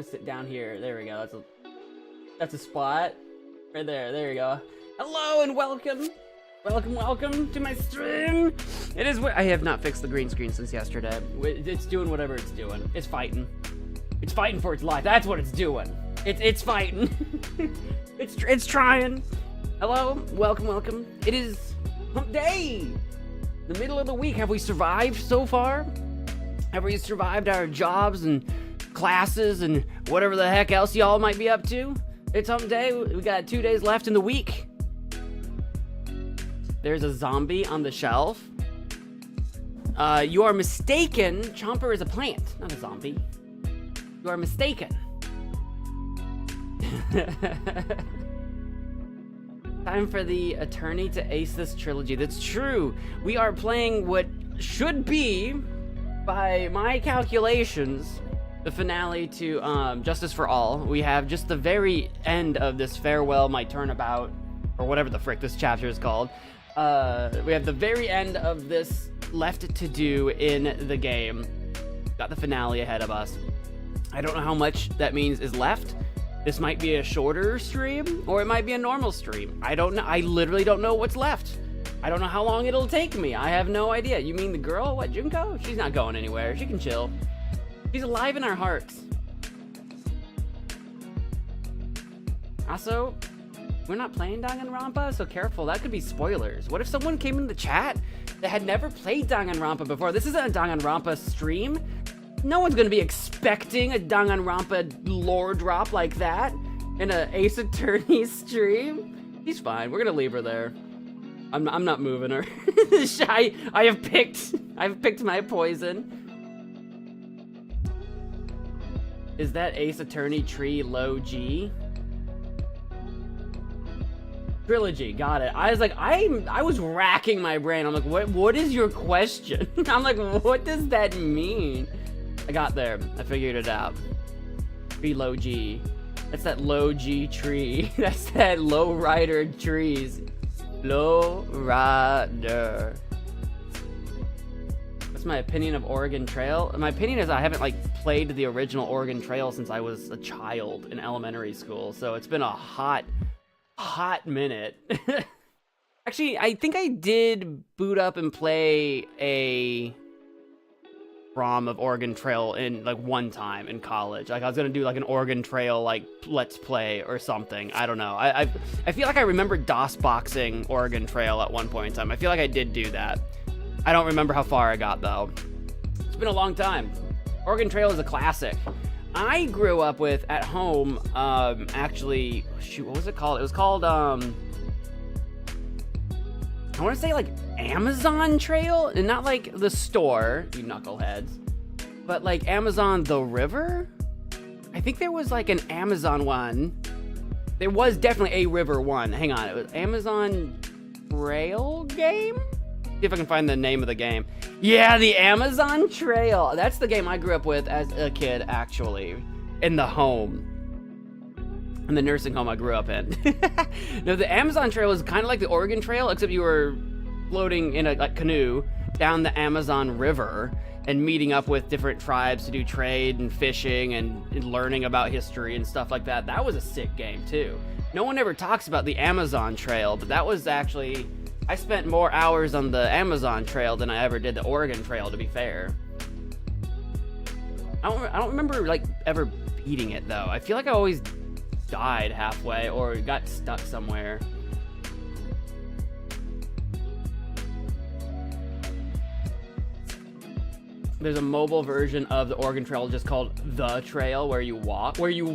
gonna sit down here. There we go. That's a spot. Right there. There you go. Hello and welcome. Welcome to my stream. It is. I have not fixed the green screen since yesterday. It's doing whatever it's doing. It's fighting. It's fighting for its life. That's what it's doing. It's fighting. it's trying. Hello. Welcome. It is hump day. The middle of the week. Have we survived so far? Have we survived our jobs and classes and whatever the heck else y'all might be up to? It's hump day. We got 2 days left in the week. There's a zombie on the shelf. You are mistaken. Chomper is a plant, not a zombie. You are mistaken. Time for the attorney to ace this trilogy. That's true. We are playing what should be, by my calculations, the finale to Justice for All. We have just the very end of this Farewell My Turnabout, or whatever the frick this chapter is called. We have the very end of this left to do in the game. Got the finale ahead of us. I don't know how much that means is left. This might be a shorter stream, or it might be a normal stream. I don't know. I literally don't know what's left. I don't know how long it'll take me. I have no idea. You mean the girl? What, Junko? She's not going anywhere. She can chill. She's alive in our hearts. Also, we're not playing Danganronpa, so careful. That could be spoilers. What if someone came in the chat that had never played Danganronpa before? This isn't a Danganronpa stream. No one's gonna be expecting a Danganronpa lore drop like that in an Ace Attorney stream. She's fine. We're gonna leave her there. I'm not moving her. I have picked my poison. Is that Ace Attorney tree low G? Trilogy, got it. I was like, I was racking my brain. I'm like, what is your question? I'm like, what does that mean? I got there. I figured it out. Tree low G. That's that low G tree. That's that low rider trees. Low rider. What's my opinion of Oregon Trail? My opinion is I haven't played the original Oregon Trail since I was a child in elementary school. So it's been a hot minute. Actually, I think I did boot up and play a ROM of Oregon Trail in one time in college. I was gonna do an Oregon Trail let's play or something. I don't know. I feel like I remember DOS boxing Oregon Trail at one point in time. I feel like I did do that. I don't remember how far I got though. It's been a long time. Oregon Trail is a classic. I grew up with at home. Actually, shoot, what was it called? It was called I want to say Amazon Trail, and not the store, you knuckleheads, but Amazon the River. I think there was an Amazon one. There was definitely a river one. Hang on, it was Amazon Trail game? See if I can find the name of the game. Yeah, the Amazon Trail. That's the game I grew up with as a kid, actually, in the home. In the nursing home I grew up in. No, the Amazon Trail is kind of like the Oregon Trail, except you were floating in a canoe down the Amazon River and meeting up with different tribes to do trade and fishing and learning about history and stuff like that. That was a sick game too. No one ever talks about the Amazon Trail, but that was actually, I spent more hours on the Amazon Trail than I ever did the Oregon Trail, to be fair. I don't remember ever beating it though. I feel like I always died halfway or got stuck somewhere. There's a mobile version of the Oregon Trail just called The Trail, where you walk. You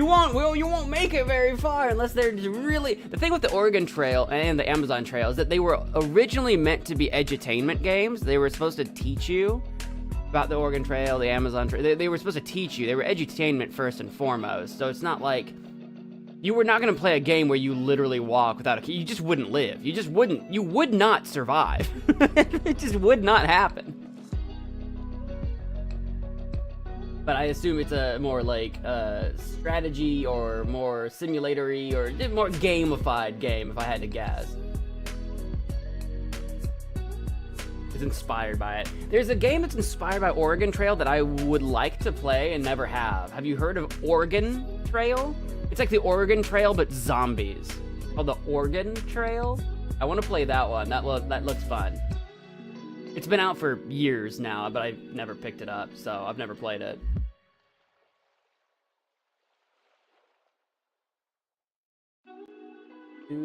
won't make it very far unless they're really. The thing with the Oregon Trail and the Amazon Trail is that they were originally meant to be edutainment games. They were supposed to teach you about the Oregon Trail, the Amazon Trail. They were supposed to teach you. They were edutainment first and foremost. So it's not like you were not going to play a game where you literally walk without a key. You just wouldn't live. You would not survive. It just would not happen. But I assume it's a more strategy or more simulatory or more gamified game, if I had to guess. is inspired by it. There's a game that's inspired by Oregon Trail that I would like to play and never have. Have you heard of Oregon Trail? It's like the Oregon Trail, but zombies. Called the Oregon Trail. I want to play that one. That looks fun. It's been out for years now, but I've never picked it up, so I've never played it. Give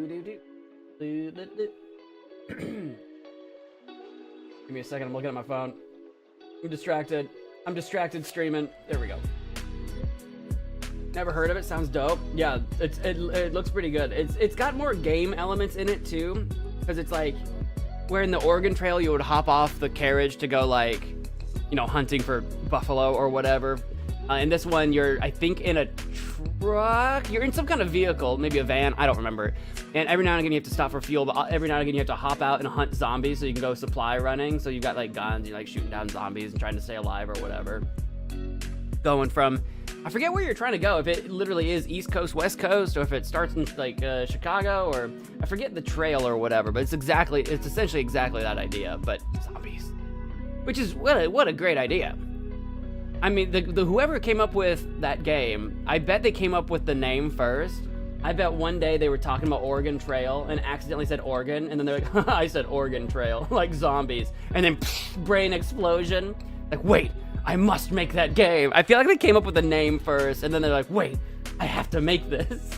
me a second, I'm looking at my phone. I'm distracted. I'm distracted streaming. There we go. Never heard of it, sounds dope. Yeah, it looks pretty good. It's got more game elements in it too, because it's like, where in the Oregon Trail you would hop off the carriage to go like, you know, hunting for buffalo or whatever. In this one, you're, I think, in a truck. You're in some kind of vehicle, maybe a van, I don't remember. And every now and again you have to stop for fuel, but every now and again you have to hop out and hunt zombies so you can go supply running. So you've got like guns, you're like shooting down zombies and trying to stay alive or whatever. Going from, I forget where you're trying to go, if it literally is East Coast, West Coast, or if it starts in like Chicago, or I forget the trail or whatever, but it's essentially exactly that idea, but zombies. Which is, what a great idea. I mean, the whoever came up with that game, I bet they came up with the name first. I bet one day they were talking about Oregon Trail and accidentally said Oregon, and then they're like, I said Oregon Trail, like zombies. And then brain explosion. Like, wait, I must make that game. I feel like they came up with the name first, and then they're like, wait, I have to make this.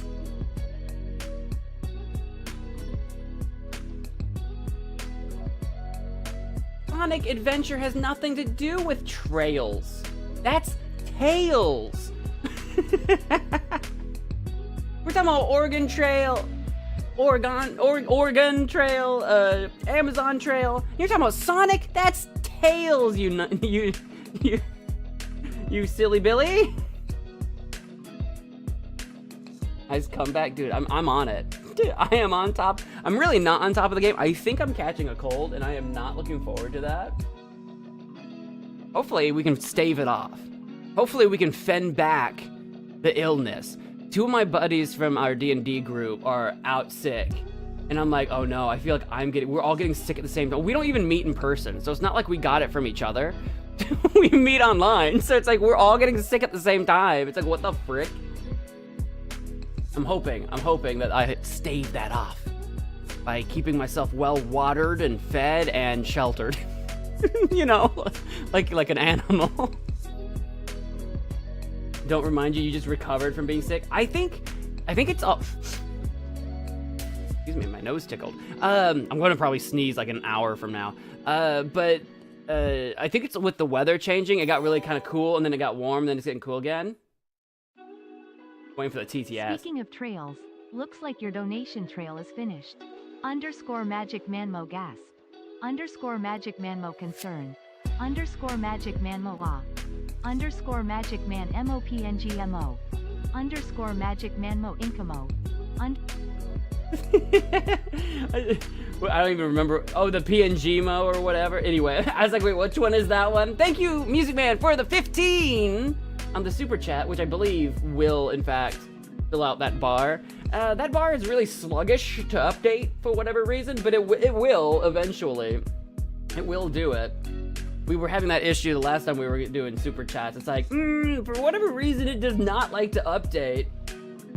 Sonic Adventure has nothing to do with trails. That's Tails. We're talking about Oregon Trail, Oregon Trail, Amazon Trail. You're talking about Sonic? That's Tails, you silly Billy. Nice comeback, dude. I'm on it. Dude, I am on top. I'm really not on top of the game. I think I'm catching a cold, and I am not looking forward to that. Hopefully we can stave it off. Hopefully we can fend back the illness. Two of my buddies from our D&D group are out sick. And I'm like, oh no, I feel like we're all getting sick at the same time. We don't even meet in person, so it's not like we got it from each other. We meet online, so it's like we're all getting sick at the same time. It's like, what the frick? I'm hoping that I stave that off by keeping myself well watered and fed and sheltered. You know, like an animal. Don't remind you just recovered from being sick. I think it's all. Excuse me, my nose tickled. I'm gonna probably sneeze like an hour from now. But I think it's with the weather changing. It got really kind of cool, and then it got warm, then it's getting cool again. Waiting for the TTS. Speaking of trails, looks like your donation trail is finished. _MagicManMo gasp. _MagicManMo concern. _MagicManMo ah. _MagicManMo PNGMO. _MagicManMo Incamo. I don't even remember. Oh, the PNGMo or whatever. Anyway, I was like, wait, which one is that one? Thank you, Music Man, for the 15 on the super chat, which I believe will, in fact, fill out that bar. That bar is really sluggish to update for whatever reason, but it will eventually. It will do it. We were having that issue the last time we were doing super chats. It's like, for whatever reason, it does not like to update,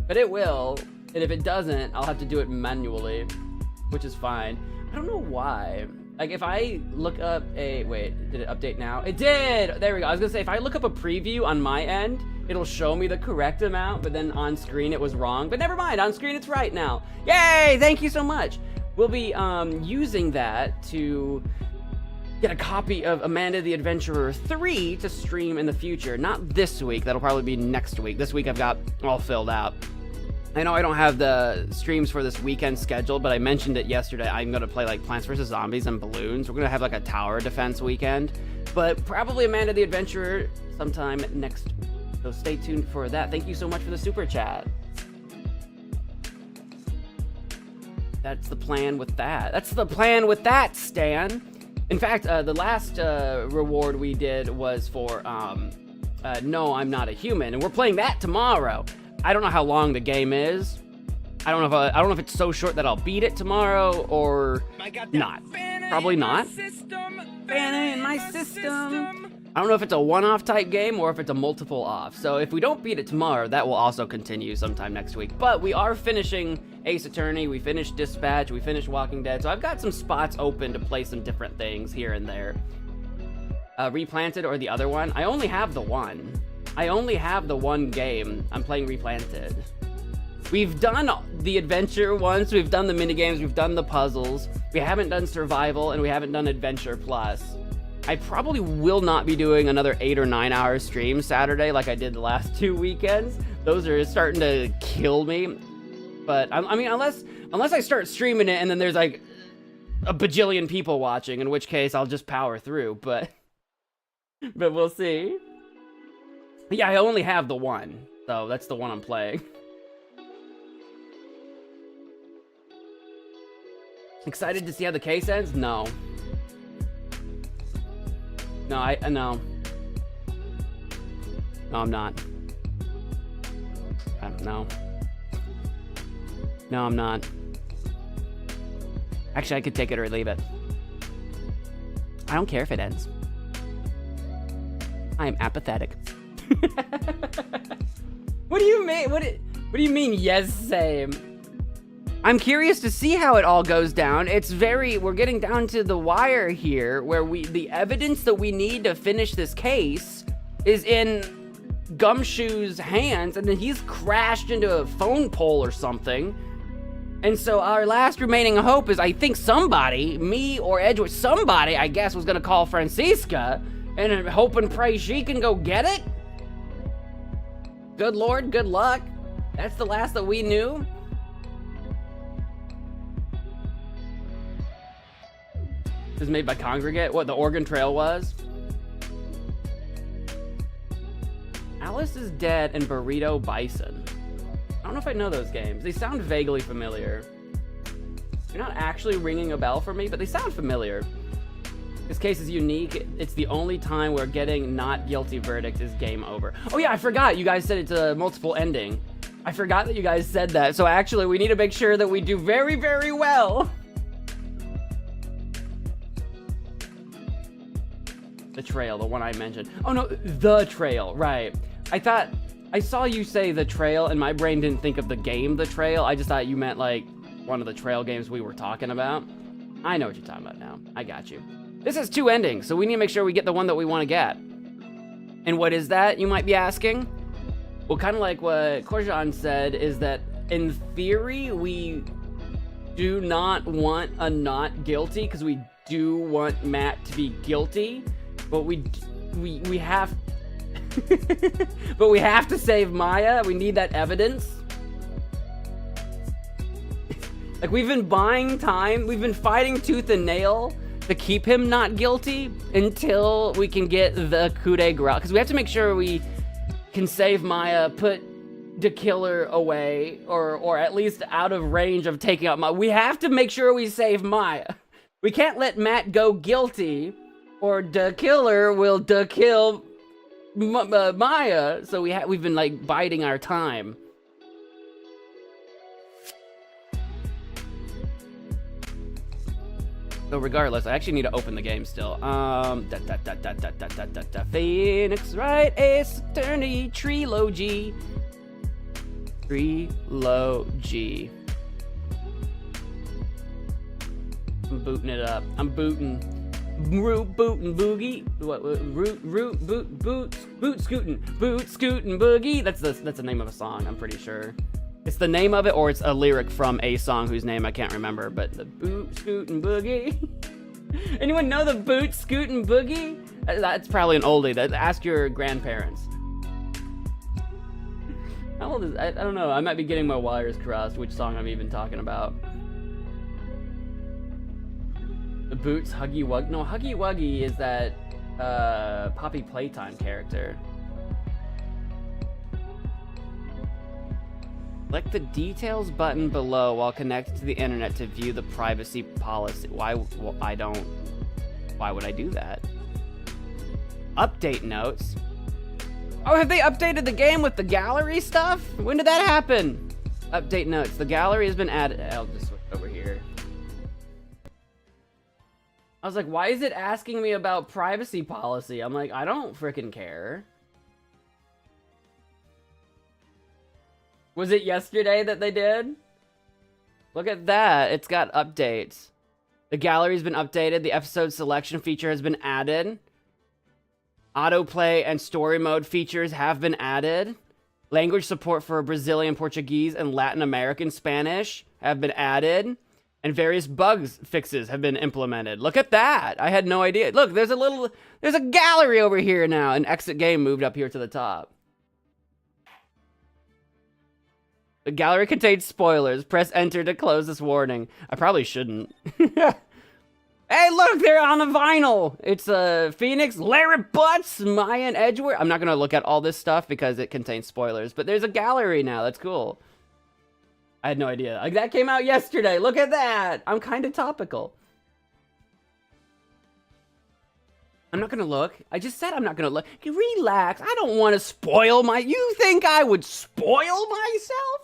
but it will. And if it doesn't, I'll have to do it manually, which is fine. I don't know why. Like, if I look up wait, did it update now? It did! There we go. I was gonna say, if I look up a preview on my end, it'll show me the correct amount, but then on screen it was wrong. But never mind, on screen it's right now. Yay! Thank you so much. We'll be using that to get a copy of Amanda the Adventurer 3 to stream in the future. Not this week, that'll probably be next week. This week I've got all filled out. I know I don't have the streams for this weekend scheduled, but I mentioned it yesterday. I'm going to play like Plants vs. Zombies and Balloons. We're going to have like a tower defense weekend, but probably Amanda the Adventurer sometime next week. So stay tuned for that. Thank you so much for the super chat. That's the plan with that. That's the plan with that, Stan. In fact, the last reward we did was for No, I'm Not a Human, and we're playing that tomorrow. I don't know how long the game is. I don't know if it's so short that I'll beat it tomorrow or not. Probably not. Banana in my system. I don't know if it's a one-off type game or if it's a multiple off. So if we don't beat it tomorrow, that will also continue sometime next week. But we are finishing Ace Attorney, we finished Dispatch, we finished Walking Dead. So I've got some spots open to play some different things here and there. Replanted or the other one? I only have the one. I only have the one game. I'm playing Replanted. We've done the adventure ones, we've done the minigames, we've done the puzzles. We haven't done survival and we haven't done adventure plus. I probably will not be doing another 8 or 9 hour stream Saturday like I did the last 2 weekends. Those are starting to kill me. But I mean, unless I start streaming it and then there's like a bajillion people watching, in which case I'll just power through, but we'll see. Yeah, I only have the one, so that's the one I'm playing. Excited to see how the case ends? No. No, no. No, I'm not. No. No, I'm not. Actually, I could take it or leave it. I don't care if it ends. I am apathetic. What do you mean? What do you mean, yes, same? I'm curious to see how it all goes down. We're getting down to the wire here, where the evidence that we need to finish this case is in Gumshoe's hands, and then he's crashed into a phone pole or something. And so our last remaining hope is, I think somebody, me or Edgewood, somebody, I guess, was gonna call Francisca and hope and pray she can go get it? Good Lord, good luck. That's the last that we knew. It was made by Congregate. What the Oregon Trail was? Alice is Dead and Burrito Bison. I don't know if I know those games. They sound vaguely familiar. They're not actually ringing a bell for me, but they sound familiar. This case is unique. It's the only time where getting not guilty verdict is game over. Oh yeah, I forgot. You guys said it's a multiple ending. I forgot that you guys said that. So actually, we need to make sure that we do very, very well. The trail, the one I mentioned. Oh no, the trail, right. I saw you say the trail and my brain didn't think of the game, the trail. I just thought you meant like one of the trail games we were talking about. I know what you're talking about now. I got you. This has 2 endings, so we need to make sure we get the one that we want to get. And what is that, you might be asking? Well, kind of like what Korjan said, is that in theory, we do not want a not guilty, because we do want Matt to be guilty. But we have but we have to save Maya. We need that evidence. Like, we've been buying time. We've been fighting tooth and nail to keep him not guilty until we can get the coup de grace. Because we have to make sure we can save Maya, put the killer away, or at least out of range of taking out Maya. We have to make sure we save Maya. We can't let Matt go guilty, or the killer will kill Maya. So we've been like biding our time. So regardless, I actually need to open the game still. Phoenix Wright, Ace Attorney, Trilogy. Trilogy. I'm booting it up. I'm booting. Bootin' boogie, boot scootin' boogie. That's the name of a song, I'm pretty sure. It's the name of it, or it's a lyric from a song whose name I can't remember. But the boot scootin' boogie. Anyone know the boot scootin' boogie? That's probably an oldie. Ask your grandparents. How old is? I don't know. I might be getting my wires crossed. Which song I'm even talking about? The Boots, Huggy Wuggy. No, Huggy Wuggy is that Poppy Playtime character. Click the details button below while connected to the internet to view the privacy policy. Why? Well, why would I do that? Update notes. Oh, have they updated the game with the gallery stuff? When did that happen? Update notes. The gallery has been added. I'll just switch over here. I was like, why is it asking me about privacy policy? I'm like, I don't freaking care. Was it yesterday that they did? Look at that. It's got updates. The gallery's been updated. The episode selection feature has been added. Autoplay and story mode features have been added. Language support for Brazilian Portuguese and Latin American Spanish have been added. And various bugs fixes have been implemented. Look at that. I had no idea. Look, there's a gallery over here now. And exit game moved up here to the top. The gallery contains spoilers. Press enter to close this warning. I probably shouldn't. Hey, look, they're on the vinyl. It's Phoenix, Larry Butts, Maya, and Edgeworth. I'm not going to look at all this stuff because it contains spoilers, but there's a gallery now. That's cool. I had no idea. Like, that came out yesterday. Look at that. I'm kind of topical. I'm not going to look. I just said I'm not going to look. Relax. I don't want to spoil my... You think I would spoil myself?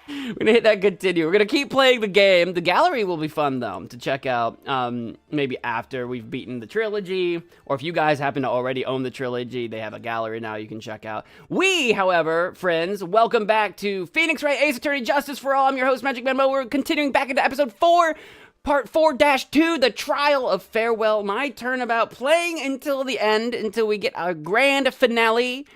We're gonna hit that continue. We're gonna keep playing the game. The gallery will be fun though to check out. Maybe after we've beaten the trilogy, or if you guys happen to already own the trilogy, they have a gallery now you can check out. We, however, friends, welcome back to Phoenix Wright, Ace Attorney, Justice for All. I'm your host, MagicManMo. We're continuing back into episode 4, part 4-2, the trial of Farewell. My turnabout, playing until the end, until we get our grand finale.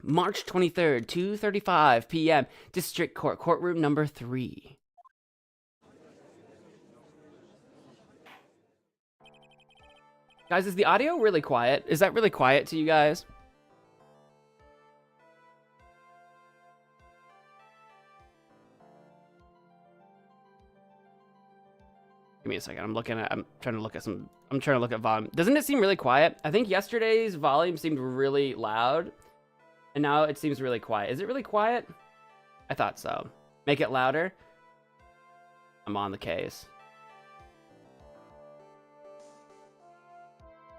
March 23rd, 2:35 p.m. District Court, courtroom number 3. Guys, is the audio really quiet? Is that really quiet to you guys? Give me a second. I'm trying to look at volume. Doesn't it seem really quiet? I think yesterday's volume seemed really loud. And now it seems really quiet. Is it really quiet? I thought so. Make it louder. I'm on the case.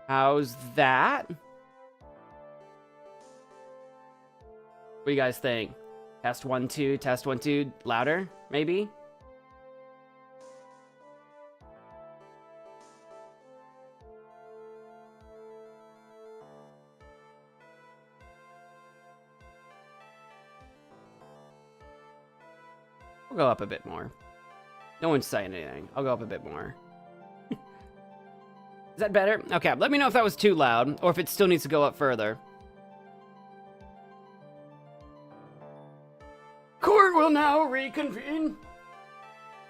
How's that? What do you guys think? Test 1, 2, test 1, 2. Louder, maybe? I'll go up a bit more. No one's saying anything. I'll go up a bit more. Is that better? Okay, let me know if that was too loud, or if it still needs to go up further. Court will now reconvene.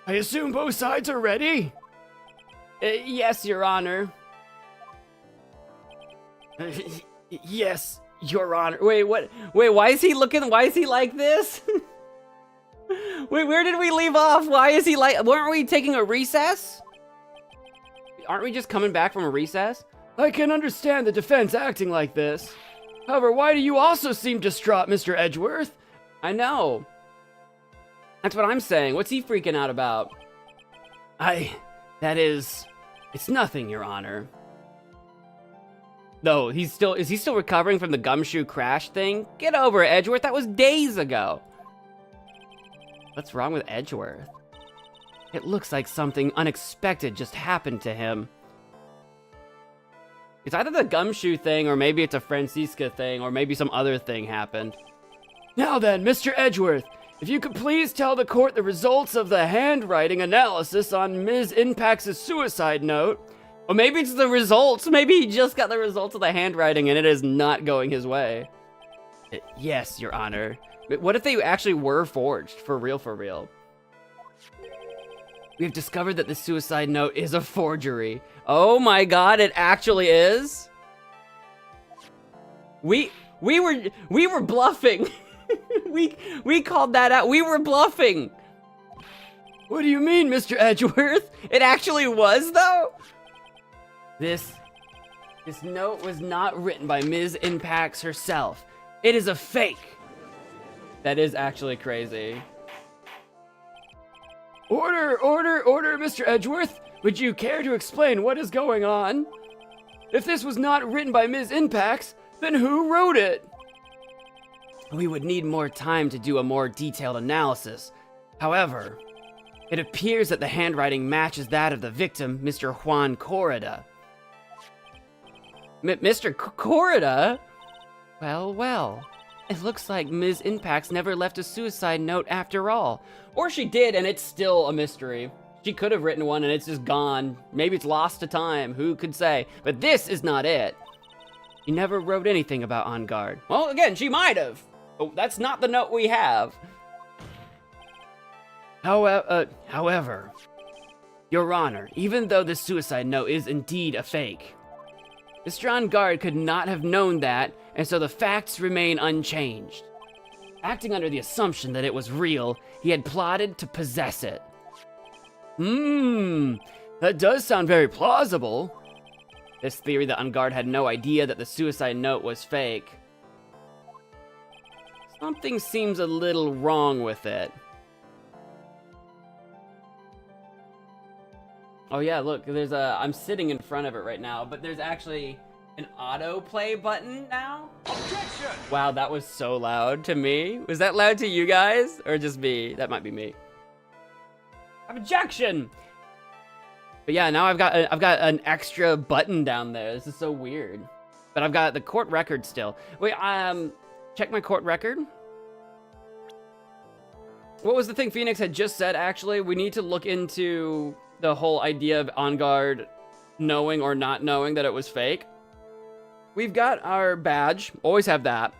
I assume both sides are ready? Yes, Your Honor. Yes, Your Honor. Wait, what? Wait, why is he like this? Wait, where did we leave off? Why is he like... Weren't we taking a recess? Aren't we just coming back from a recess? I can understand the defense acting like this. However, why do you also seem distraught, Mr. Edgeworth? I know. That's what I'm saying. What's he freaking out about? It's nothing, Your Honor. No, is he still recovering from the gumshoe crash thing? Get over it, Edgeworth. That was days ago. What's wrong with Edgeworth? It looks like something unexpected just happened to him. It's either the gumshoe thing, or maybe it's a Francisca thing, or maybe some other thing happened. Now then, Mr. Edgeworth, if you could please tell the court the results of the handwriting analysis on Ms. Impact's suicide note. Or maybe it's the results. Maybe he just got the results of the handwriting and it is not going his way. Yes, Your Honor. What if they actually were forged? For real, for real. We have discovered that the suicide note is a forgery. Oh my god, it actually is? We were bluffing. we called that out. We were bluffing. What do you mean, Mr. Edgeworth? It actually was, though? This note was not written by Ms. Impax herself. It is a fake. That is actually crazy. Order, Mr. Edgeworth. Would you care to explain what is going on? If this was not written by Ms. Impax, then who wrote it? We would need more time to do a more detailed analysis. However, It appears that the handwriting matches that of the victim, Mr. Juan Corrida. Mr. Corrida? Well, well. It looks like Ms. Impax never left a suicide note after all. Or she did, and it's still a mystery. She could have written one and it's just gone. Maybe it's lost to time, who could say? But this is not it. She never wrote anything about Engarde. Well, again, she might have. But that's not the note we have. However, Your Honor, even though the suicide note is indeed a fake, Mr. Engarde could not have known that, and so the facts remain unchanged. Acting under the assumption that it was real, he had plotted to possess it. That does sound very plausible. This theory that Engarde had no idea that the suicide note was fake. Something seems a little wrong with it. Oh yeah, look, there's I'm sitting in front of it right now, but there's actually an autoplay button now. Objection! Wow, that was so loud to me. Was that loud to you guys, or just me? That might be me. Objection! But yeah, now I've got an extra button down there. This is so weird. But I've got the court record still. Wait, check my court record. What was the thing Phoenix had just said, actually? We need to look into the whole idea of Engarde knowing or not knowing that it was fake. We've got our badge, always have that.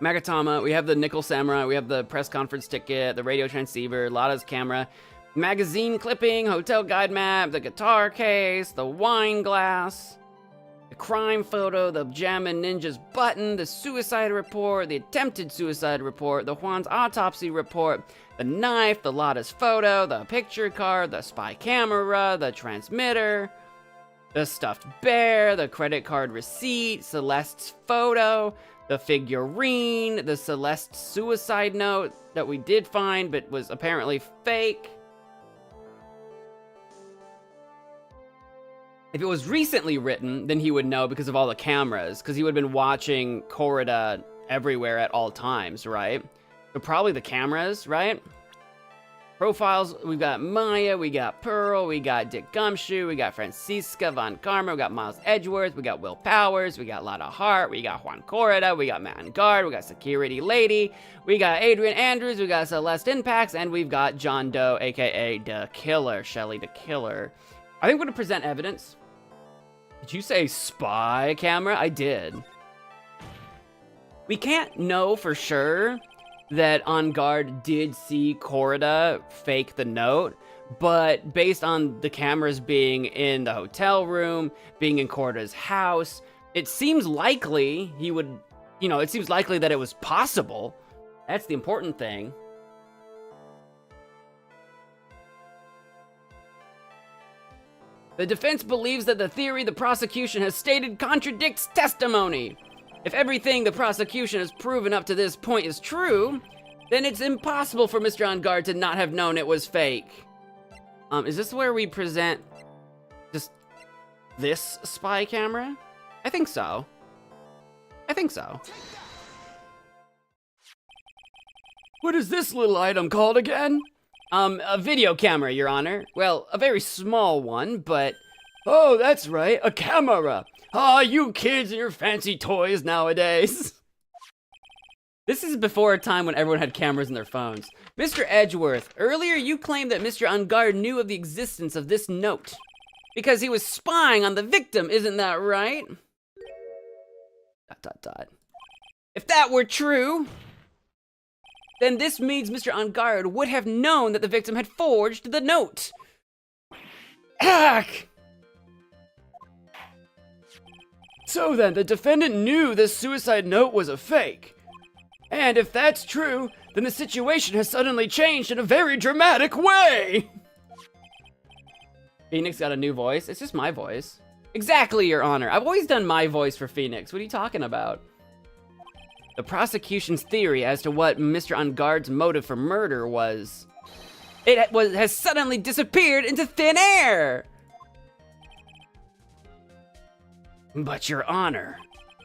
Magatama, we have the Nickel Samurai, we have the press conference ticket, the radio transceiver, Lada's camera, magazine clipping, hotel guide map, the guitar case, the wine glass, the crime photo, the Jammin' Ninja's button, the suicide report, the attempted suicide report, the Juan's autopsy report, the knife, the Lada's photo, the picture card, the spy camera, the transmitter, the stuffed bear, the credit card receipt, Celeste's photo, the figurine, the Celeste suicide note that we did find but was apparently fake. If it was recently written, then he would know because of all the cameras, because he would have been watching Corrida everywhere at all times, right? So probably the cameras, right? Profiles, we've got Maya, we got Pearl, we got Dick Gumshoe, we got Francisca Von Karma, we got Miles Edgeworth, we got Will Powers, we got Lada Hart, we got Juan Corrida, we got Matt Engarde, we got Security Lady, we got Adrian Andrews, we got Celeste Impax, and we've got John Doe, aka The Killer, Shelly the Killer. I think we're gonna present evidence. Did you say spy camera? I did. We can't know for sure that Engarde did see Corrida fake the note, but based on the cameras being in the hotel room, being in Corrida's house, it seems likely he would, it seems likely that it was possible. That's the important thing. The defense believes that the theory the prosecution has stated contradicts testimony. If everything the prosecution has proven up to this point is true, then it's impossible for Mr. Engarde to not have known it was fake. Is this where we present just this spy camera? I think so. What is this little item called again? A video camera, Your Honor. Well, a very small one, but... Oh, that's right, a camera. Ah, you kids and your fancy toys nowadays. This is before a time when everyone had cameras in their phones. Mr. Edgeworth, earlier you claimed that Mr. Engarde knew of the existence of this note because he was spying on the victim, isn't that right? ... If that were true, then this means Mr. Engarde would have known that the victim had forged the note. Ack! So then, the defendant knew this suicide note was a fake. And if that's true, then the situation has suddenly changed in a very dramatic way! Phoenix got a new voice? It's just my voice. Exactly, Your Honor. I've always done my voice for Phoenix. What are you talking about? The prosecution's theory as to what Mr. Engarde's motive for murder was... has suddenly disappeared into thin air! But, Your Honor,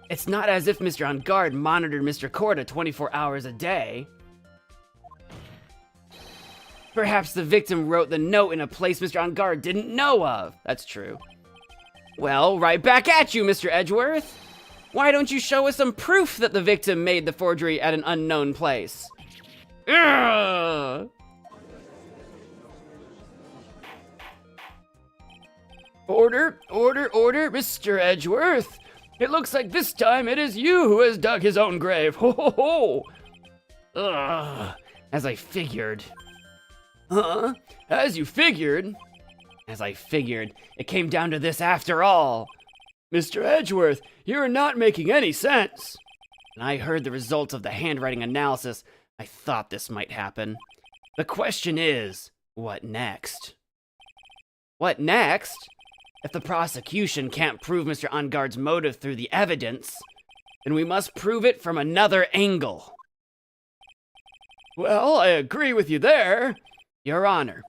it's not as if Mr. Engarde monitored Mr. Corrida 24 hours a day. Perhaps the victim wrote the note in a place Mr. Engarde didn't know of. That's true. Well, right back at you, Mr. Edgeworth. Why don't you show us some proof that the victim made the forgery at an unknown place? Ugh. Order, Mr. Edgeworth. It looks like this time it is you who has dug his own grave. Ho ho ho! Ugh, as I figured. Huh? As you figured? As I figured, it came down to this after all. Mr. Edgeworth, you're not making any sense. When I heard the results of the handwriting analysis, I thought this might happen. The question is, what next? What next? If the prosecution can't prove Mr. Engarde's motive through the evidence, then we must prove it from another angle. Well, I agree with you there. Your Honor,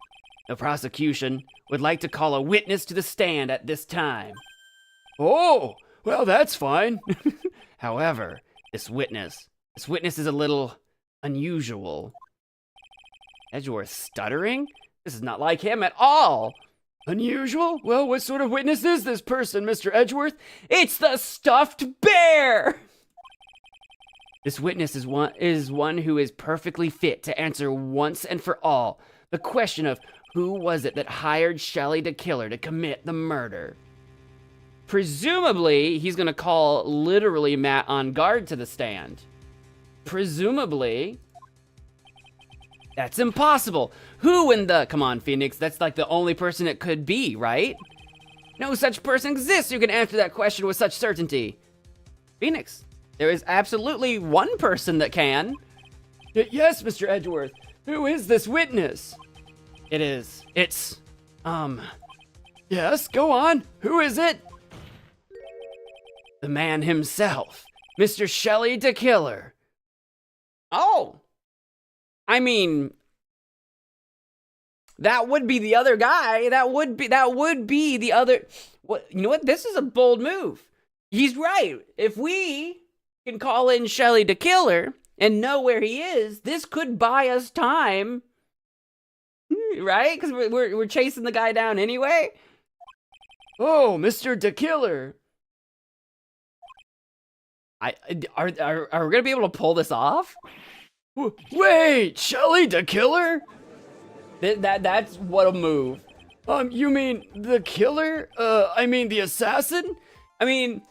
the prosecution would like to call a witness to the stand at this time. Oh, well, that's fine. However, this witness is a little unusual. Edgeworth stuttering? This is not like him at all. Unusual? Well, what sort of witness is this person, Mr. Edgeworth? It's the stuffed bear! This witness is one who is perfectly fit to answer once and for all the question of who was it that hired Shelley the killer to commit the murder. Presumably, he's gonna call literally Matt Engarde to the stand. Presumably. That's impossible. Who in the... Come on, Phoenix. That's like the only person it could be, right? No such person exists who can answer that question with such certainty. Phoenix, there is absolutely one person that can. Yes, Mr. Edgeworth. Who is this witness? It's... Yes, go on. Who is it? The man himself. Mr. Shelley the Killer. Oh. I mean, that would be the other guy. That would be the other. What, you know what? This is a bold move. He's right. If we can call in Shelley the Killer and know where he is, this could buy us time, right? Because we're chasing the guy down anyway. Oh, Mr. the Killer. Are we gonna be able to pull this off? Wait, Shelley the Killer? That's what a move. You mean the killer? I mean the assassin? I mean,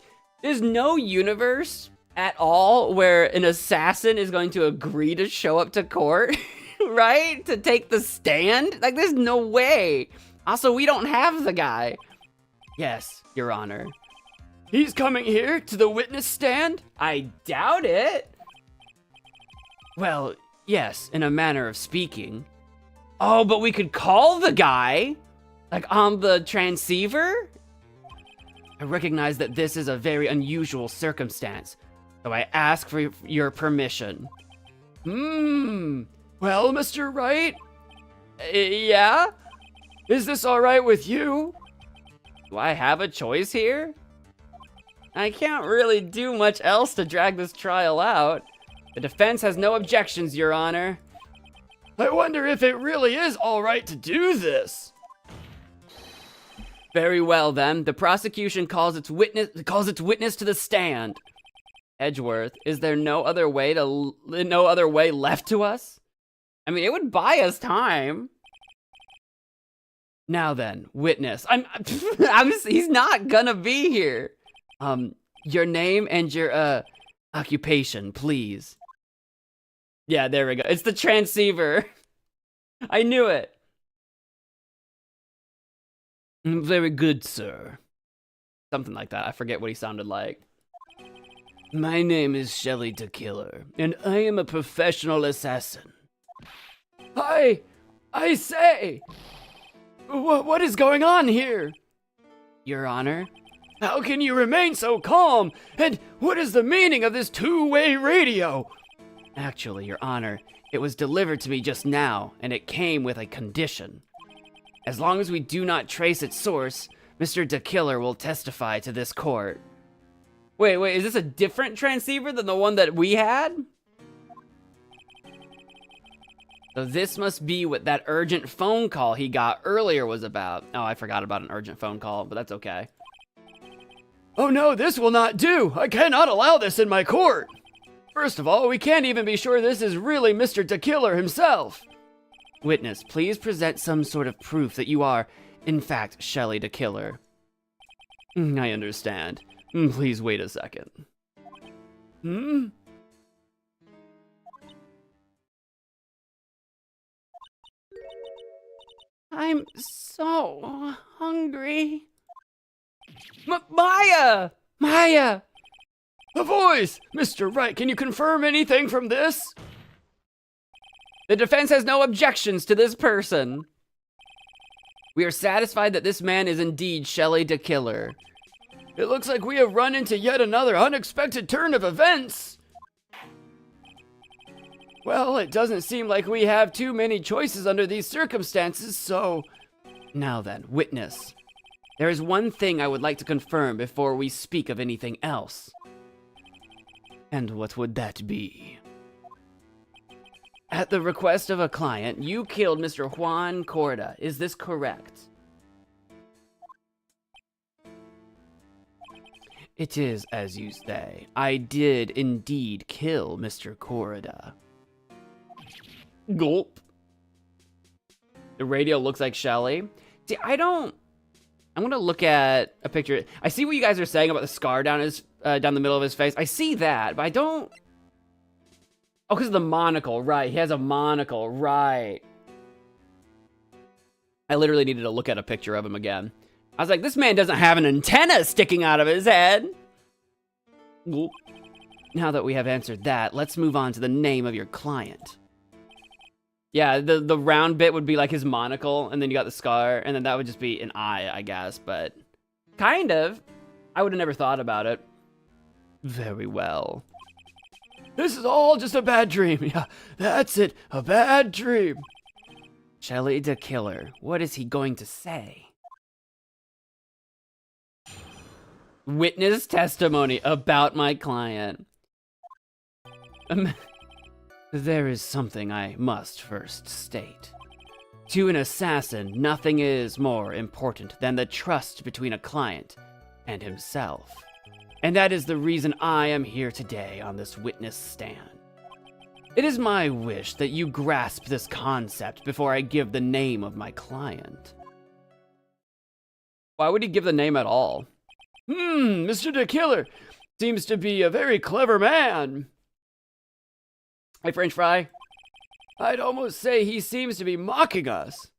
there's no universe at all where an assassin is going to agree to show up to court, right? To take the stand? Like, there's no way. Also, we don't have the guy. Yes, Your Honor. He's coming here to the witness stand? I doubt it. Well, yes, in a manner of speaking. Oh, but we could call the guy, like on the transceiver? I recognize that this is a very unusual circumstance, so I ask for your permission. Well, Mr. Wright? Yeah? Is this all right with you? Do I have a choice here? I can't really do much else to drag this trial out. The defense has no objections, Your Honor. I wonder if it really is all right to do this. Very well, then. The prosecution calls its witness to the stand. Edgeworth, is there no other way left to us? I mean, it would buy us time. Now then, witness. He's not gonna be here. Your name and your occupation, please. Yeah, there we go. It's the transceiver. I knew it. Very good, sir. Something like that. I forget what he sounded like. My name is Shelley the Killer, and I am a professional assassin. I say! What is going on here? Your Honor? How can you remain so calm? And what is the meaning of this two-way radio? Actually, Your Honor, it was delivered to me just now, and it came with a condition. As long as we do not trace its source, Mr. the Killer will testify to this court. Wait, is this a different transceiver than the one that we had? So this must be what that urgent phone call he got earlier was about. Oh, I forgot about an urgent phone call, but that's okay. Oh no, this will not do. I cannot allow this in my court. First of all, we can't even be sure this is really Mr. DeKiller himself. Witness, please present some sort of proof that you are, in fact, Shelley DeKiller. I understand. Please wait a second. I'm so hungry. Maya! Maya! A voice! Mr. Wright, can you confirm anything from this? The defense has no objections to this person. We are satisfied that this man is indeed Shelley DeKiller. It looks like we have run into yet another unexpected turn of events. Well, it doesn't seem like we have too many choices under these circumstances, so... Now then, witness. There is one thing I would like to confirm before we speak of anything else. And what would that be? At the request of a client, you killed Mr. Juan Corda. Is this correct? It is as you say. I did indeed kill Mr. Corda. Gulp. The radio looks like Shelley. See, I'm gonna look at a picture. I see what you guys are saying about the scar down the middle of his face. I see that, but I don't... Oh, because of the monocle, right. He has a monocle, right. I literally needed to look at a picture of him again. I was like, this man doesn't have an antenna sticking out of his head. Gulp. Now that we have answered that, let's move on to the name of your client. Yeah, the round bit would be like his monocle, and then you got the scar, and then that would just be an eye, I guess, but... Kind of. I would have never thought about it. Very well. This is all just a bad dream. Yeah, that's it. A bad dream. Shelley DeKiller. What is he going to say? Witness testimony about my client. There is something I must first state. To an assassin, nothing is more important than the trust between a client and himself. And that is the reason I am here today on this witness stand. It is my wish that you grasp this concept before I give the name of my client. Why would he give the name at all? Mr. DeKiller seems to be a very clever man. Hey, French fry. I'd almost say he seems to be mocking us.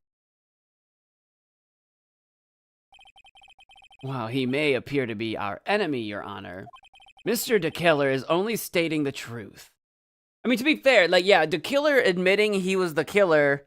While he may appear to be our enemy, Your Honor, Mr. DeKiller is only stating the truth. I mean, to be fair, like, yeah, DeKiller admitting he was the killer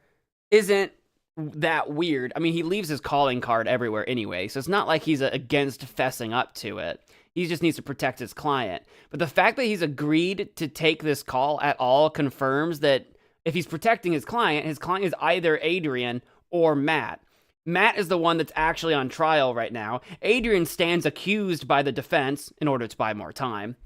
isn't that weird. I mean, he leaves his calling card everywhere anyway, so it's not like he's against fessing up to it. He just needs to protect his client. But the fact that he's agreed to take this call at all confirms that if he's protecting his client is either Adrian or Matt. Matt is the one that's actually on trial right now. Adrian stands accused by the defense in order to buy more time.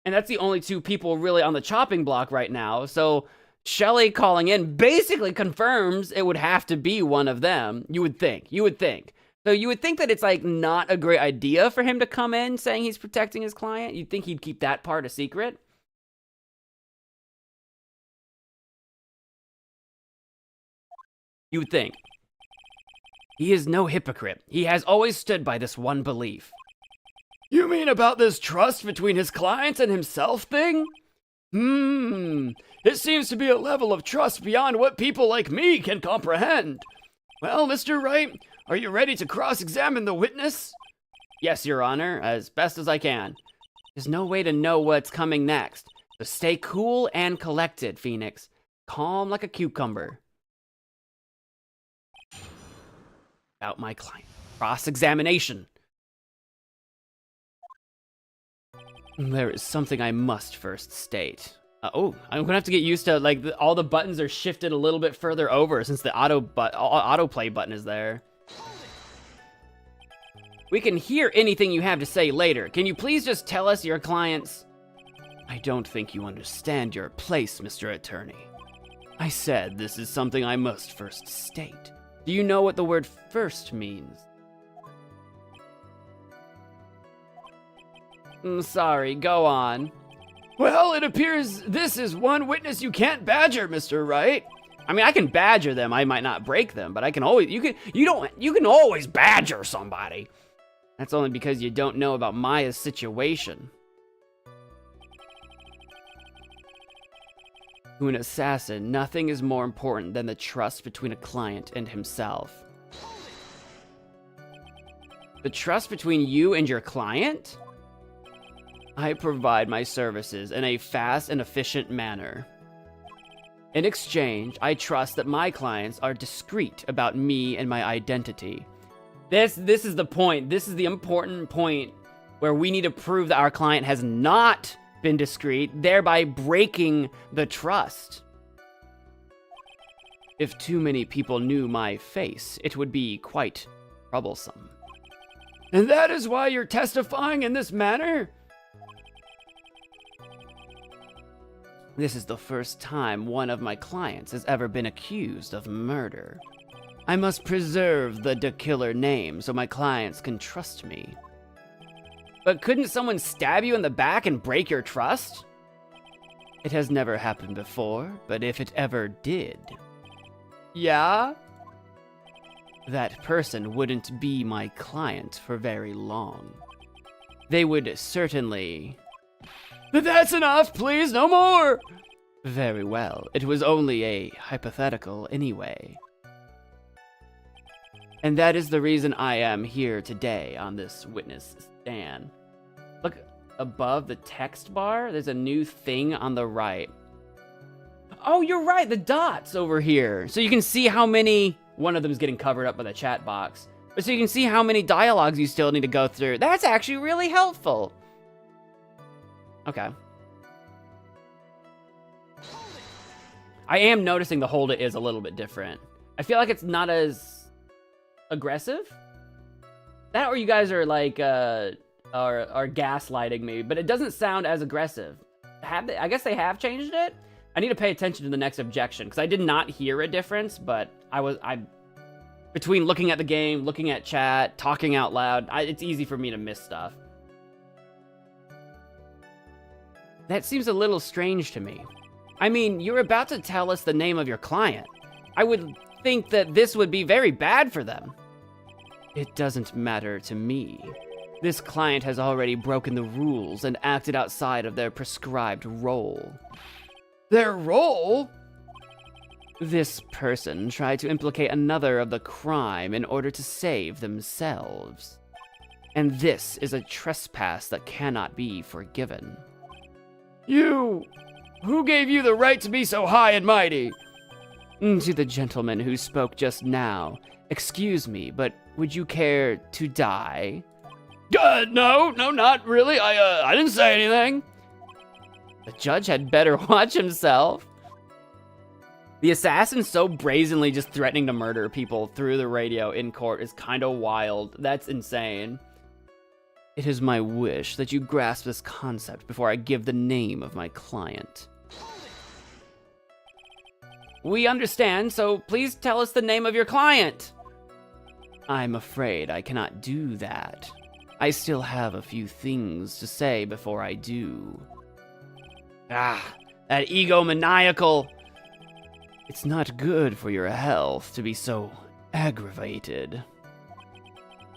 And that's the only two people really on the chopping block right now. So Shelley calling in basically confirms it would have to be one of them. You would think. So you would think that it's like not a great idea for him to come in saying he's protecting his client. You'd think he'd keep that part a secret. You would think. He is no hypocrite. He has always stood by this one belief. You mean about this trust between his clients and himself thing? It seems to be a level of trust beyond what people like me can comprehend. Well, Mr. Wright, are you ready to cross-examine the witness? Yes, Your Honor, as best as I can. There's no way to know what's coming next. So stay cool and collected, Phoenix. Calm like a cucumber. About my client. Cross-examination. There is something I must first state. I'm gonna have to get used to, like, all the buttons are shifted a little bit further over since the autoplay button is there. We can hear anything you have to say later. Can you please just tell us your client's... I don't think you understand your place, Mr. Attorney. I said this is something I must first state. Do you know what the word first means? Sorry, go on. Well, it appears this is one witness you can't badger, Mr. Wright. I mean, I can badger them. I might not break them, but I can always, you can always badger somebody. That's only because you don't know about Maya's situation. To an assassin, nothing is more important than the trust between a client and himself. The trust between you and your client? I provide my services in a fast and efficient manner. In exchange, I trust that my clients are discreet about me and my identity. This is the point. This is the important point where we need to prove that our client has not been discreet, thereby breaking the trust. If too many people knew my face, it would be quite troublesome. And that is why you're testifying in this manner? This is the first time one of my clients has ever been accused of murder. I must preserve the killer name so my clients can trust me. But couldn't someone stab you in the back and break your trust? It has never happened before, but if it ever did... Yeah? That person wouldn't be my client for very long. They would certainly... That's enough, please, no more! Very well, it was only a hypothetical anyway. And that is the reason I am here today on this witness stand. Look above the text bar, there's a new thing on the right. Oh, you're right, the dots over here. So you can see how many, one of them is getting covered up by the chat box. But so you can see how many dialogues you still need to go through. That's actually really helpful. Okay. I am noticing the hold it is a little bit different. I feel like it's not as aggressive. That or you guys are like, are gaslighting me, but it doesn't sound as aggressive. I guess they have changed it? I need to pay attention to the next objection, because I did not hear a difference, but between looking at the game, looking at chat, talking out loud, it's easy for me to miss stuff. That seems a little strange to me. I mean, you're about to tell us the name of your client. I would think that this would be very bad for them. It doesn't matter to me. This client has already broken the rules and acted outside of their prescribed role. Their role? This person tried to implicate another of the crime in order to save themselves. And this is a trespass that cannot be forgiven. Who gave you the right to be so high and mighty? To the gentleman who spoke just now. Excuse me, but would you care to die? No, not really. I didn't say anything. The judge had better watch himself. The assassin so brazenly just threatening to murder people through the radio in court is kind of wild. That's insane. It is my wish that you grasp this concept before I give the name of my client. We understand, so please tell us the name of your client. I'm afraid I cannot do that. I still have a few things to say before I do. That egomaniacal. It's not good for your health to be so aggravated.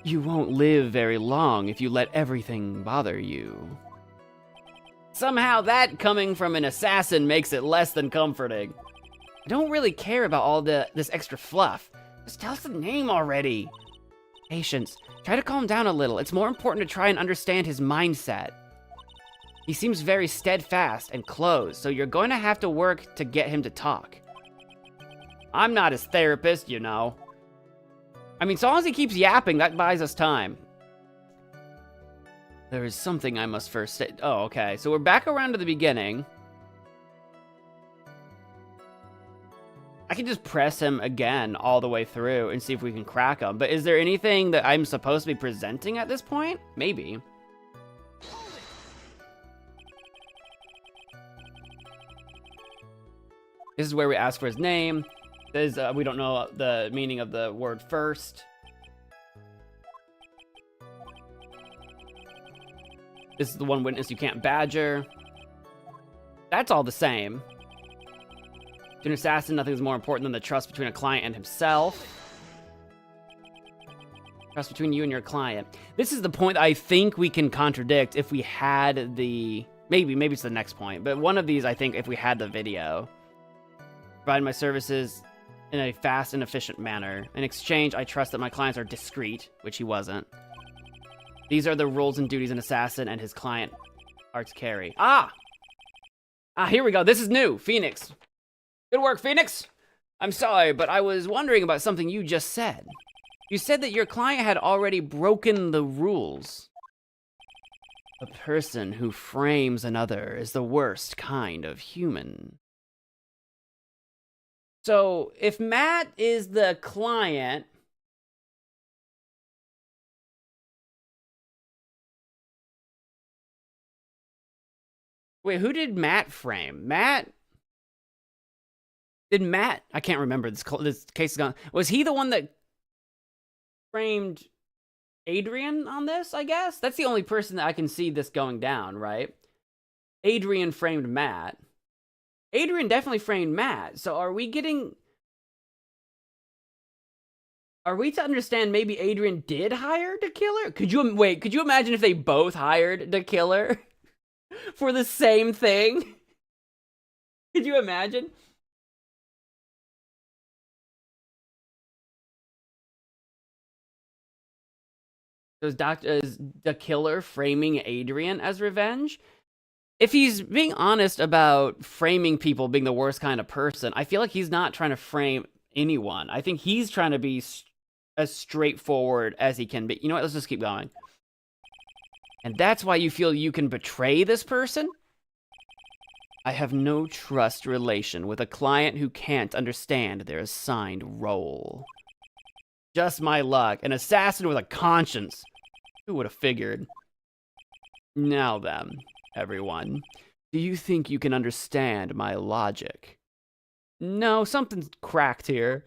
You won't live very long if you let everything bother you. Somehow that coming from an assassin makes it less than comforting. I don't really care about all this extra fluff. Just tell us the name already. Patience. Try to calm down a little. It's more important to try and understand his mindset. He seems very steadfast and closed, so you're going to have to work to get him to talk. I'm not his therapist, you know. I mean, so long as he keeps yapping, that buys us time. There is something I must first say. Oh, okay. So we're back around to the beginning. I can just press him again all the way through and see if we can crack him. But is there anything that I'm supposed to be presenting at this point? Maybe. This is where we ask for his name. Says we don't know the meaning of the word first. This is the one witness you can't badger. That's all the same. To an assassin, nothing is more important than the trust between a client and himself. Trust between you and your client. This is the point I think we can contradict if we had the... Maybe it's the next point. But one of these, I think, if we had the video. Provide my services in a fast and efficient manner. In exchange, I trust that my clients are discreet, which he wasn't. These are the roles and duties an assassin and his client are to carry. Here we go. This is new. Phoenix. Good work, Phoenix. I'm sorry, but I was wondering about something you just said. You said that your client had already broken the rules. A person who frames another is the worst kind of human. So, if Matt is the client... Wait, who did Matt frame? Did Matt... I can't remember. This case is gone. Was he the one that framed Adrian on this, I guess? That's the only person that I can see this going down, right? Adrian framed Matt. Adrian definitely framed Matt. So are we getting... Are we to understand maybe Adrian did hire the killer? Could you imagine if they both hired the killer for the same thing? Could you imagine? Is the killer framing Adrian as revenge? If he's being honest about framing people being the worst kind of person, I feel like he's not trying to frame anyone. I think he's trying to be as straightforward as he can be. You know what? Let's just keep going. And that's why you feel you can betray this person? I have no trust relation with a client who can't understand their assigned role. Just my luck. An assassin with a conscience. Who would have figured? Now then, everyone. Do you think you can understand my logic? No, something's cracked here.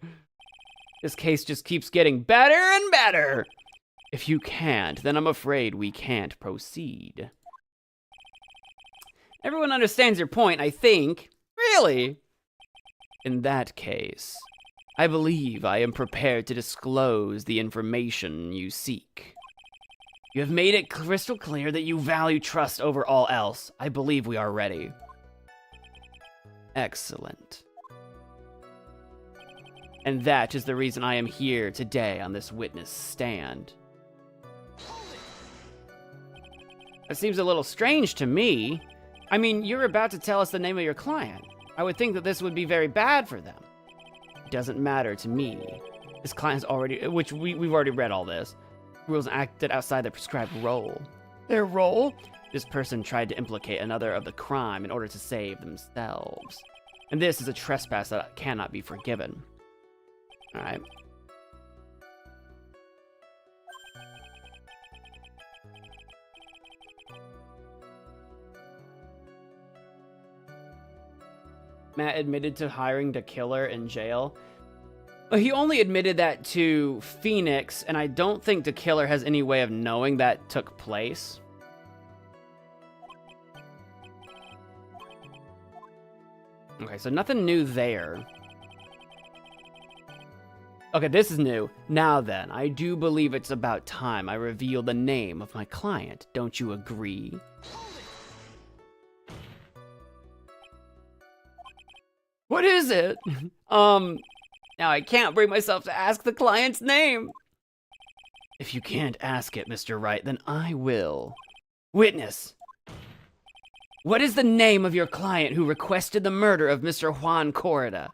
This case just keeps getting better and better. If you can't, then I'm afraid we can't proceed. Everyone understands your point, I think. Really? In that case... I believe I am prepared to disclose the information you seek. You have made it crystal clear that you value trust over all else. I believe we are ready. Excellent. And that is the reason I am here today on this witness stand. That seems a little strange to me. I mean, you're about to tell us the name of your client. I would think that this would be very bad for them. Doesn't matter to me. This client's already, which we've already read all this. Rules acted outside the prescribed role. Their role? This person tried to implicate another of the crime in order to save themselves. And this is a trespass that cannot be forgiven. Alright. Matt admitted to hiring the killer in jail. He only admitted that to Phoenix, and I don't think the killer has any way of knowing that took place. Okay, so nothing new there. Okay, this is new. Now then, I do believe it's about time I reveal the name of my client. Don't you agree? What is it? Now I can't bring myself to ask the client's name. If you can't ask it, Mr. Wright, then I will. Witness. What is the name of your client who requested the murder of Mr. Juan Corrida?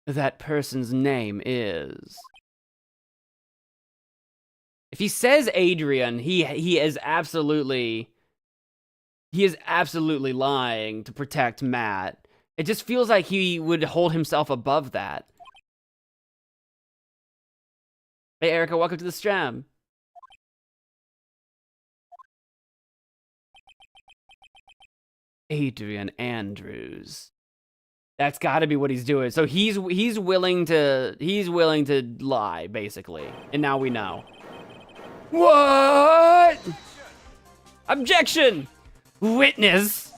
That person's name is... If he says Adrian, he is absolutely lying to protect Matt. It just feels like he would hold himself above that. Hey, Erica, welcome to the stream. Adrian Andrews. That's got to be what he's doing. So he's willing to lie, basically. And now we know. What? Objection! Witness!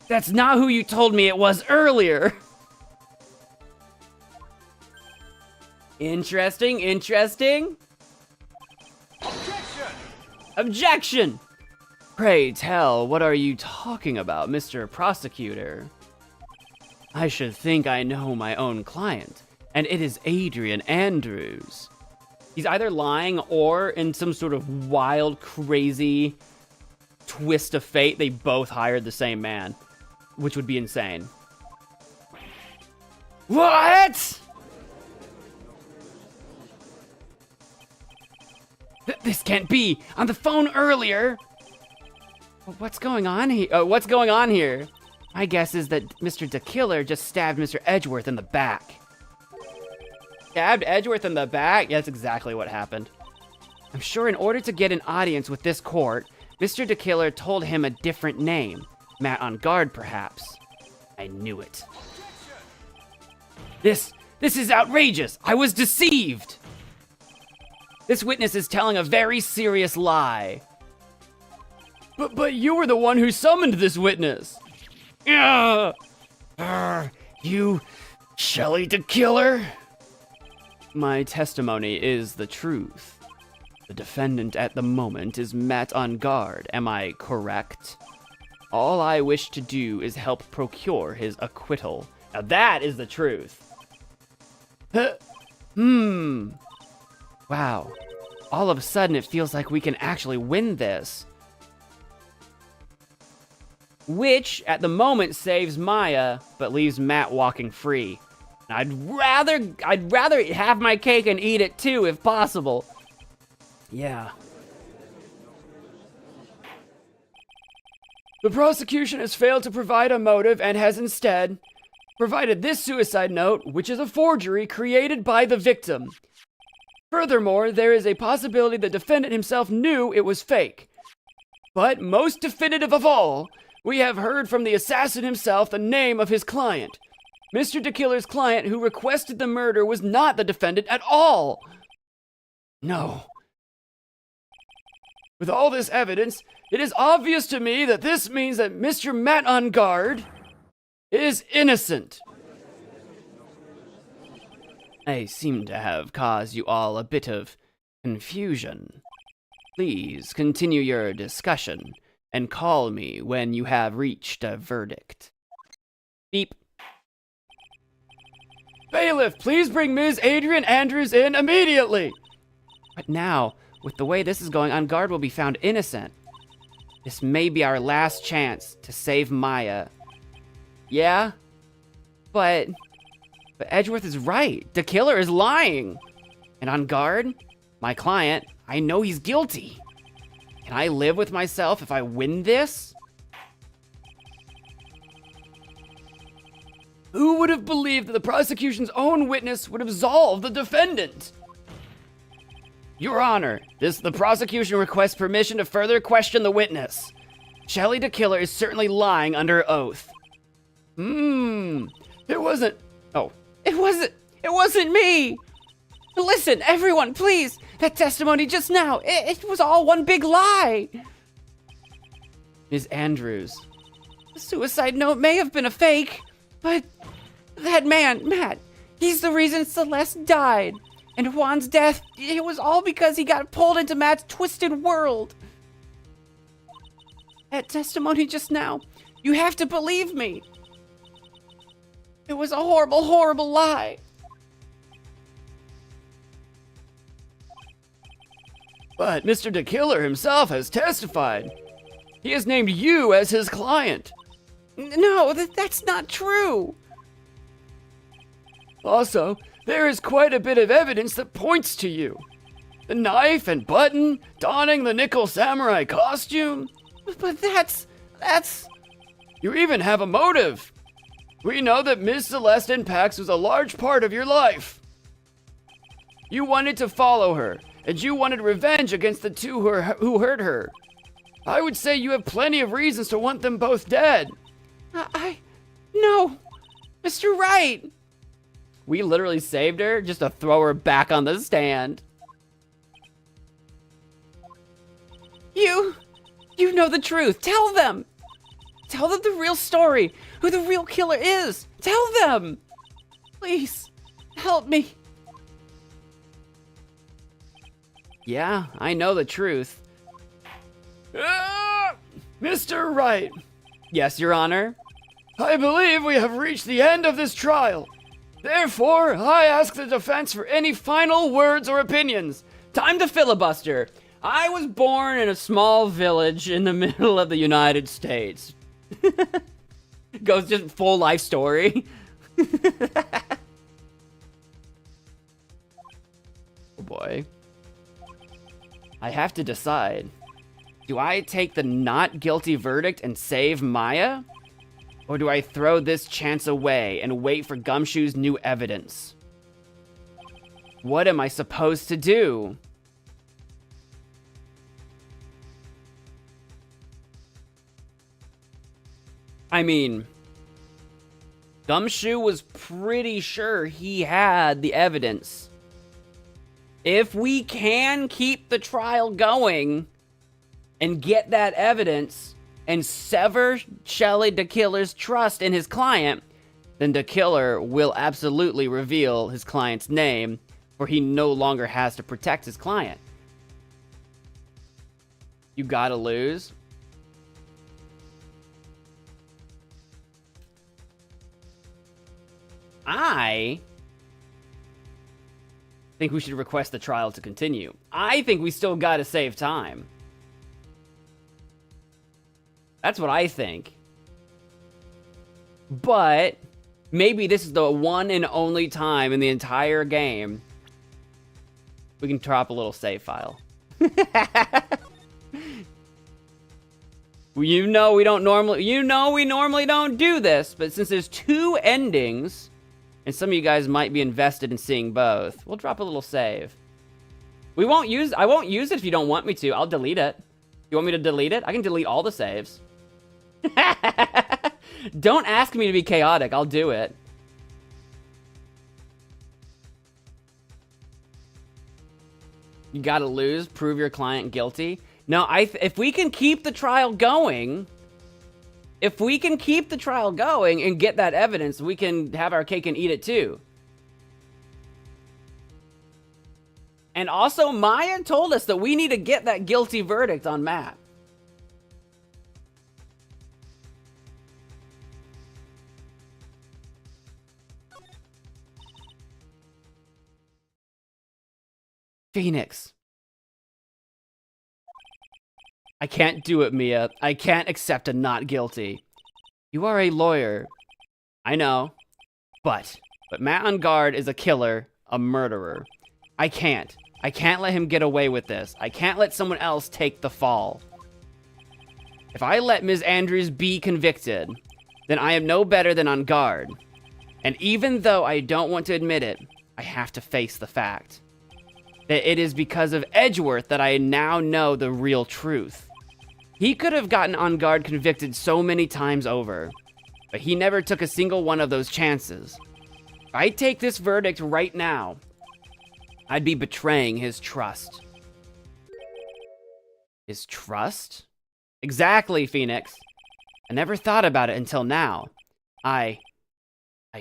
That's not who you told me it was earlier. Interesting, interesting. Objection! Pray tell, what are you talking about, Mr. Prosecutor? I should think I know my own client, and it is Adrian Andrews. He's either lying or in some sort of wild, crazy twist of fate, they both hired the same man, which would be insane. What? This can't be. On the phone earlier. What's going on here? What's going on here? My guess is that Mr. the Killer just stabbed Mr. Edgeworth in the back. Stabbed Edgeworth in the back? Yeah, that's exactly what happened. I'm sure in order to get an audience with this court, Mr. the Killer told him a different name. Matt Engarde, perhaps. I knew it. This is outrageous. I was deceived. This witness is telling a very serious lie. But you were the one who summoned this witness. You, Shelley the Killer? My testimony is the truth. The defendant at the moment is Matt Engarde, am I correct? All I wish to do is help procure his acquittal. Now that is the truth. Wow. All of a sudden it feels like we can actually win this. Which, at the moment, saves Maya, but leaves Matt walking free. I'd rather have my cake and eat it too, if possible. Yeah. The prosecution has failed to provide a motive and has instead provided this suicide note, which is a forgery created by the victim. Furthermore, there is a possibility the defendant himself knew it was fake. But most definitive of all, we have heard from the assassin himself the name of his client. Mr. the Killer's client who requested the murder was not the defendant at all. No. With all this evidence, it is obvious to me that this means that Mr. Matt Engarde is innocent. I seem to have caused you all a bit of confusion. Please continue your discussion and call me when you have reached a verdict. Beep. Bailiff, please bring Ms. Adrian Andrews in immediately! But now, with the way this is going, Engarde will be found innocent. This may be our last chance to save Maya. Yeah? But Edgeworth is right. The killer is lying. And Engarde, my client, I know he's guilty. Can I live with myself if I win this? Who would have believed that the prosecution's own witness would absolve the defendant? Your Honor, the prosecution requests permission to further question the witness. Shelley the Killer is certainly lying under oath. It wasn't me. Listen, everyone, please. That testimony just now, it was all one big lie. Ms. Andrews, the suicide note may have been a fake, but that man, Matt, he's the reason Celeste died. And Juan's death, it was all because he got pulled into Matt's twisted world. That testimony just now, you have to believe me. It was a horrible, horrible lie. But Mr. the Killer himself has testified. He has named you as his client. No, that's not true. Also, there is quite a bit of evidence that points to you. The knife and button, donning the nickel samurai costume. But that's... You even have a motive. We know that Ms. Celeste Impax was a large part of your life. You wanted to follow her, and you wanted revenge against the two who hurt her. I would say you have plenty of reasons to want them both dead. No, Mr. Wright. We literally saved her just to throw her back on the stand. You know the truth. Tell them. Tell them the real story. Who the real killer is. Tell them. Please, help me. Yeah, I know the truth. Mr. Wright. Yes, Your Honor. I believe we have reached the end of this trial. Therefore, I ask the defense for any final words or opinions. Time to filibuster. I was born in a small village in the middle of the United States. Goes just full life story. Oh boy. I have to decide. Do I take the not guilty verdict and save Maya? Or do I throw this chance away and wait for Gumshoe's new evidence? What am I supposed to do? I mean, Gumshoe was pretty sure he had the evidence. If we can keep the trial going and get that evidence and sever Shelley DeKiller's trust in his client, then DeKiller will absolutely reveal his client's name, for he no longer has to protect his client. You gotta lose. I think we should request the trial to continue. I think we still gotta save time. That's what I think. But maybe this is the one and only time in the entire game we can drop a little save file. We normally don't do this, but since there's two endings, and some of you guys might be invested in seeing both, we'll drop a little save. I won't use it if you don't want me to. I'll delete it. You want me to delete it? I can delete all the saves. Don't ask me to be chaotic. I'll do it. You gotta lose. Prove your client guilty. No, if we can keep the trial going, and get that evidence, we can have our cake and eat it too. And also, Maya told us that we need to get that guilty verdict on Matt. Phoenix. I can't do it, Mia. I can't accept a not guilty. You are a lawyer. I know. But Matt Engarde is a killer, a murderer. I can't let him get away with this. I can't let someone else take the fall. If I let Ms. Andrews be convicted, then I am no better than Engarde. And even though I don't want to admit it, I have to face the fact that it is because of Edgeworth that I now know the real truth. He could have gotten Engarde convicted so many times over, but he never took a single one of those chances. If I take this verdict right now, I'd be betraying his trust. His trust? Exactly, Phoenix. I never thought about it until now. I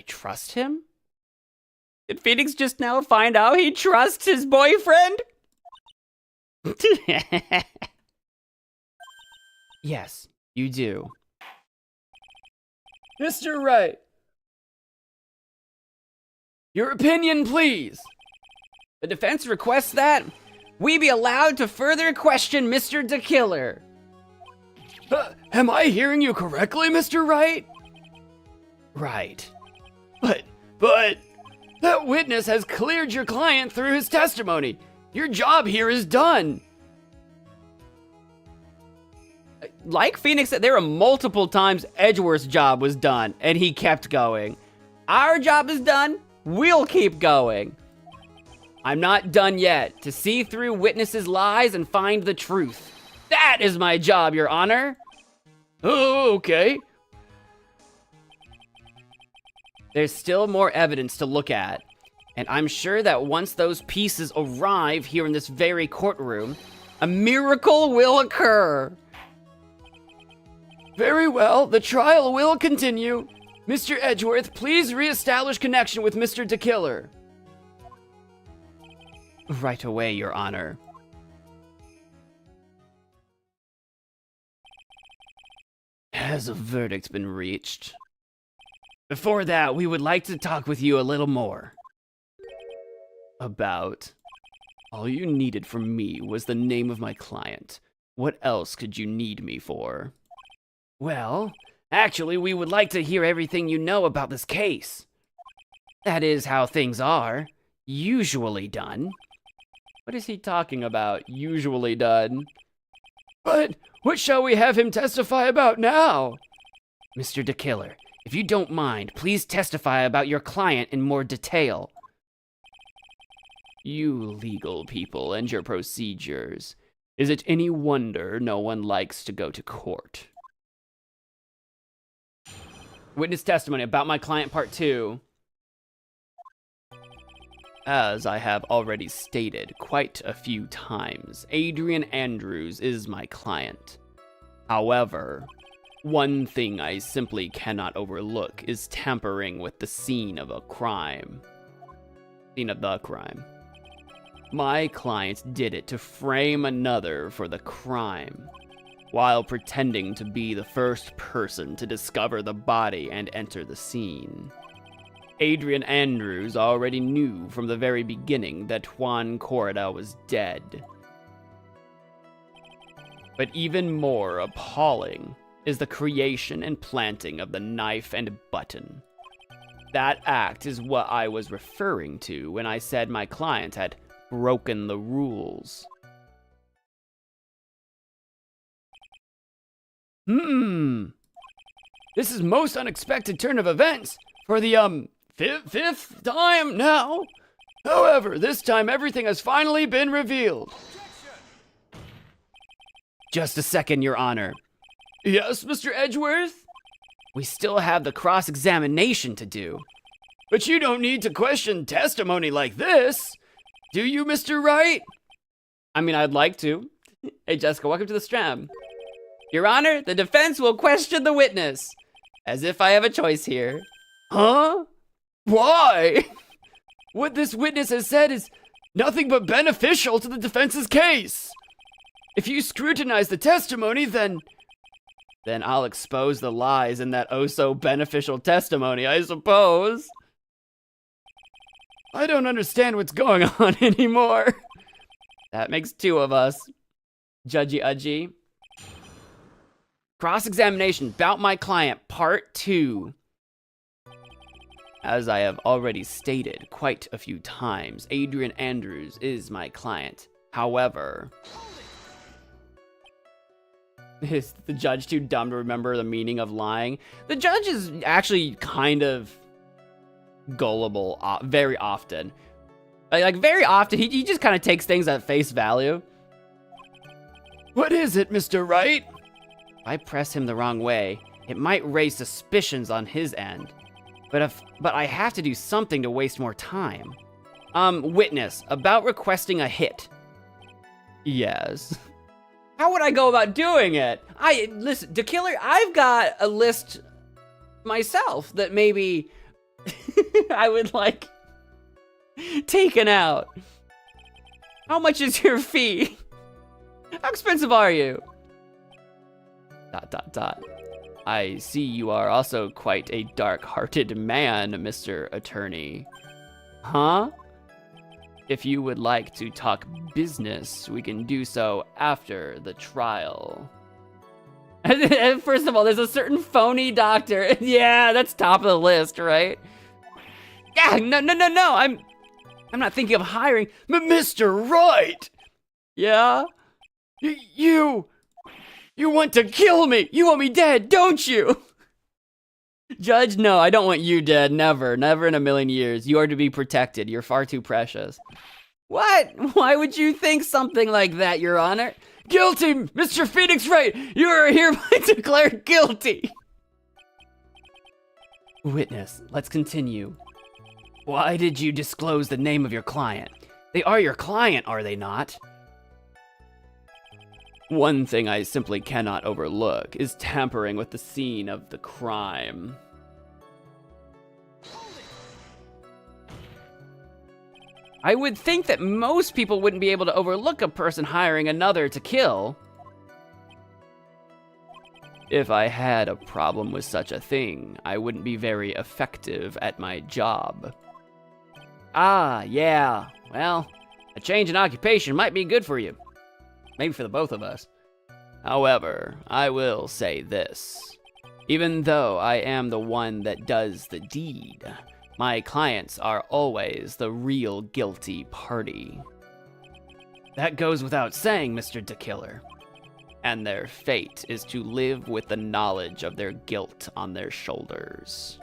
trust him? Did Phoenix just now find out he trusts his boyfriend? Yes, you do. Mr. Wright. Your opinion, please. The defense requests that we be allowed to further question Mr. DeKiller. Am I hearing you correctly, Mr. Wright? Right. But that witness has cleared your client through his testimony. Your job here is done. Like Phoenix said, there were multiple times Edgeworth's job was done, and he kept going. Our job is done. We'll keep going. I'm not done yet. To see through witnesses' lies and find the truth. That is my job, Your Honor. Oh, okay. There's still more evidence to look at, and I'm sure that once those pieces arrive here in this very courtroom, a miracle will occur. Very well, the trial will continue. Mr. Edgeworth, please reestablish connection with Mr. DeKiller. Right away, Your Honor. Has a verdict been reached? Before that, we would like to talk with you a little more. About? All you needed from me was the name of my client. What else could you need me for? Well, actually, we would like to hear everything you know about this case. That is how things are. Usually done. What is he talking about, usually done? But what shall we have him testify about now? Mr. DeKiller, if you don't mind, please testify about your client in more detail. You legal people and your procedures. Is it any wonder no one likes to go to court? Witness testimony about my client, part 2. As I have already stated quite a few times, Adrian Andrews is my client. However, one thing I simply cannot overlook is tampering with the scene of a crime. Scene of the crime. My client did it to frame another for the crime, while pretending to be the first person to discover the body and enter the scene. Adrian Andrews already knew from the very beginning that Juan Corrida was dead. But even more appalling is the creation and planting of the knife and button. That act is what I was referring to when I said my client had broken the rules. This is most unexpected turn of events for the, fifth time now. However, this time everything has finally been revealed. Just a second, Your Honor. Yes, Mr. Edgeworth? We still have the cross-examination to do. But you don't need to question testimony like this. Do you, Mr. Wright? I mean, I'd like to. Hey, Jessica, welcome to the stream. Your Honor, the defense will question the witness. As if I have a choice here. Huh? Why? What this witness has said is nothing but beneficial to the defense's case. If you scrutinize the testimony, then I'll expose the lies in that oh-so-beneficial testimony, I suppose. I don't understand what's going on anymore. That makes 2 of us. Judgy Udgy. Cross-examination about my client, part 2. As I have already stated quite a few times, Adrian Andrews is my client. However, is the judge too dumb to remember the meaning of lying? The judge is actually kind of gullible very often. Like very often, he just kind of takes things at face value. What is it, Mr. Wright? If I press him the wrong way, it might raise suspicions on his end. But I have to do something to waste more time. Witness, about requesting a hit. Yes. How would I go about doing it? Listen, DeKiller, I've got a list myself that maybe I would like taken out. How much is your fee? How expensive are you? ... I see you are also quite a dark-hearted man, Mr. Attorney. Huh? If you would like to talk business, we can do so after the trial. First of all, there's a certain phony doctor. Yeah, that's top of the list, right? Yeah, no. I'm not thinking of hiring Mr. Wright. Yeah? You want to kill me! You want me dead, don't you? Judge, no, I don't want you dead. Never in a million years. You are to be protected. You're far too precious. What? Why would you think something like that, Your Honor? Guilty, Mr. Phoenix Wright! You are hereby declared guilty! Witness, let's continue. Why did you disclose the name of your client? They are your client, are they not? One thing I simply cannot overlook is tampering with the scene of the crime. I would think that most people wouldn't be able to overlook a person hiring another to kill. If I had a problem with such a thing, I wouldn't be very effective at my job. Ah, yeah. Well, a change in occupation might be good for you. Maybe for the both of us. However, I will say this. Even though I am the one that does the deed, my clients are always the real guilty party. That goes without saying, Mr. DeKiller. And their fate is to live with the knowledge of their guilt on their shoulders.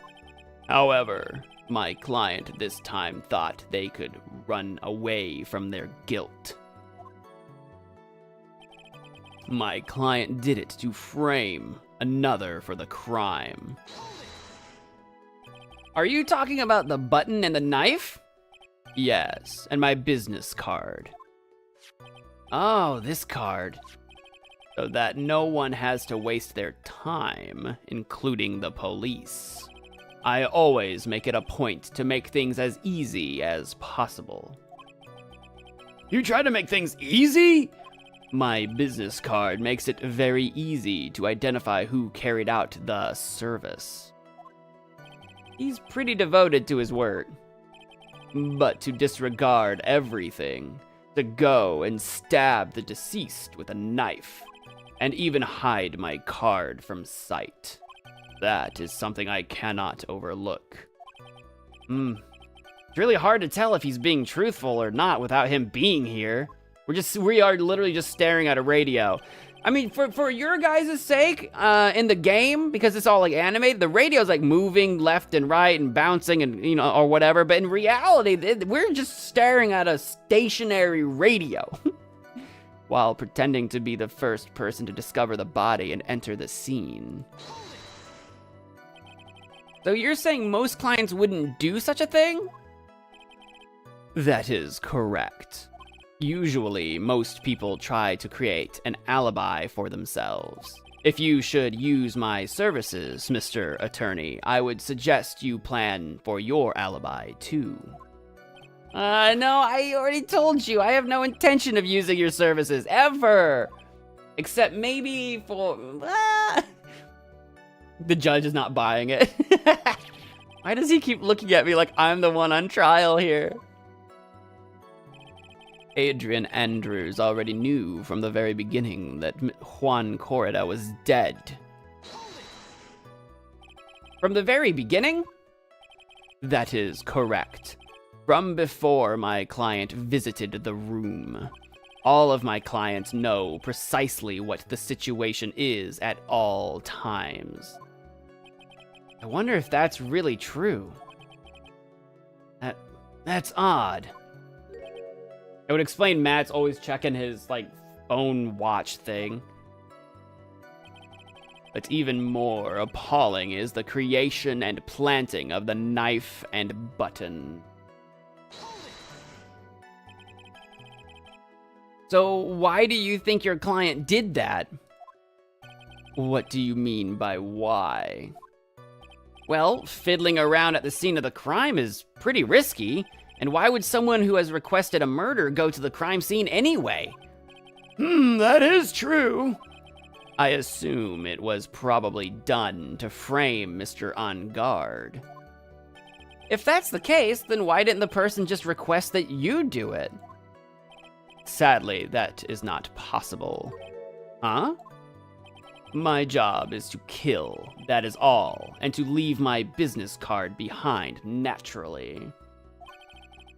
However, my client this time thought they could run away from their guilt. My client did it to frame another for the crime. Are you talking about the button and the knife? Yes, and my business card. Oh, this card. So that no one has to waste their time, including the police. I always make it a point to make things as easy as possible. You try to make things easy? My business card makes it very easy to identify who carried out the service. He's pretty devoted to his work. But to disregard everything, to go and stab the deceased with a knife, and even hide my card from sight. That is something I cannot overlook. It's really hard to tell if he's being truthful or not without him being here. We are literally just staring at a radio. I mean, for your guys' sake, in the game, because it's all like animated, the radio's like moving left and right and bouncing and, you know, or whatever. But in reality, we're just staring at a stationary radio while pretending to be the first person to discover the body and enter the scene. So you're saying most clients wouldn't do such a thing? That is correct. Usually, most people try to create an alibi for themselves. If you should use my services, Mr. Attorney, I would suggest you plan for your alibi, too. No, I already told you, I have no intention of using your services, ever! Except maybe for... The judge is not buying it. Why does he keep looking at me like I'm the one on trial here? Adrian Andrews already knew from the very beginning that Juan Corrida was dead. From the very beginning? That is correct. From before my client visited the room. All of my clients know precisely what the situation is at all times. I wonder if that's really true. That's odd. It would explain Matt's always checking his, like, phone watch thing. But even more appalling is the creation and planting of the knife and button. So why do you think your client did that? What do you mean by why? Well, fiddling around at the scene of the crime is pretty risky. And why would someone who has requested a murder go to the crime scene anyway? That is true. I assume it was probably done to frame Mr. Engarde. If that's the case, then why didn't the person just request that you do it? Sadly, that is not possible. Huh? My job is to kill, that is all, and to leave my business card behind naturally.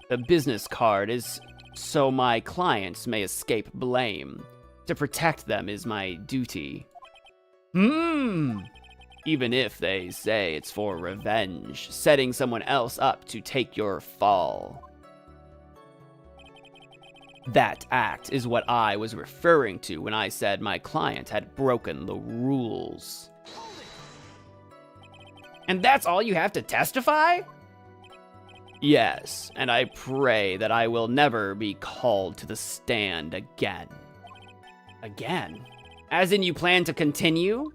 The business card is so my clients may escape blame. To protect them is my duty. Even if they say it's for revenge, setting someone else up to take your fall. That act is what I was referring to when I said my client had broken the rules. And that's all you have to testify? Yes, and I pray that I will never be called to the stand again. Again? As in you plan to continue?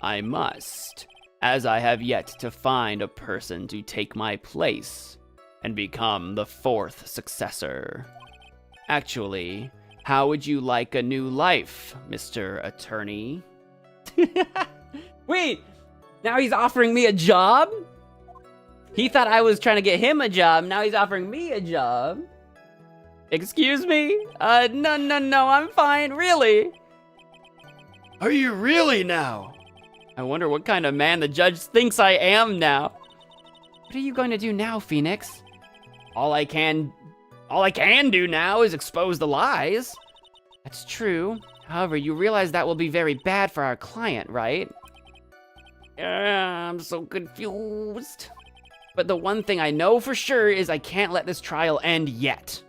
I must, as I have yet to find a person to take my place and become the 4th successor. Actually, how would you like a new life, Mr. Attorney? Wait, now he's offering me a job? He thought I was trying to get him a job, now he's offering me a job. Excuse me? No, I'm fine, really? Are you really now? I wonder what kind of man the judge thinks I am now. What are you going to do now, Phoenix? All I can do now is expose the lies. That's true. However, you realize that will be very bad for our client, right? I'm so confused. But the one thing I know for sure is I can't let this trial end yet.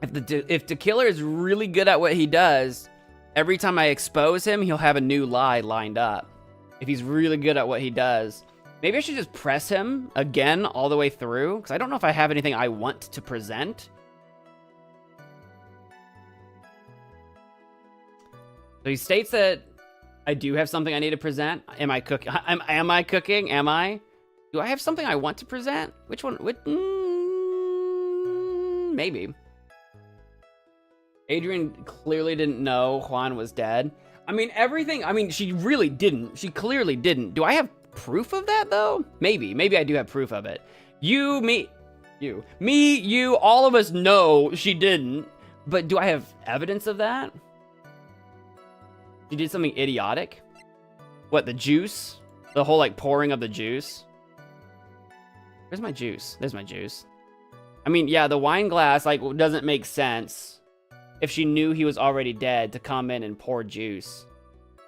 If the killer is really good at what he does, every time I expose him, he'll have a new lie lined up. If he's really good at what he does. Maybe I should just press him again all the way through, because I don't know if I have anything I want to present. So he states that I do have something I need to present. Am I cooking? Am I cooking? Am I? Do I have something I want to present? Which one? Maybe. Adrian clearly didn't know Juan was dead. I mean, everything. I mean, she really didn't. She clearly didn't. Do I have proof of that, though? Maybe. Maybe I do have proof of it. You, all of us know she didn't. But do I have evidence of that? She did something idiotic? What, the juice? The whole, like, pouring of the juice? Where's my juice? There's my juice. I mean, yeah, the wine glass, like, doesn't make sense if she knew he was already dead to come in and pour juice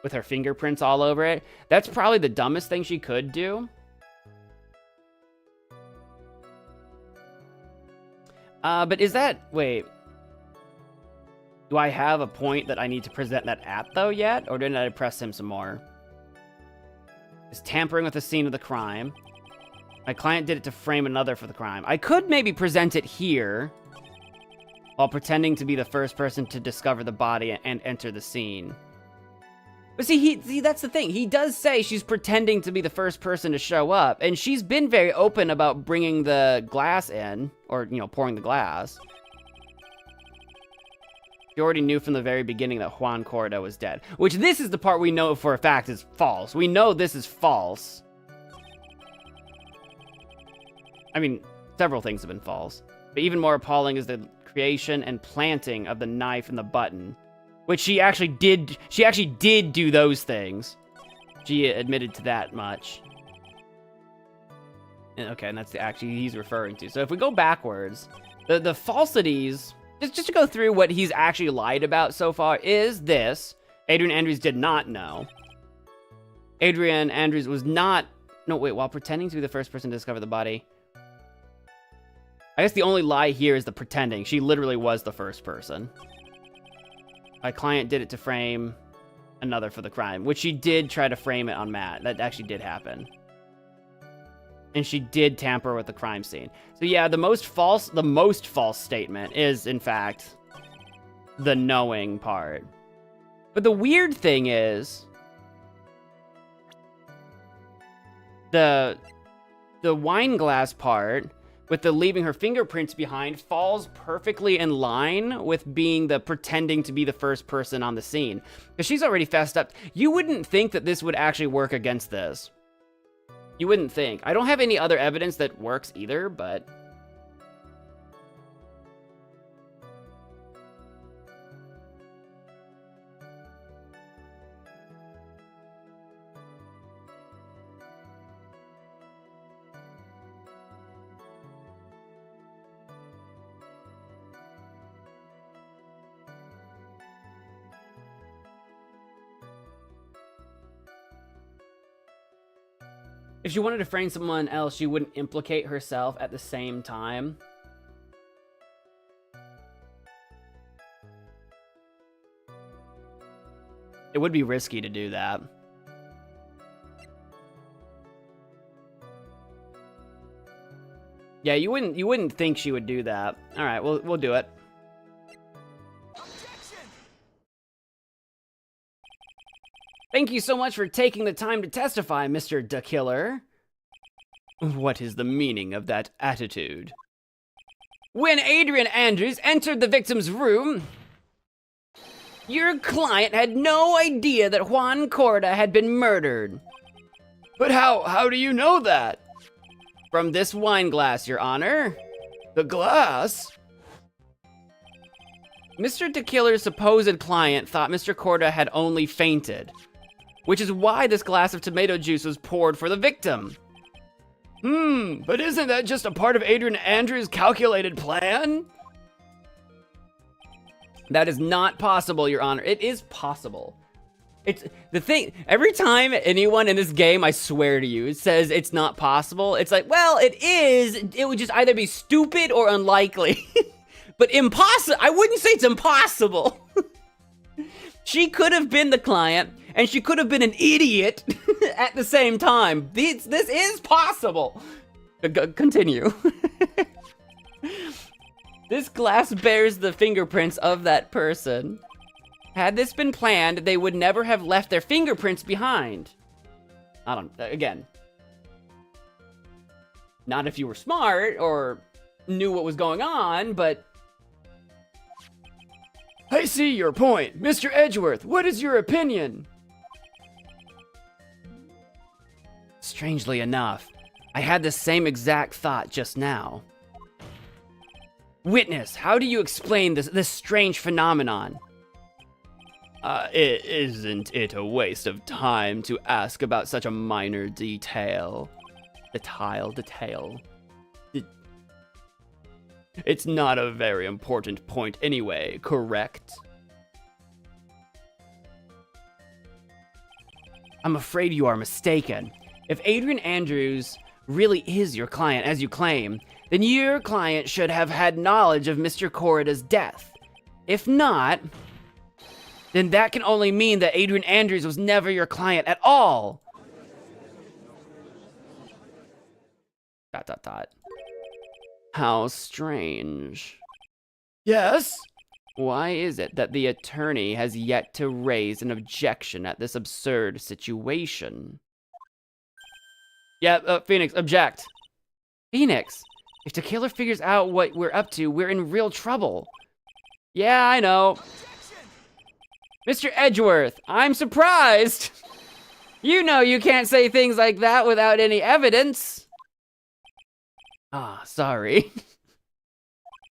with her fingerprints all over it. That's probably the dumbest thing she could do. But is that... Wait. Do I have a point that I need to present that at, though, yet? Or didn't I press him some more? Is tampering with the scene of the crime. My client did it to frame another for the crime. I could maybe present it here while pretending to be the first person to discover the body and enter the scene. But see, that's the thing. He does say she's pretending to be the first person to show up, and she's been very open about bringing the glass in, or, you know, pouring the glass. She already knew from the very beginning that Juan Cordo was dead, which this is the part we know for a fact is false. We know this is false. I mean, several things have been false, but even more appalling is the creation and planting of the knife and the button, which she actually did do those things. She admitted to that much. And, okay, and that's the act he's referring to. So if we go backwards, the falsities, just to go through what he's actually lied about so far, is this. Adrian Andrews did not know. Adrian Andrews was not... No, wait, while pretending to be the first person to discover the body... I guess the only lie here is the pretending. She literally was the first person. My client did it to frame another for the crime, which she did try to frame it on Matt. That actually did happen. And she did tamper with the crime scene. So yeah, the most false statement is, in fact, the knowing part. But the weird thing is, the wine glass part, with the leaving her fingerprints behind, falls perfectly in line with being the pretending to be the first person on the scene. Because she's already fessed up. You wouldn't think that this would actually work against this. You wouldn't think. I don't have any other evidence that works either, but... If she wanted to frame someone else, she wouldn't implicate herself at the same time. It would be risky to do that. Yeah, you wouldn't think she would do that. All right, we'll do it. Thank you so much for taking the time to testify, Mr. the Killer. What is the meaning of that attitude? When Adrian Andrews entered the victim's room, your client had no idea that Juan Corda had been murdered. But how do you know that? From this wine glass, Your Honor. The glass? Mr. the Killer's supposed client thought Mr. Corda had only fainted, which is why this glass of tomato juice was poured for the victim. But isn't that just a part of Adrian Andrews' calculated plan? That is not possible, Your Honor. It is possible. It's the thing, every time anyone in this game, I swear to you, says it's not possible, it's like, well, it is. It would just either be stupid or unlikely. But impossible, I wouldn't say it's impossible. She could have been the client, and she could have been an idiot at the same time. This is possible. Continue. This glass bears the fingerprints of that person. Had this been planned, they would never have left their fingerprints behind. Again. Not if you were smart or knew what was going on, but... I see your point. Mr. Edgeworth, what is your opinion? Strangely enough, I had the same exact thought just now. Witness, how do you explain this strange phenomenon? Isn't it a waste of time to ask about such a minor detail? Detail. It's not a very important point anyway, correct? I'm afraid you are mistaken. If Adrian Andrews really is your client, as you claim, then your client should have had knowledge of Mr. Corrida's death. If not, then that can only mean that Adrian Andrews was never your client at all. ... How strange. Yes? Why is it that the attorney has yet to raise an objection at this absurd situation? Yeah, Phoenix, object. Phoenix, if the killer figures out what we're up to, we're in real trouble. Yeah, I know. Mr. Edgeworth, I'm surprised. You know you can't say things like that without any evidence. Ah, sorry.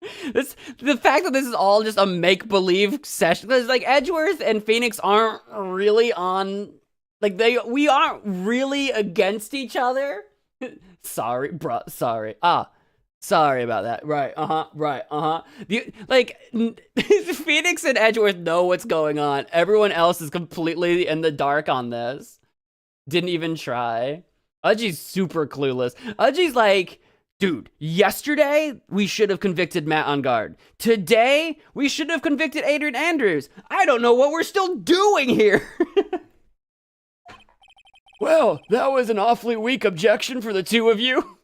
The fact that this is all just a make-believe session, because like Edgeworth and Phoenix aren't really on, like we aren't really against each other. Sorry, bruh, sorry. Sorry about that. Right, like, Phoenix and Edgeworth know what's going on. Everyone else is completely in the dark on this. Didn't even try. Udgy's super clueless. Udgy's like, dude, yesterday, we should have convicted Matt Engarde. Today, we should have convicted Adrian Andrews. I don't know what we're still doing here. Well, that was an awfully weak objection for the two of you.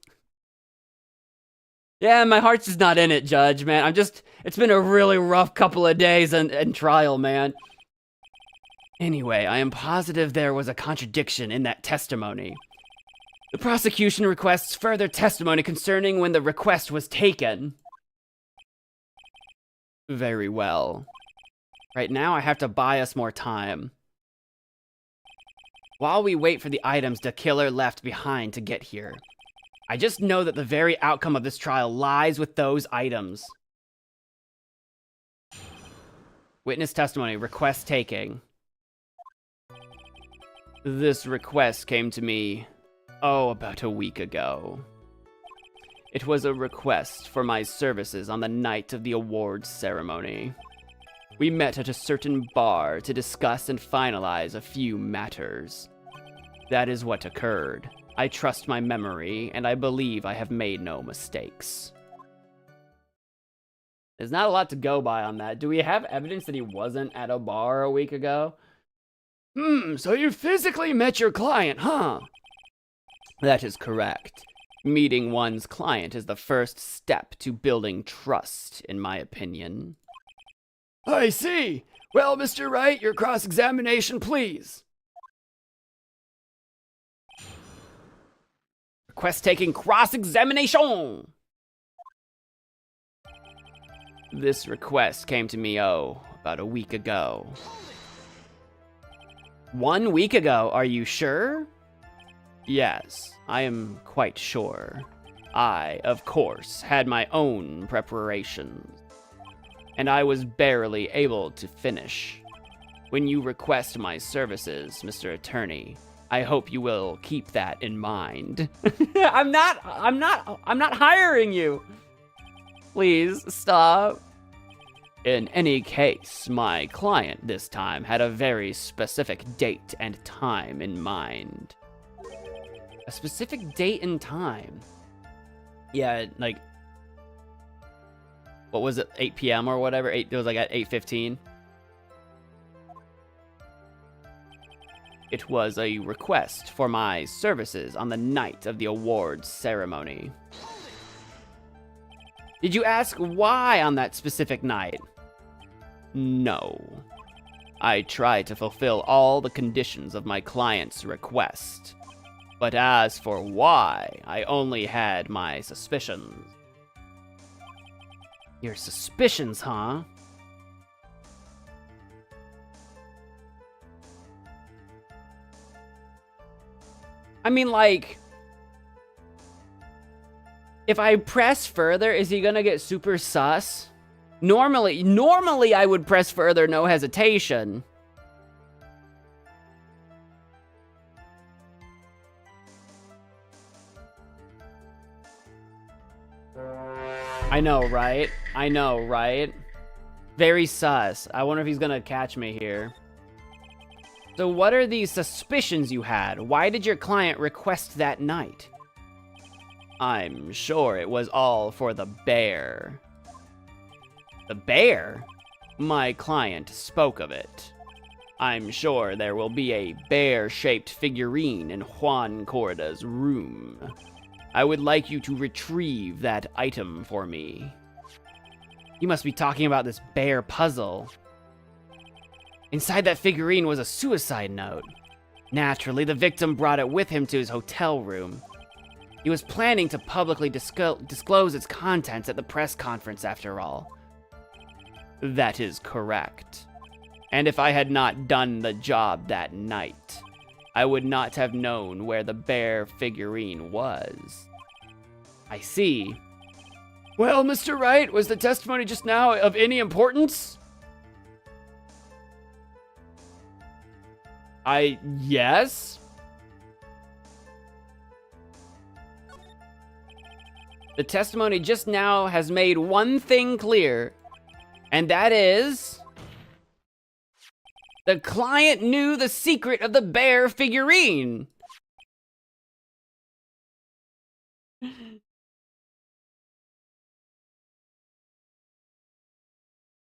Yeah, my heart's just not in it, Judge, man. It's been a really rough couple of days and trial, man. Anyway, I am positive there was a contradiction in that testimony. The prosecution requests further testimony concerning when the request was taken. Very well. Right now, I have to buy us more time. While we wait for the items the killer left behind to get here, I just know that the very outcome of this trial lies with those items. Witness testimony, request taking. This request came to me, about a week ago. It was a request for my services on the night of the awards ceremony. We met at a certain bar to discuss and finalize a few matters. That is what occurred. I trust my memory, and I believe I have made no mistakes. There's not a lot to go by on that. Do we have evidence that he wasn't at a bar a week ago? So you physically met your client, huh? That is correct. Meeting one's client is the first step to building trust, in my opinion. I see. Well, Mr. Wright, your cross-examination, please. Request taking cross-examination. This request came to me, about a week ago. 1 week ago, are you sure? Yes, I am quite sure. I, of course, had my own preparations, and I was barely able to finish. When you request my services, Mr. Attorney, I hope you will keep that in mind. I'm not hiring you. Please stop. In any case, my client this time had a very specific date and time in mind. A specific date and time? Yeah, like, what was it, 8 p.m. or whatever? It was like at 8:15. It was a request for my services on the night of the awards ceremony. Did you ask why on that specific night? No. I tried to fulfill all the conditions of my client's request. But as for why, I only had my suspicions. Your suspicions, huh? I mean, like, if I press further, is he gonna get super sus? Normally I would press further, no hesitation. I know, right? I know, right? Very sus. I wonder if he's gonna catch me here. So what are these suspicions you had? Why did your client request that night? I'm sure it was all for the bear. The bear? My client spoke of it. I'm sure there will be a bear-shaped figurine in Juan Corda's room. I would like you to retrieve that item for me. You must be talking about this bear puzzle. Inside that figurine was a suicide note. Naturally, the victim brought it with him to his hotel room. He was planning to publicly disclose its contents at the press conference, after all. That is correct. And if I had not done the job that night, I would not have known where the bear figurine was. I see. Well, Mr. Wright, was the testimony just now of any importance? Yes? The testimony just now has made one thing clear, and that is... the client knew the secret of the bear figurine.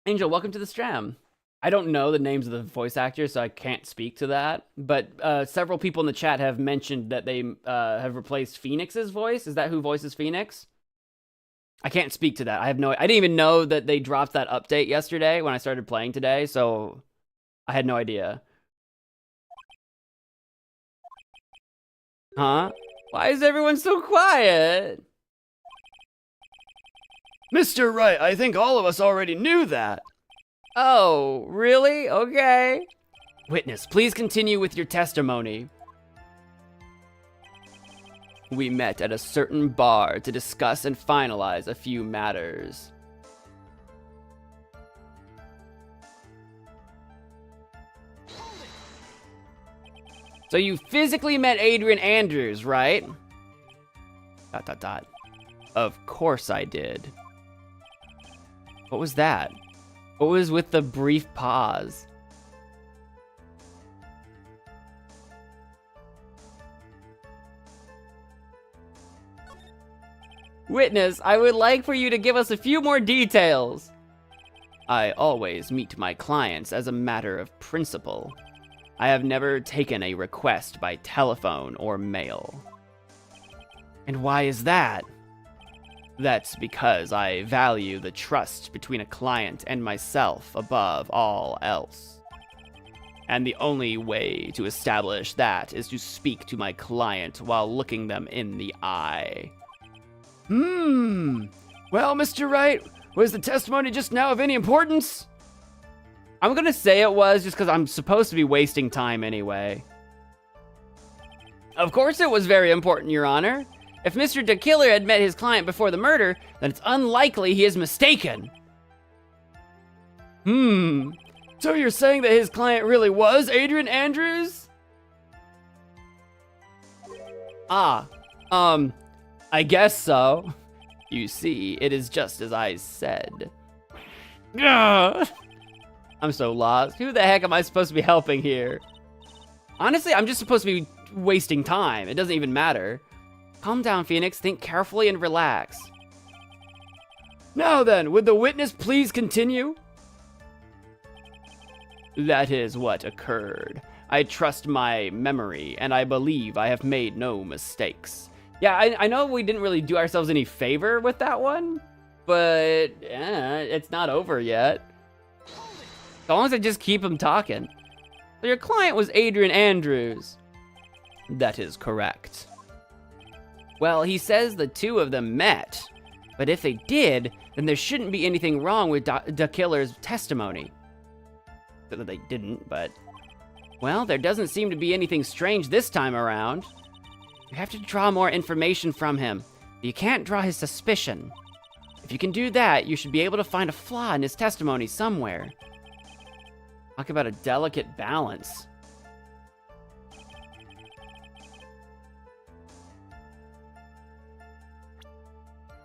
Angel, welcome to the stream. I don't know the names of the voice actors, so I can't speak to that. But several people in the chat have mentioned that they have replaced Phoenix's voice. Is that who voices Phoenix? I can't speak to that. I didn't even know that they dropped that update yesterday when I started playing today, so I had no idea. Huh? Why is everyone so quiet? Mr. Wright, I think all of us already knew that. Oh, really? Okay. Witness, please continue with your testimony. We met at a certain bar to discuss and finalize a few matters. So you physically met Adrian Andrews, right? ... Of course I did. What was that? What was with the brief pause? Witness, I would like for you to give us a few more details. I always meet my clients as a matter of principle. I have never taken a request by telephone or mail. And why is that? That's because I value the trust between a client and myself above all else. And the only way to establish that is to speak to my client while looking them in the eye. Well, Mr. Wright, was the testimony just now of any importance? I'm gonna say it was just because I'm supposed to be wasting time anyway. Of course it was very important, Your Honor. If Mr. the Killer had met his client before the murder, then it's unlikely he is mistaken. So you're saying that his client really was Adrian Andrews? I guess so. You see, it is just as I said. Ugh. I'm so lost. Who the heck am I supposed to be helping here? Honestly, I'm just supposed to be wasting time. It doesn't even matter. Calm down, Phoenix. Think carefully and relax. Now then, would the witness please continue? That is what occurred. I trust my memory, and I believe I have made no mistakes. Yeah, I know we didn't really do ourselves any favor with that one, but it's not over yet. As long as I just keep him talking. So your client was Adrian Andrews. That is correct. Well, he says the two of them met, but if they did, then there shouldn't be anything wrong with the killer's testimony. That they didn't, but... Well, there doesn't seem to be anything strange this time around. You have to draw more information from him. You can't draw his suspicion. If you can do that, you should be able to find a flaw in his testimony somewhere. Talk about a delicate balance.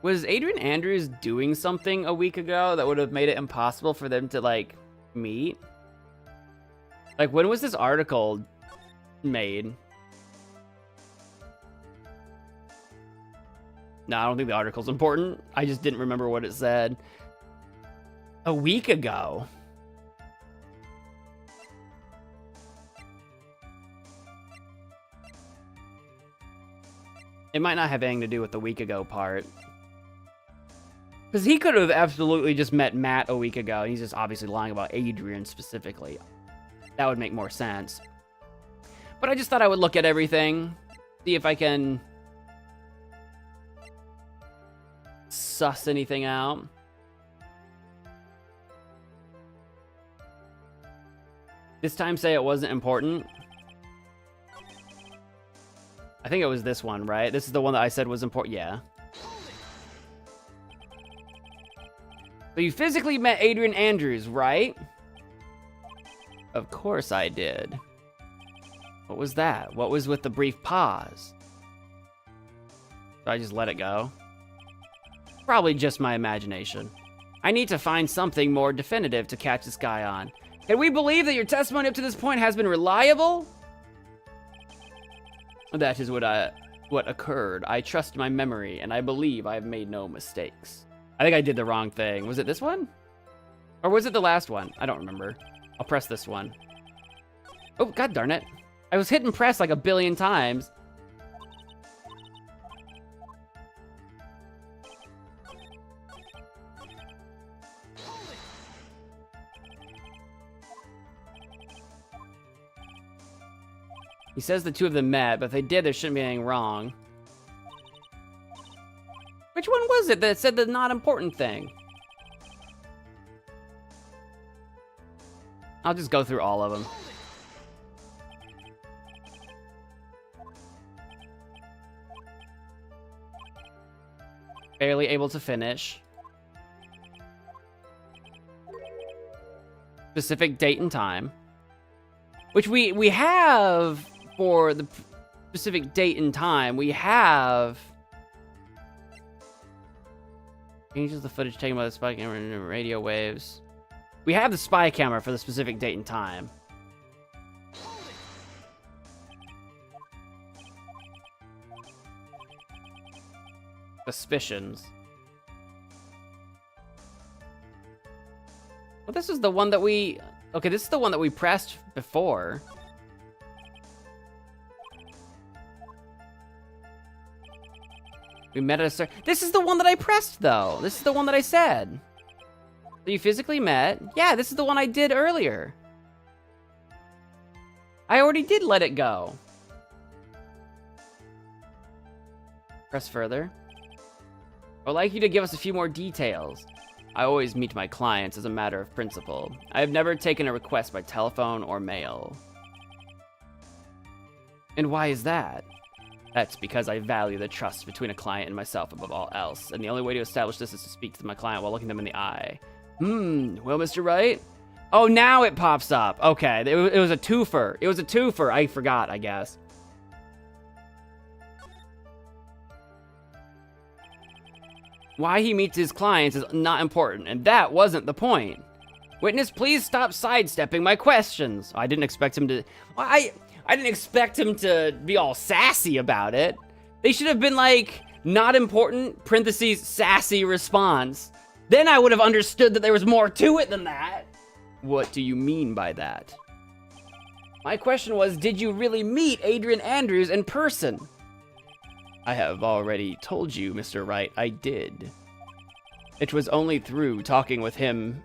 Was Adrian Andrews doing something a week ago that would have made it impossible for them to, like, meet? Like, when was this article made? No, I don't think the article's important. I just didn't remember what it said. A week ago. It might not have anything to do with the week ago part. Because he could have absolutely just met Matt a week ago. And he's just obviously lying about Adrian specifically. That would make more sense. But I just thought I would look at everything. See if I can suss anything out. This time say it wasn't important. I think it was this one, right? This is the one that I said was important. Yeah. So you physically met Adrian Andrews, right? Of course I did. What was that? What was with the brief pause? So I just let it go? Probably just my imagination. I need to find something more definitive to catch this guy on. Can we believe that your testimony up to this point has been reliable? That is what occurred. I trust my memory, and I believe I have made no mistakes. I think I did the wrong thing. Was it this one? Or was it the last one? I don't remember. I'll press this one. Oh, god darn it. I was hitting press like a billion times. He says the two of them met, but if they did, there shouldn't be anything wrong. Which one was it that said the not important thing? I'll just go through all of them. Barely able to finish. Specific date and time. Which we have for the specific date and time. We have... Changes the footage taken by the spy camera and radio waves. We have the spy camera for the specific date and time. suspicions. Well, this is the one that we... Okay, this is the one that we pressed before. We met at a... This is the one that I pressed, though. This is the one that I said. So you physically met. Yeah, this is the one I did earlier. I already did let it go. Press further. I'd like you to give us a few more details. I always meet my clients as a matter of principle. I have never taken a request by telephone or mail. And why is that? That's because I value the trust between a client and myself above all else, and the only way to establish this is to speak to my client while looking them in the eye. Well, Mr. Wright? Oh, now it pops up. Okay, it was a twofer. It was a twofer. I forgot, I guess. Why he meets his clients is not important, and that wasn't the point. Witness, please stop sidestepping my questions. I didn't expect him to... I didn't expect him to be all sassy about it. They should have been like, not important, parentheses, sassy response. Then I would have understood that there was more to it than that. What do you mean by that? My question was, did you really meet Adrian Andrews in person? I have already told you, Mr. Wright, I did. It was only through talking with him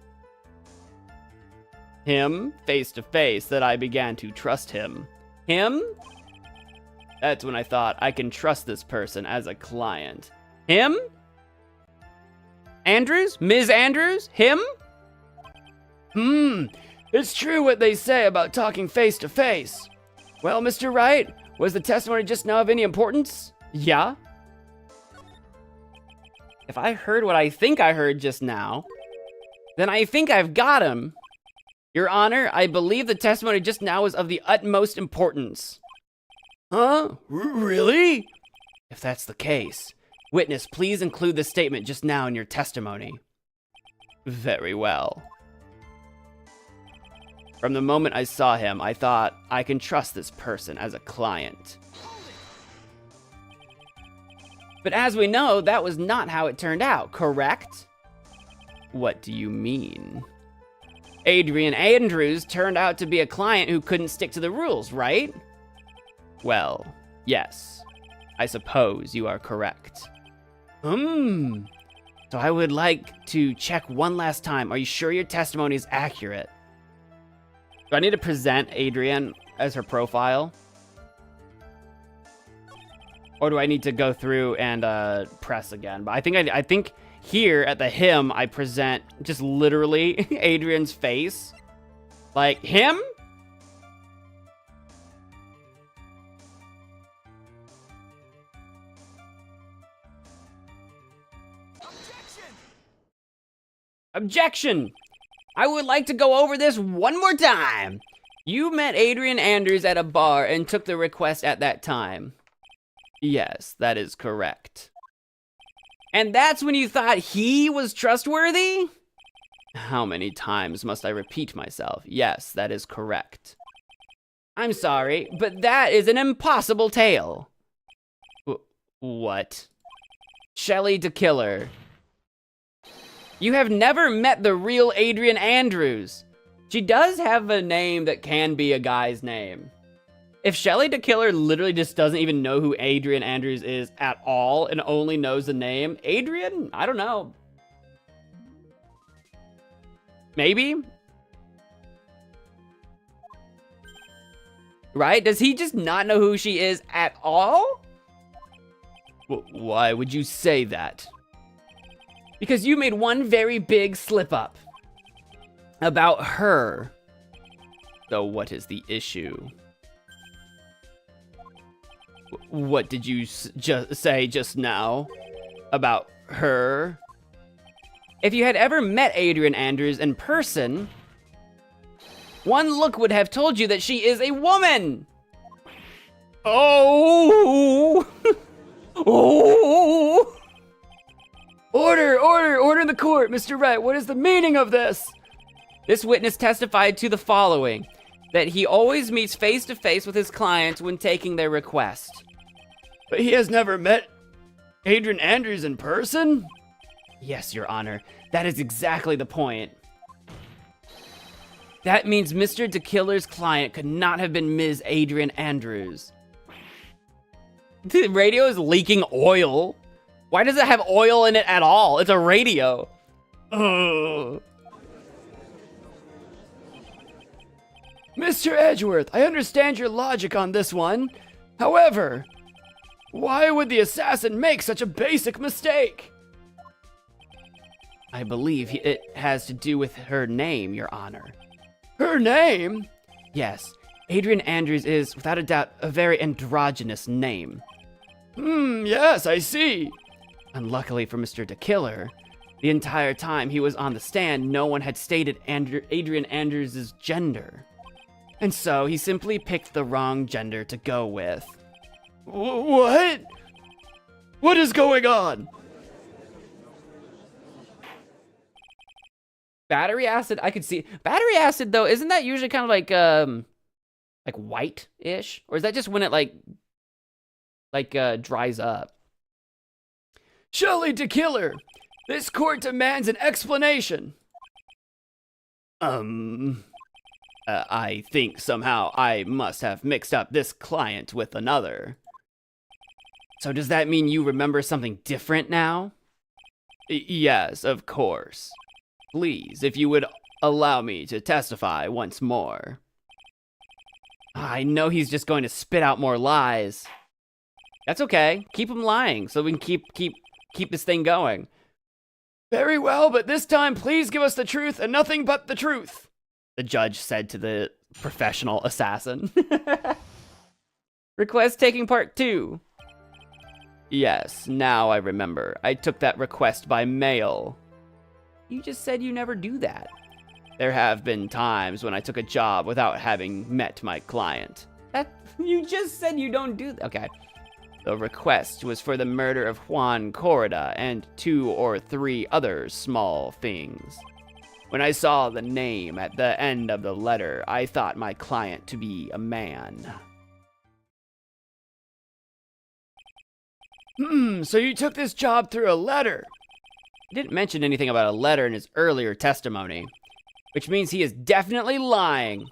face to face, that I began to trust him. Him? That's when I thought, I can trust this person as a client. Him? Andrews? Ms. Andrews? Him? It's true what they say about talking face to face. Well, Mr. Wright, was the testimony just now of any importance? Yeah. If I heard what I think I heard just now, then I think I've got him. Your Honor, I believe the testimony just now is of the utmost importance. Huh? Really? If that's the case, witness, please include the statement just now in your testimony. Very well. From the moment I saw him, I thought, I can trust this person as a client. But as we know, that was not how it turned out, correct? What do you mean? Adrian Andrews turned out to be a client who couldn't stick to the rules, right? Well, yes. I suppose you are correct. So I would like to check one last time. Are you sure your testimony is accurate? Do I need to present Adrian as her profile? Or do I need to go through and press again? But I think here at the him, I present just literally Adrian's face. Like, him? Objection! I would like to go over this one more time. You met Adrian Andrews at a bar and took the request at that time. Yes, that is correct. And that's when you thought he was trustworthy? How many times must I repeat myself? Yes, that is correct. I'm sorry, but that is an impossible tale. What? Shelley the Killer. You have never met the real Adrian Andrews. She does have a name that can be a guy's name. If Shelley the Killer literally just doesn't even know who Adrian Andrews is at all and only knows the name, Adrian? I don't know. Maybe? Right? Does he just not know who she is at all? Why would you say that? Because you made one very big slip up about her. So what is the issue? What did you say just now about her? If you had ever met Adrian Andrews in person, one look would have told you that she is a woman. Oh! Oh! Order in the court, Mr. Wright. What is the meaning of this? This witness testified to the following, that he always meets face to face with his clients when taking their request. But he has never met Adrian Andrews in person? Yes, Your Honor. That is exactly the point. That means Mr. DeKiller's client could not have been Ms. Adrian Andrews. The radio is leaking oil. Why does it have oil in it at all? It's a radio. Ugh. Mr. Edgeworth, I understand your logic on this one. However, why would the assassin make such a basic mistake? I believe it has to do with her name, Your Honor. Her name? Yes, Adrian Andrews is, without a doubt, a very androgynous name. Yes, I see. Unluckily for Mr. DeKiller, the entire time he was on the stand, no one had stated Adrian Andrews' gender. And so he simply picked the wrong gender to go with. What? What is going on? Battery acid, I could see. Battery acid, though, isn't that usually kind of like white-ish? Or is that just when it, dries up? Shelley DeKiller, this court demands an explanation. I think somehow I must have mixed up this client with another. So does that mean you remember something different now? Yes, of course. Please, if you would allow me to testify once more. I know he's just going to spit out more lies. That's okay. Keep him lying so we can keep this thing going. Very well, but this time please give us the truth and nothing but the truth, the judge said to the professional assassin. Request taking part 2. Yes, now I remember. I took that request by mail. You just said you never do that. There have been times when I took a job without having met my client. You just said you don't do that. Okay. The request was for the murder of Juan Corrida and 2 or 3 other small things. When I saw the name at the end of the letter, I thought my client to be a man. So you took this job through a letter? He didn't mention anything about a letter in his earlier testimony, which means he is definitely lying.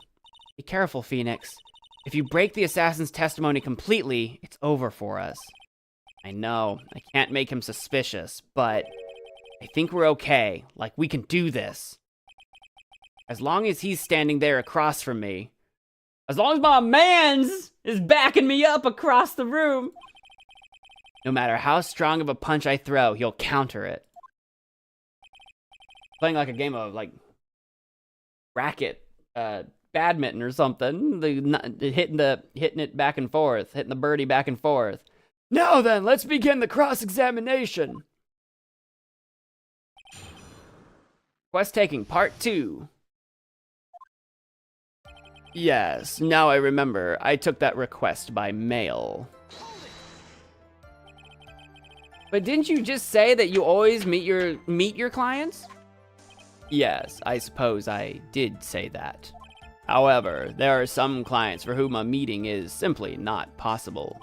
Be careful, Phoenix. If you break the assassin's testimony completely, it's over for us. I know, I can't make him suspicious, but I think we're okay. Like, we can do this. As long as he's standing there across from me. As long as my mans is backing me up across the room. No matter how strong of a punch I throw, he'll counter it. Playing like a game of, racket, badminton or something. Hitting it back and forth. Hitting the birdie back and forth. Now then, let's begin the cross-examination. Quest taking part 2. Yes, now I remember. I took that request by mail. But didn't you just say that you always meet your clients? Yes, I suppose I did say that. However, there are some clients for whom a meeting is simply not possible.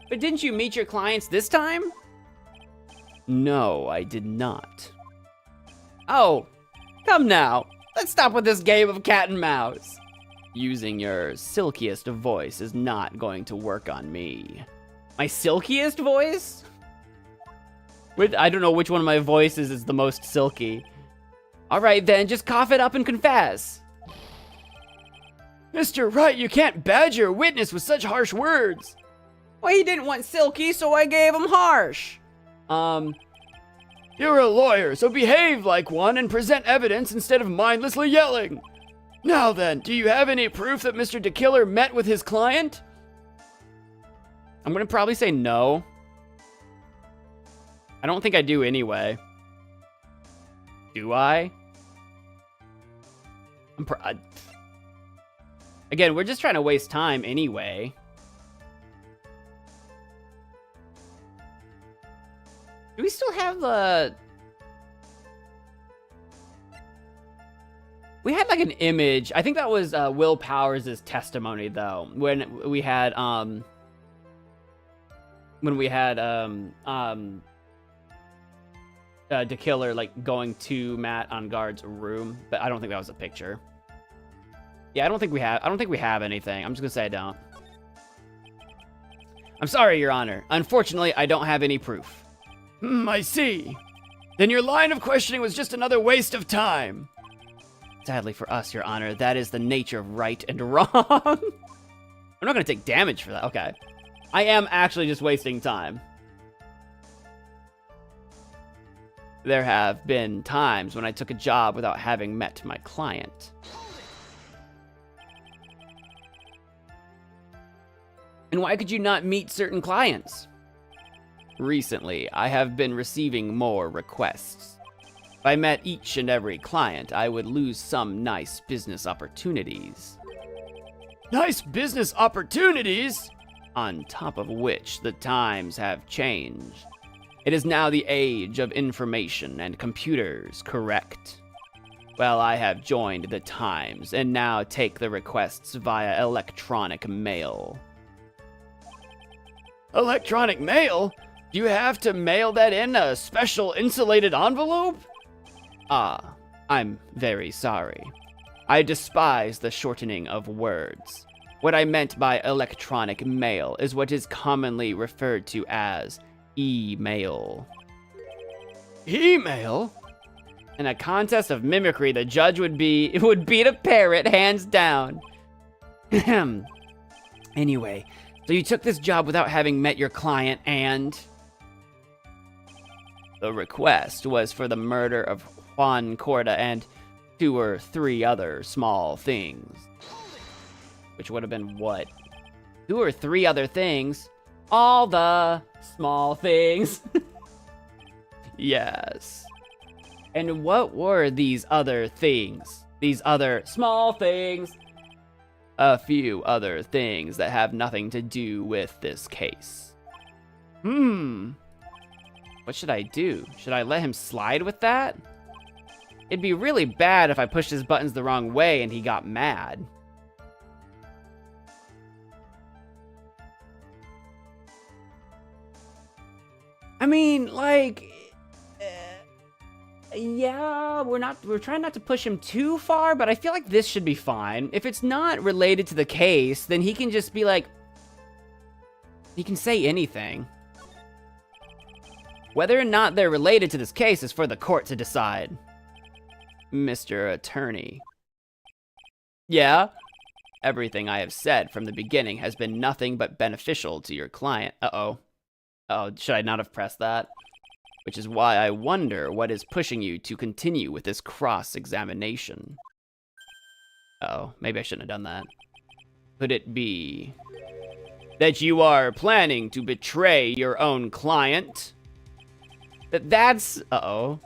But didn't you meet your clients this time? No, I did not. Oh, come now. Let's stop with this game of cat and mouse. Using your silkiest voice is not going to work on me. My silkiest voice? I don't know which one of my voices is the most silky. All right, then, just cough it up and confess. Mr. Wright, you can't badger a witness with such harsh words. Well, he didn't want silky, so I gave him harsh. You're a lawyer, so behave like one and present evidence instead of mindlessly yelling. Now then, do you have any proof that Mr. DeKiller met with his client? I'm gonna probably say no. I don't think I do anyway. Do I? Again, we're just trying to waste time anyway. Do we still have the... We had like an image. I think that was Will Powers' testimony though. When we had when we had the killer like going to Matt Engarde's room, but I don't think that was a picture. Yeah, I don't think we have anything. I'm just gonna say I don't. I'm sorry, Your Honor. Unfortunately, I don't have any proof. I see. Then your line of questioning was just another waste of time. Sadly for us, Your Honor, that is the nature of right and wrong. I'm not gonna take damage for that. Okay. I am actually just wasting time. There have been times when I took a job without having met my client. And why could you not meet certain clients? Recently, I have been receiving more requests. If I met each and every client, I would lose some nice business opportunities. Nice business opportunities? On top of which, the times have changed. It is now the age of information and computers, correct? Well, I have joined the times and now take the requests via electronic mail. Electronic mail? Do you have to mail that in a special insulated envelope? Ah, I'm very sorry. I despise the shortening of words. What I meant by electronic mail is what is commonly referred to as email. Email? In a contest of mimicry, the judge would beat a parrot hands down. Anyway, so you took this job without having met your client and... The request was for the murder of Juan Corda and 2 or 3 other small things. Which would have been what? 2 or 3 other things? All the small things. Yes. And what were these other things? These other small things? A few other things that have nothing to do with this case. What should I do? Should I let him slide with that? It'd be really bad if I pushed his buttons the wrong way and he got mad. I mean, like, yeah, we're trying not to push him too far, but I feel like this should be fine. If it's not related to the case, then he can just be like, he can say anything. Whether or not they're related to this case is for the court to decide. Mr. Attorney. Yeah? Everything I have said from the beginning has been nothing but beneficial to your client. Uh-oh. Oh, should I not have pressed that? Which is why I wonder what is pushing you to continue with this cross-examination. Uh-oh, maybe I shouldn't have done that. Could it be that you are planning to betray your own client? That's... Uh-oh.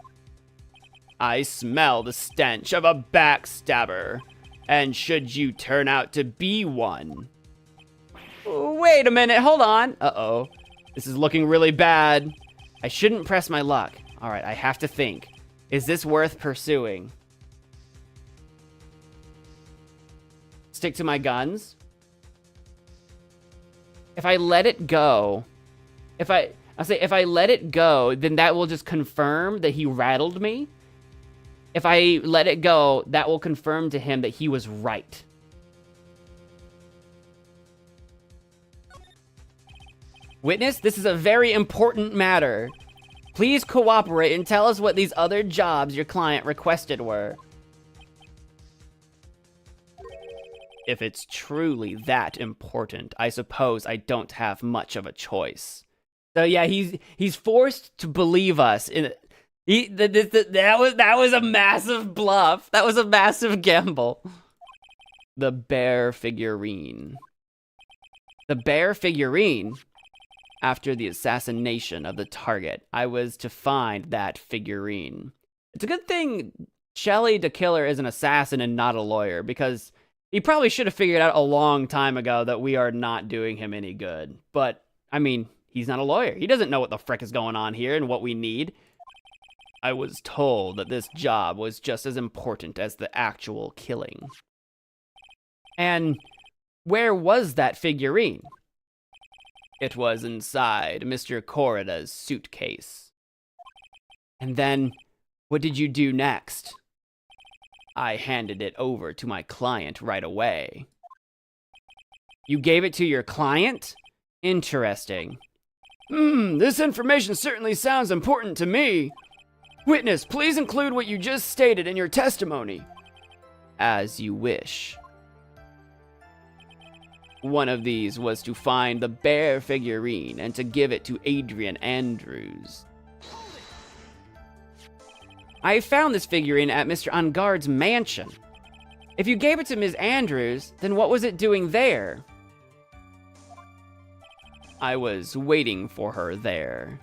I smell the stench of a backstabber. And should you turn out to be one... Wait a minute, hold on. Uh-oh. This is looking really bad. I shouldn't press my luck. Alright, I have to think. Is this worth pursuing? Stick to my guns? If I let it go... I'll say, if I let it go, then that will just confirm that he rattled me. If I let it go, that will confirm to him that he was right. Witness, this is a very important matter. Please cooperate and tell us what these other jobs your client requested were. If it's truly that important, I suppose I don't have much of a choice. So yeah, he's forced to believe us. That was a massive bluff. That was a massive gamble. The bear figurine. The bear figurine. After the assassination of the target, I was to find that figurine. It's a good thing Shelly the Killer is an assassin and not a lawyer, because he probably should have figured out a long time ago that we are not doing him any good. But, I mean, he's not a lawyer. He doesn't know what the frick is going on here and what we need. I was told that this job was just as important as the actual killing. And where was that figurine? It was inside Mr. Corrida's suitcase. And then, what did you do next? I handed it over to my client right away. You gave it to your client? Interesting. This information certainly sounds important to me. Witness, please include what you just stated in your testimony. As you wish. One of these was to find the bear figurine and to give it to Adrian Andrews. I found this figurine at Mr. Engarde's mansion. If you gave it to Ms. Andrews, then what was it doing there? I was waiting for her there.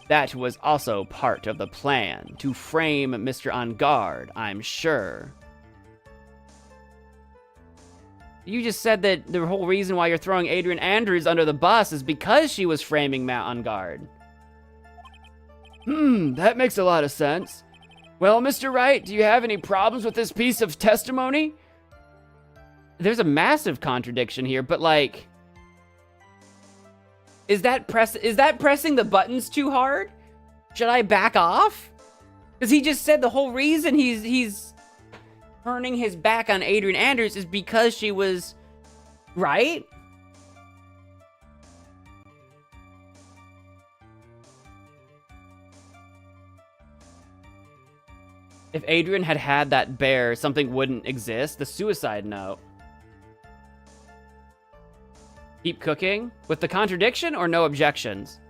That was also part of the plan, to frame Mr. Engarde, I'm sure. You just said that the whole reason why you're throwing Adrian Andrews under the bus is because she was framing Matt Engarde. That makes a lot of sense. Well, Mr. Wright, do you have any problems with this piece of testimony? There's a massive contradiction here, but like... Is that pressing the buttons too hard? Should I back off? Because he just said the whole reason he's turning his back on Adrian Andrews is because she was right? If Adrian had had that bear, something wouldn't exist. The suicide note. Keep cooking? With the contradiction or no objections?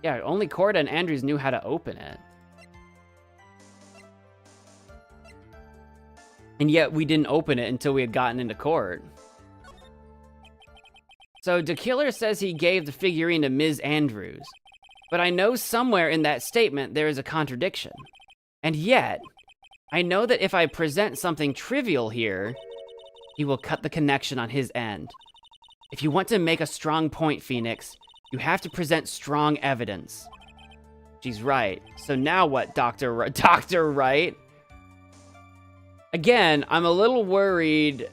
Yeah, only Corda and Andrews knew how to open it. And yet we didn't open it until we had gotten into court. So the killer says he gave the figurine to Ms. Andrews. But I know somewhere in that statement there is a contradiction. And yet, I know that if I present something trivial here, he will cut the connection on his end. If you want to make a strong point, Phoenix, you have to present strong evidence. She's right. So now what, Dr. Wright? Again, I'm a little worried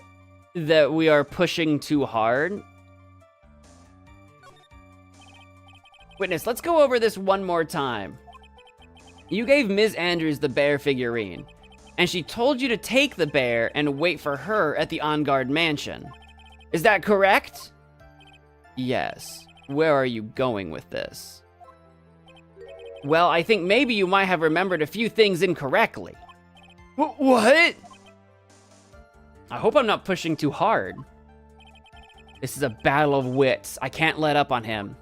that we are pushing too hard. Witness, let's go over this one more time. You gave Ms. Andrews the bear figurine, and she told you to take the bear and wait for her at the Engarde mansion. Is that correct? Yes. Where are you going with this? Well, I think maybe you might have remembered a few things incorrectly. What? I hope I'm not pushing too hard. This is a battle of wits. I can't let up on him.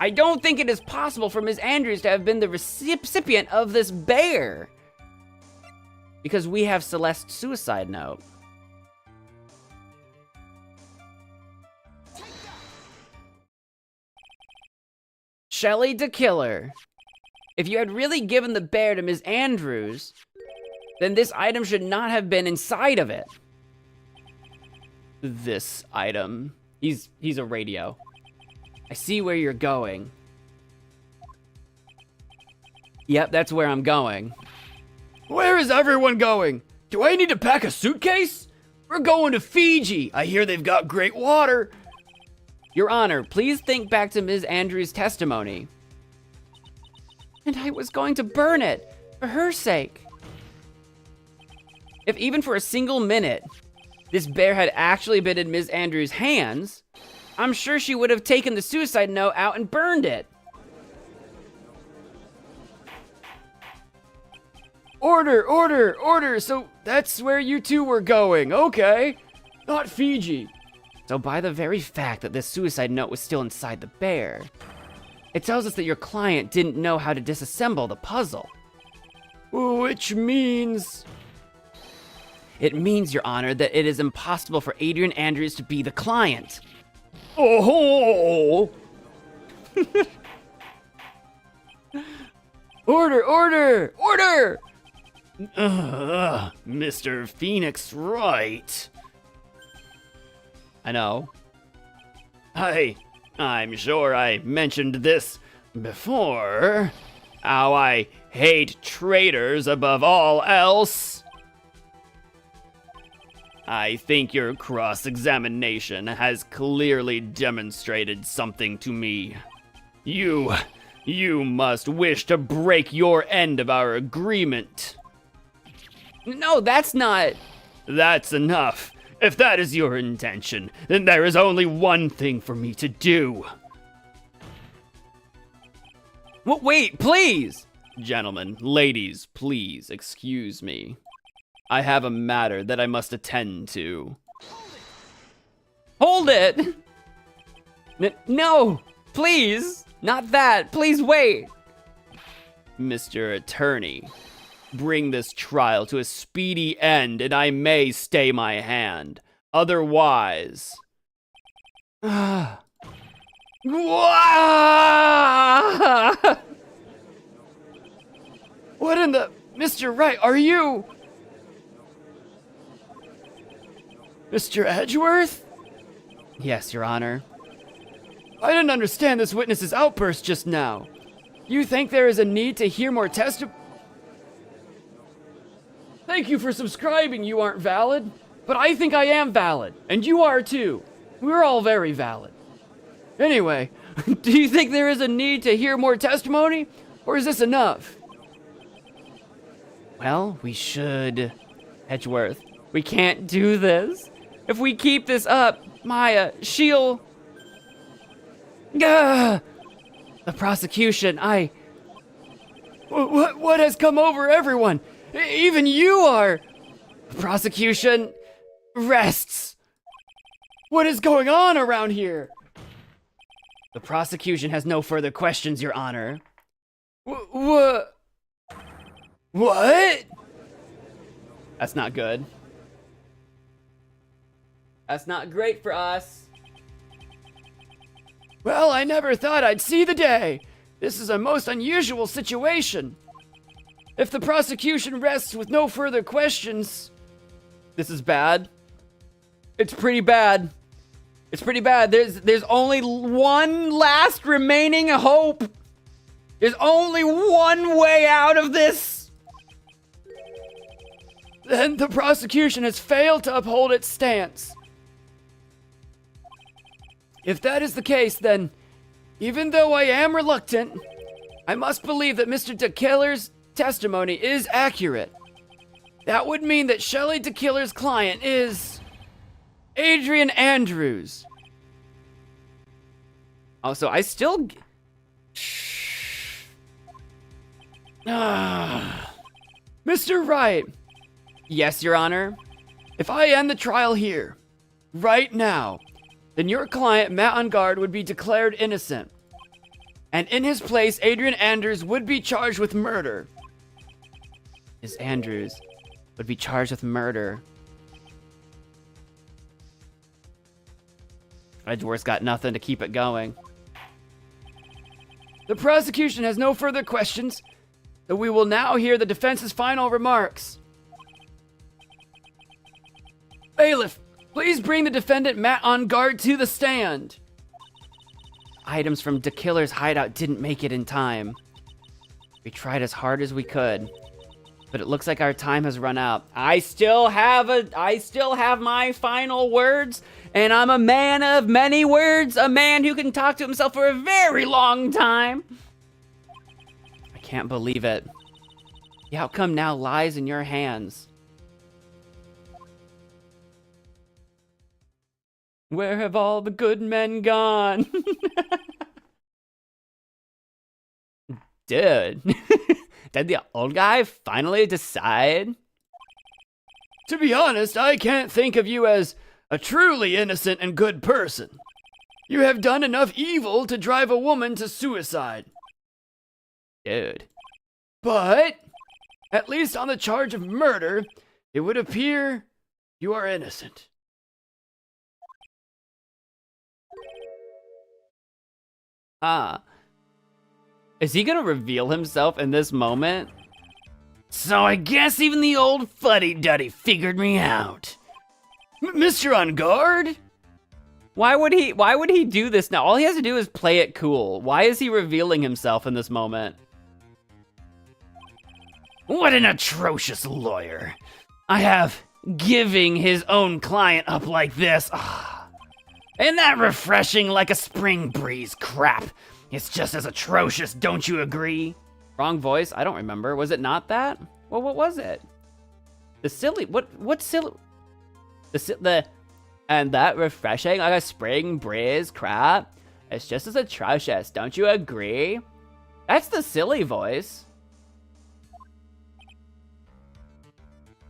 I don't think it is possible for Ms. Andrews to have been the recipient of this bear. Because we have Celeste's suicide note. Shelly the killer. If you had really given the bear to Ms. Andrews, then this item should not have been inside of it. This item. He's a radio. I see where you're going. Yep, that's where I'm going. Where is everyone going? Do I need to pack a suitcase? We're going to Fiji. I hear they've got great water. Your Honor, please think back to Ms. Andrews' testimony. And I was going to burn it, for her sake. If even for a single minute, this bear had actually been in Ms. Andrews' hands, I'm sure she would have taken the suicide note out and burned it. Order, order, order. So that's where you two were going. Okay. Not Fiji. So by the very fact that this suicide note was still inside the bear, it tells us that your client didn't know how to disassemble the puzzle. Which means... It means, Your Honor, that it is impossible for Adrian Andrews to be the client. Oh! Order, order, order! Mr. Phoenix Wright. I know. I'm sure I mentioned this before. How I hate traitors above all else. I think your cross-examination has clearly demonstrated something to me. You must wish to break your end of our agreement. No, that's not... That's enough. If that is your intention, then there is only one thing for me to do. Wait, please! Gentlemen, ladies, please excuse me. I have a matter that I must attend to. Hold it! No! Please! Not that! Please wait! Mr. Attorney, bring this trial to a speedy end and I may stay my hand. Otherwise... What in the... Mr. Wright, are you... Mr. Edgeworth? Yes, Your Honor. I didn't understand this witness's outburst just now. You think there is a need to hear more testimony? Thank you for subscribing, You Aren't Valid. But I think I am valid, and you are too. We're all very valid. Anyway, do you think there is a need to hear more testimony? Or is this enough? Well, we should... Edgeworth, we can't do this. If we keep this up, Maya, she'll... The prosecution, What has come over everyone? Even you are... Prosecution rests. What is going on around here? The prosecution has no further questions, Your Honor. What? That's not good. That's not great for us. Well, I never thought I'd see the day. This is a most unusual situation. If the prosecution rests with no further questions... This is bad. It's pretty bad. It's pretty bad. There's only one last remaining hope. There's only one way out of this. Then the prosecution has failed to uphold its stance. If that is the case, then, even though I am reluctant, I must believe that Mr. DeKiller's testimony is accurate. That would mean that Shelley DeKiller's client is... Adrian Andrews. Also, I still... Mr. Wright. Yes, Your Honor. If I end the trial here, right now, then your client, Matt Engarde, would be declared innocent. And in his place, Adrian Andrews would be charged with murder. Ms. Andrews would be charged with murder. Edgeworth's got nothing to keep it going. The prosecution has no further questions, so we will now hear the defense's final remarks. Bailiff, please bring the defendant Matt Engarde to the stand. Items from DeKiller's hideout didn't make it in time. We tried as hard as we could, but it looks like our time has run out. I still have my final words, and I'm a man of many words, a man who can talk to himself for a very long time. I can't believe it. The outcome now lies in your hands. Where have all the good men gone? Dude, did the old guy finally decide? To be honest, I can't think of you as a truly innocent and good person. You have done enough evil to drive a woman to suicide. Dude. But, at least on the charge of murder, it would appear you are innocent. Is he gonna reveal himself in this moment? So I guess even the old fuddy-duddy figured me out. Mr. Engarde? Why would he do this now? All he has to do is play it cool. Why is he revealing himself in this moment? What an atrocious lawyer. I have giving his own client up like this. Ain't that refreshing like a spring breeze crap? It's just as atrocious, don't you agree? Wrong voice? I don't remember. Was it not that? Well, what was it? The silly, what silly? And that refreshing like a spring breeze crap? It's just as atrocious, don't you agree? That's the silly voice.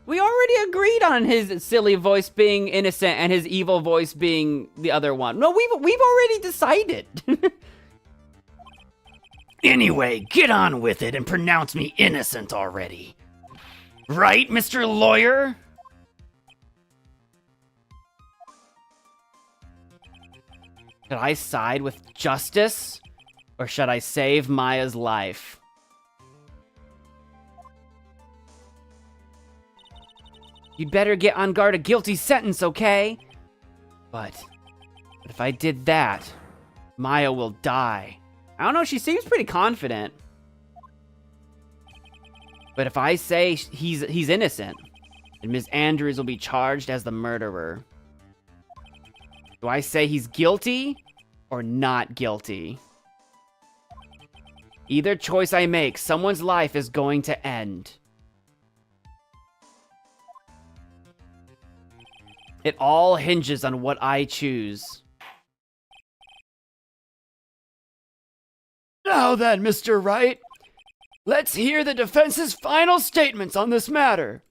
We already agreed on his silly voice being innocent and his evil voice being the other one. No, we've already decided. Anyway, get on with it and pronounce me innocent already. Right, Mr. Lawyer? Should I side with justice? Or should I save Maya's life? You'd better get Engarde a guilty sentence, okay? But if I did that, Maya will die. I don't know, she seems pretty confident. But if I say he's innocent, then Ms. Andrews will be charged as the murderer. Do I say he's guilty or not guilty? Either choice I make, someone's life is going to end. It all hinges on what I choose. Now then, Mr. Wright, let's hear the defense's final statements on this matter.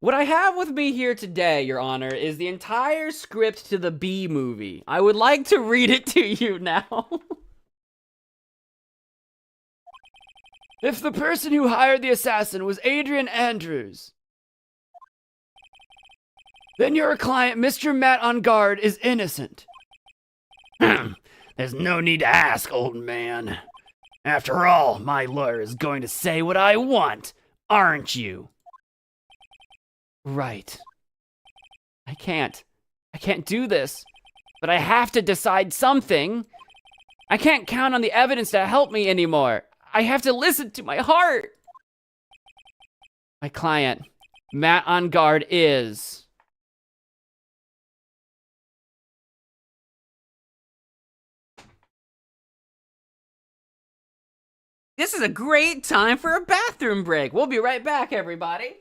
What I have with me here today, Your Honor, is the entire script to the B movie. I would like to read it to you now. If the person who hired the assassin was Adrian Andrews, then your client, Mr. Matt Engarde, is innocent. There's no need to ask, old man. After all, my lawyer is going to say what I want, aren't you? Right. I can't do this, but I have to decide something. I can't count on the evidence to help me anymore. I have to listen to my heart. My client, Matt Engarde, is... This is a great time for a bathroom break. We'll be right back, everybody.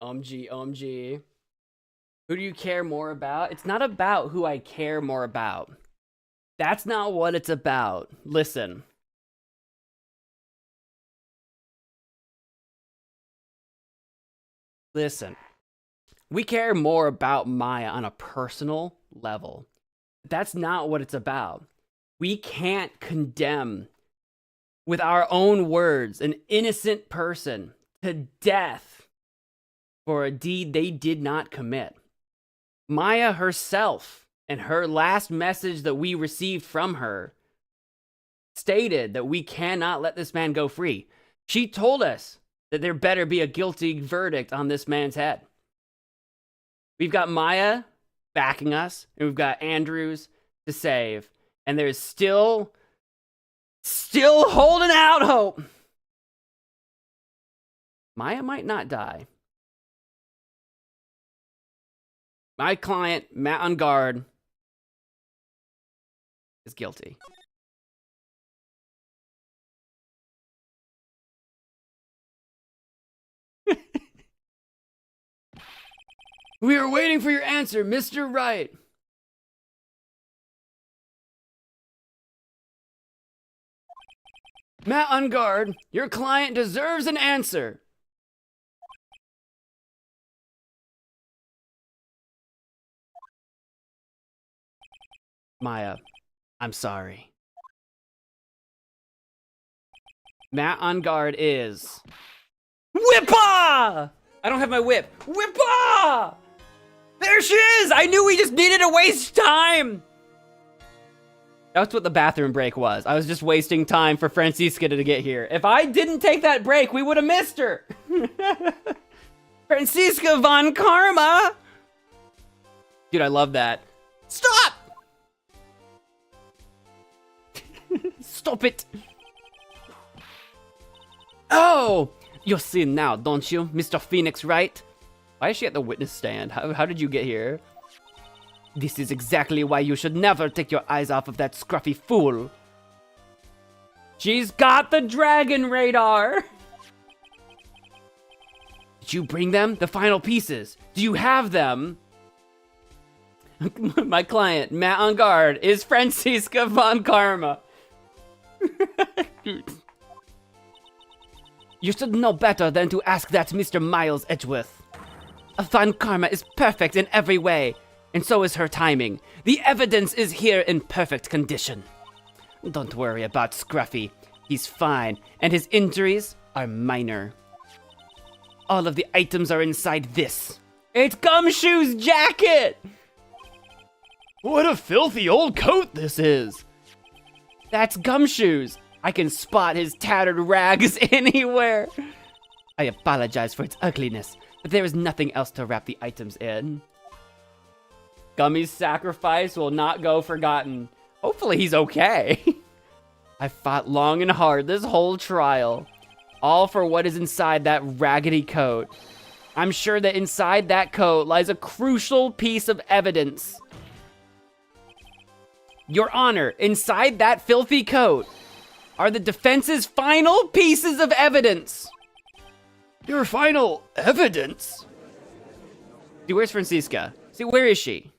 OMG. Who do you care more about? It's not about who I care more about. That's not what it's about. Listen. We care more about Maya on a personal level. That's not what it's about. We can't condemn with our own words an innocent person to death for a deed they did not commit. Maya herself, and her last message that we received from her, stated that we cannot let this man go free. She told us that there better be a guilty verdict on this man's head. We've got Maya backing us, and we've got Andrews to save, and there's still holding out hope. Maya might not die. My client, Matt Engarde, is guilty. We are waiting for your answer, Mr. Wright. Matt Engarde, your client deserves an answer. Maya, I'm sorry. Matt Engarde is... Whippa! I don't have my whip. Whippa! There she is! I knew we just needed to waste time! That's what the bathroom break was. I was just wasting time for Francisca to get here. If I didn't take that break, we would have missed her. Francisca von Karma! Dude, I love that. Stop! Stop it! Oh! You see now, don't you, Mr. Phoenix Wright? Why is she at the witness stand? How did you get here? This is exactly why you should never take your eyes off of that scruffy fool. She's got the dragon radar! Did you bring them? The final pieces. Do you have them? My client, Matt Engarde, is Francisca von Karma. You should know better than to ask that Mr. Miles Edgeworth. Von Karma is perfect in every way, and so is her timing. The evidence is here in perfect condition. Don't worry about Scruffy. He's fine, and his injuries are minor. All of the items are inside this. It's Gumshoe's jacket! What a filthy old coat this is! That's Gumshoe's. I can spot his tattered rags anywhere. I apologize for its ugliness, but there is nothing else to wrap the items in. Gummy's sacrifice will not go forgotten. Hopefully he's okay. I fought long and hard this whole trial, all for what is inside that raggedy coat. I'm sure that inside that coat lies a crucial piece of evidence. Your Honor, inside that filthy coat are the defense's final pieces of evidence. Your final evidence? See, where's Francisca? See, where is she?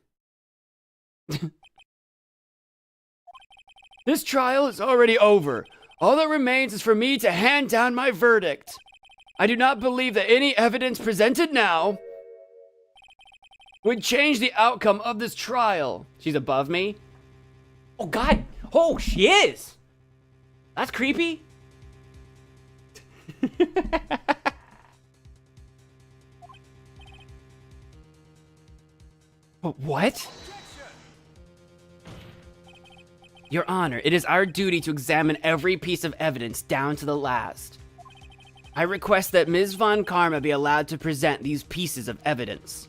This trial is already over. All that remains is for me to hand down my verdict. I do not believe that any evidence presented now would change the outcome of this trial. She's above me. Oh, God. Oh, she is. That's creepy. What? Your Honor, it is our duty to examine every piece of evidence down to the last. I request that Ms. Von Karma be allowed to present these pieces of evidence.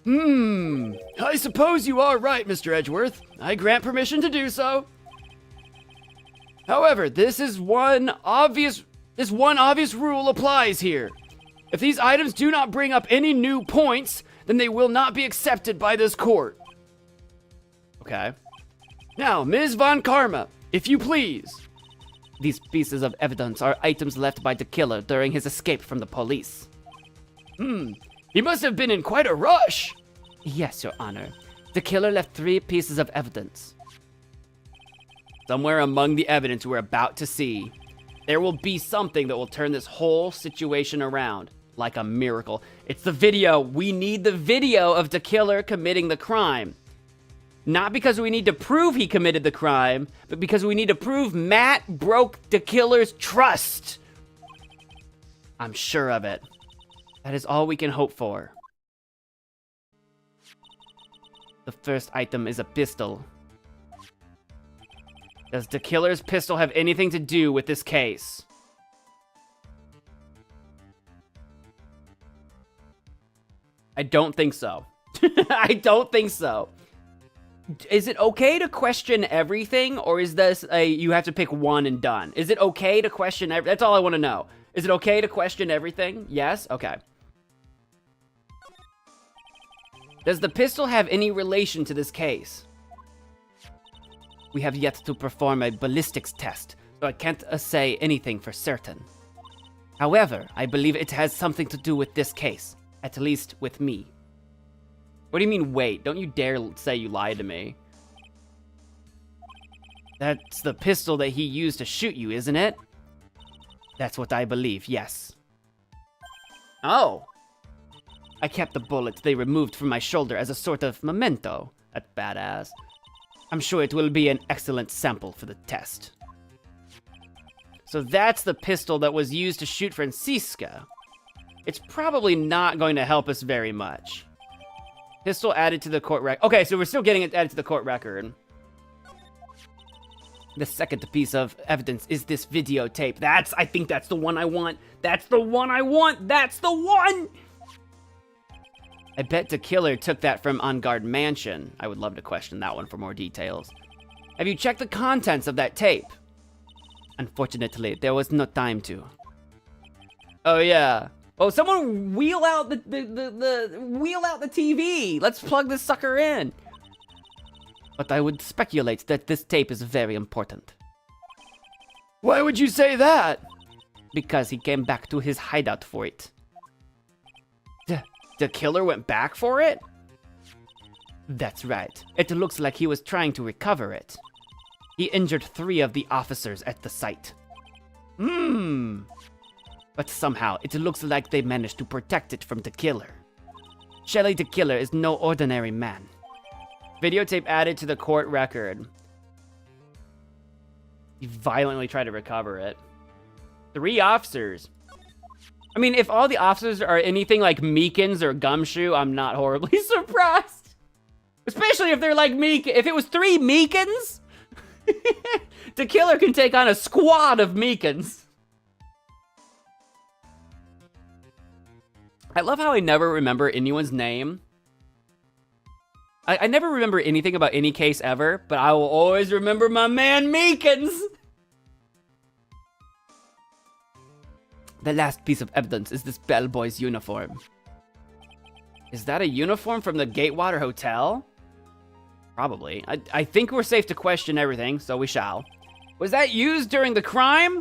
I suppose you are right, Mr. Edgeworth. I grant permission to do so. However, this one obvious rule applies here. If these items do not bring up any new points, then they will not be accepted by this court. Okay. Now, Ms. Von Karma, if you please. These pieces of evidence are items left by the killer during his escape from the police. He must have been in quite a rush. Yes, Your Honor. The killer left 3 pieces of evidence. Somewhere among the evidence we're about to see, there will be something that will turn this whole situation around, like a miracle. It's the video. We need the video of the killer committing the crime. Not because we need to prove he committed the crime, but because we need to prove Matt broke the killer's trust. I'm sure of it. That is all we can hope for. The first item is a pistol. Does the killer's pistol have anything to do with this case? I don't think so. I don't think so. Is it okay to question everything, or is this you have to pick one and done? Is it okay to question that's all I want to know. Is it okay to question everything? Yes? Okay. Does the pistol have any relation to this case? We have yet to perform a ballistics test, so I can't say anything for certain. However, I believe it has something to do with this case, at least with me. What do you mean, wait? Don't you dare say you lied to me. That's the pistol that he used to shoot you, isn't it? That's what I believe, yes. Oh. I kept the bullet they removed from my shoulder as a sort of memento. That's badass. I'm sure it will be an excellent sample for the test. So that's the pistol that was used to shoot Francisca. It's probably not going to help us very much. Pistol added to the court record. Okay, so we're still getting it added to the court record. The second piece of evidence is this videotape. I think that's the one I want. That's the one I want. That's the one! I bet the killer took that from Engarde Mansion. I would love to question that one for more details. Have you checked the contents of that tape? Unfortunately, there was no time to. Oh yeah. Oh, someone wheel out the TV. Let's plug this sucker in. But I would speculate that this tape is very important. Why would you say that? Because he came back to his hideout for it. The killer went back for it? That's right. It looks like he was trying to recover it. He injured 3 of the officers at the site. But somehow, it looks like they managed to protect it from the killer. Shelley the killer is no ordinary man. Videotape added to the court record. He violently tried to recover it. 3 officers. I mean, if all the officers are anything like Meekins or Gumshoe, I'm not horribly surprised. Especially if they're like if it was 3 Meekins, the killer can take on a squad of Meekins. I love how I never remember anyone's name. I never remember anything about any case ever, but I will always remember my man Meekins. The last piece of evidence is this bellboy's uniform. Is that a uniform from the Gatewater Hotel? Probably. I think we're safe to question everything, so we shall. Was that used during the crime?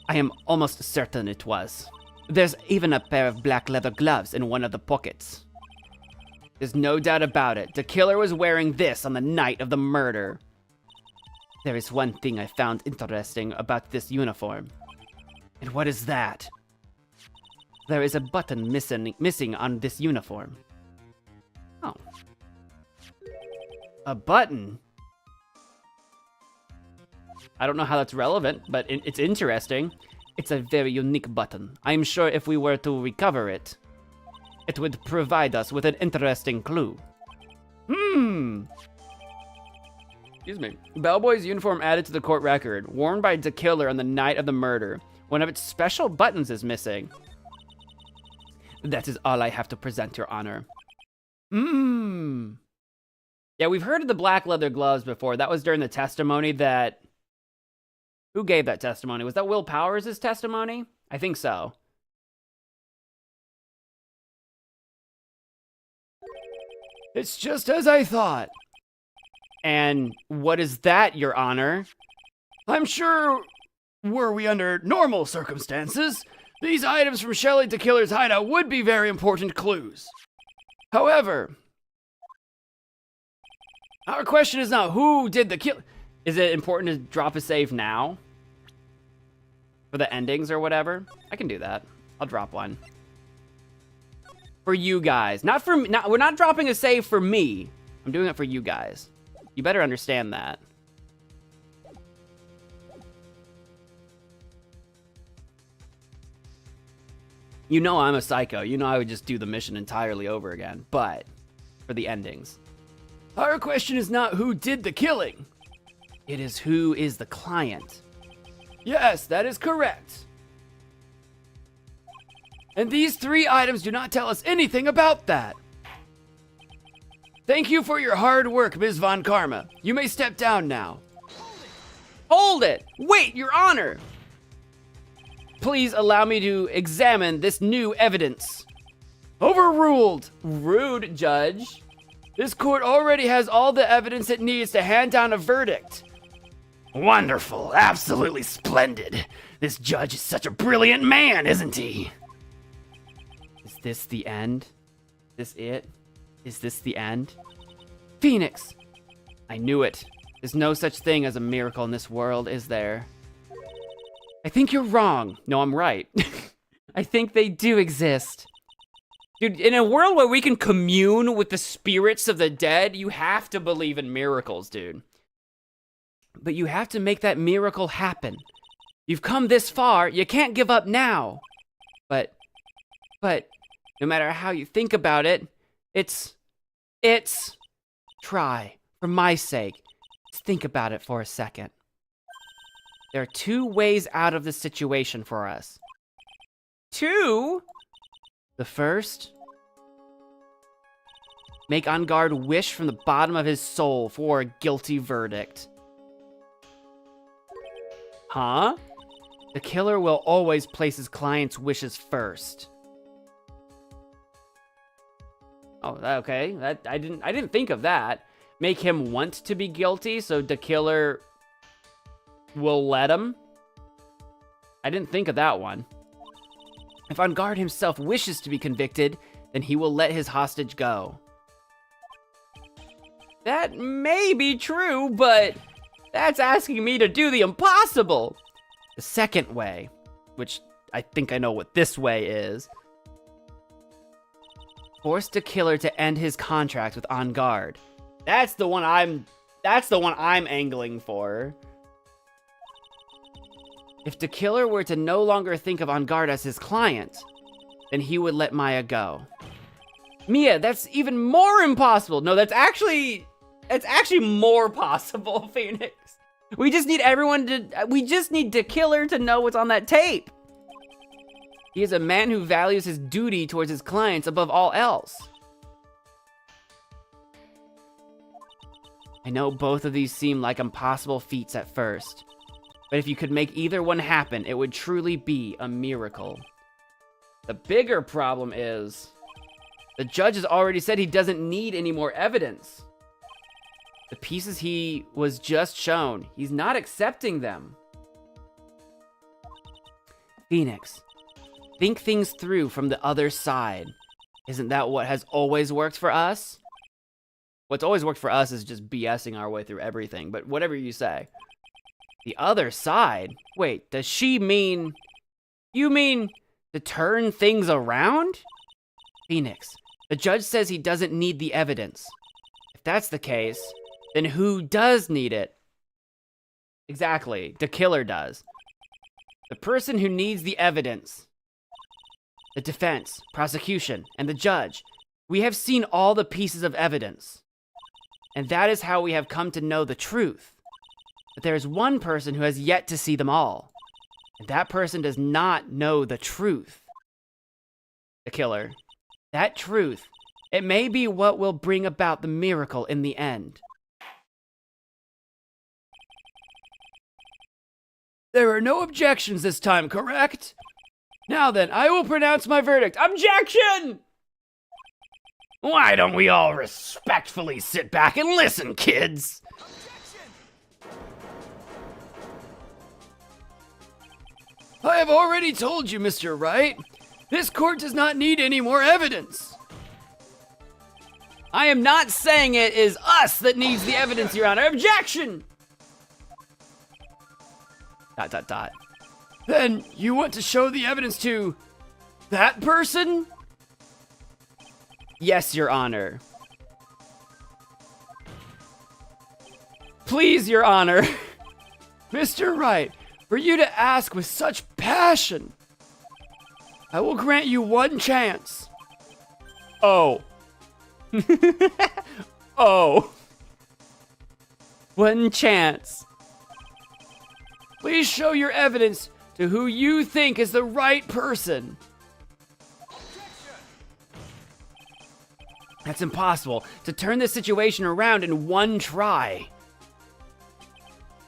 I am almost certain it was. There's even a pair of black leather gloves in one of the pockets. There's no doubt about it. The killer was wearing this on the night of the murder. There is one thing I found interesting about this uniform. And what is that? There is a button missing on this uniform. Oh. A button? I don't know how that's relevant, but it's interesting. It's a very unique button. I'm sure if we were to recover it, it would provide us with an interesting clue. Excuse me. Bellboy's uniform added to the court record, worn by the killer on the night of the murder. One of its special buttons is missing. That is all I have to present, Your Honor. Yeah, we've heard of the black leather gloves before. That was during the testimony that... Who gave that testimony? Was that Will Powers' testimony? I think so. It's just as I thought. And what is that, Your Honor? I'm sure, were we under normal circumstances, These items from Shelly to Killer's hideout would be very important clues. However, our question is not who did the kill. Is it important to drop a save now? For the endings or whatever? I can do that. I'll drop one. For you guys. Not for me. We're not dropping a save for me. I'm doing it for you guys. You better understand that. You know I'm a psycho. You know I would just do the mission entirely over again. But, for the endings. Our question is not who did the killing. It is who is the client. Yes, that is correct. And these 3 items do not tell us anything about that. Thank you for your hard work, Ms. Von Karma. You may step down now. Hold it! Wait, Your Honor! Please allow me to examine this new evidence. Overruled! Rude, Judge. This court already has all the evidence it needs to hand down a verdict. Wonderful, absolutely splendid. This judge is such a brilliant man, isn't he? Is this the end? Is this it? Is this the end? Phoenix! I knew it. There's no such thing as a miracle in this world, is there? I think you're wrong. No, I'm right. I think they do exist. Dude, in a world where we can commune with the spirits of the dead, you have to believe in miracles, dude. But you have to make that miracle happen. You've come this far, you can't give up now. But, no matter how you think about it, it's, try, for my sake, just think about it for a second. There are 2 ways out of the situation for us. 2? The first, make Engarde wish from the bottom of his soul for a guilty verdict. Huh? The killer will always place his client's wishes first. Oh, okay. I didn't think of that. Make him want to be guilty, so the killer will let him. I didn't think of that one. If Engarde himself wishes to be convicted, then he will let his hostage go. That may be true, but that's asking me to do the impossible. The second way, which I think I know what this way is, force the killer to end his contract with Engarde. That's the one I'm angling for. If the killer were to no longer think of Engarde as his client, then he would let Maya go. Mia, that's even more impossible. No, that's actually more possible, Phoenix. We just need the killer to know what's on that tape. He is a man who values his duty towards his clients above all else. I know both of these seem like impossible feats at first, but if you could make either one happen, it would truly be a miracle. The bigger problem is, the judge has already said he doesn't need any more evidence. The pieces he was just shown, he's not accepting them. Phoenix, think things through from the other side. Isn't that what has always worked for us? What's always worked for us is just BSing our way through everything, but whatever you say. The other side? Wait, does she mean... You mean to turn things around? Phoenix, the judge says he doesn't need the evidence. If that's the case, then who does need it? Exactly, the killer does. The person who needs the evidence. The defense, prosecution, and the judge. We have seen all the pieces of evidence. And that is how we have come to know the truth. But there is one person who has yet to see them all. And that person does not know the truth. The killer. That truth, it may be what will bring about the miracle in the end. There are no objections this time, correct? Now then, I will pronounce my verdict. Objection! Why don't we all respectfully sit back and listen, kids? I have already told you, Mr. Wright. This court does not need any more evidence. I am not saying it is us that needs the evidence, Your Honor. Objection! ... Then you want to show the evidence to that person? Yes, Your Honor. Please, Your Honor. Mr. Wright, for you to ask with such passion, I will grant you one chance. Oh. Oh. One chance. Please show your evidence to who you think is the right person. That's impossible. To turn this situation around in one try.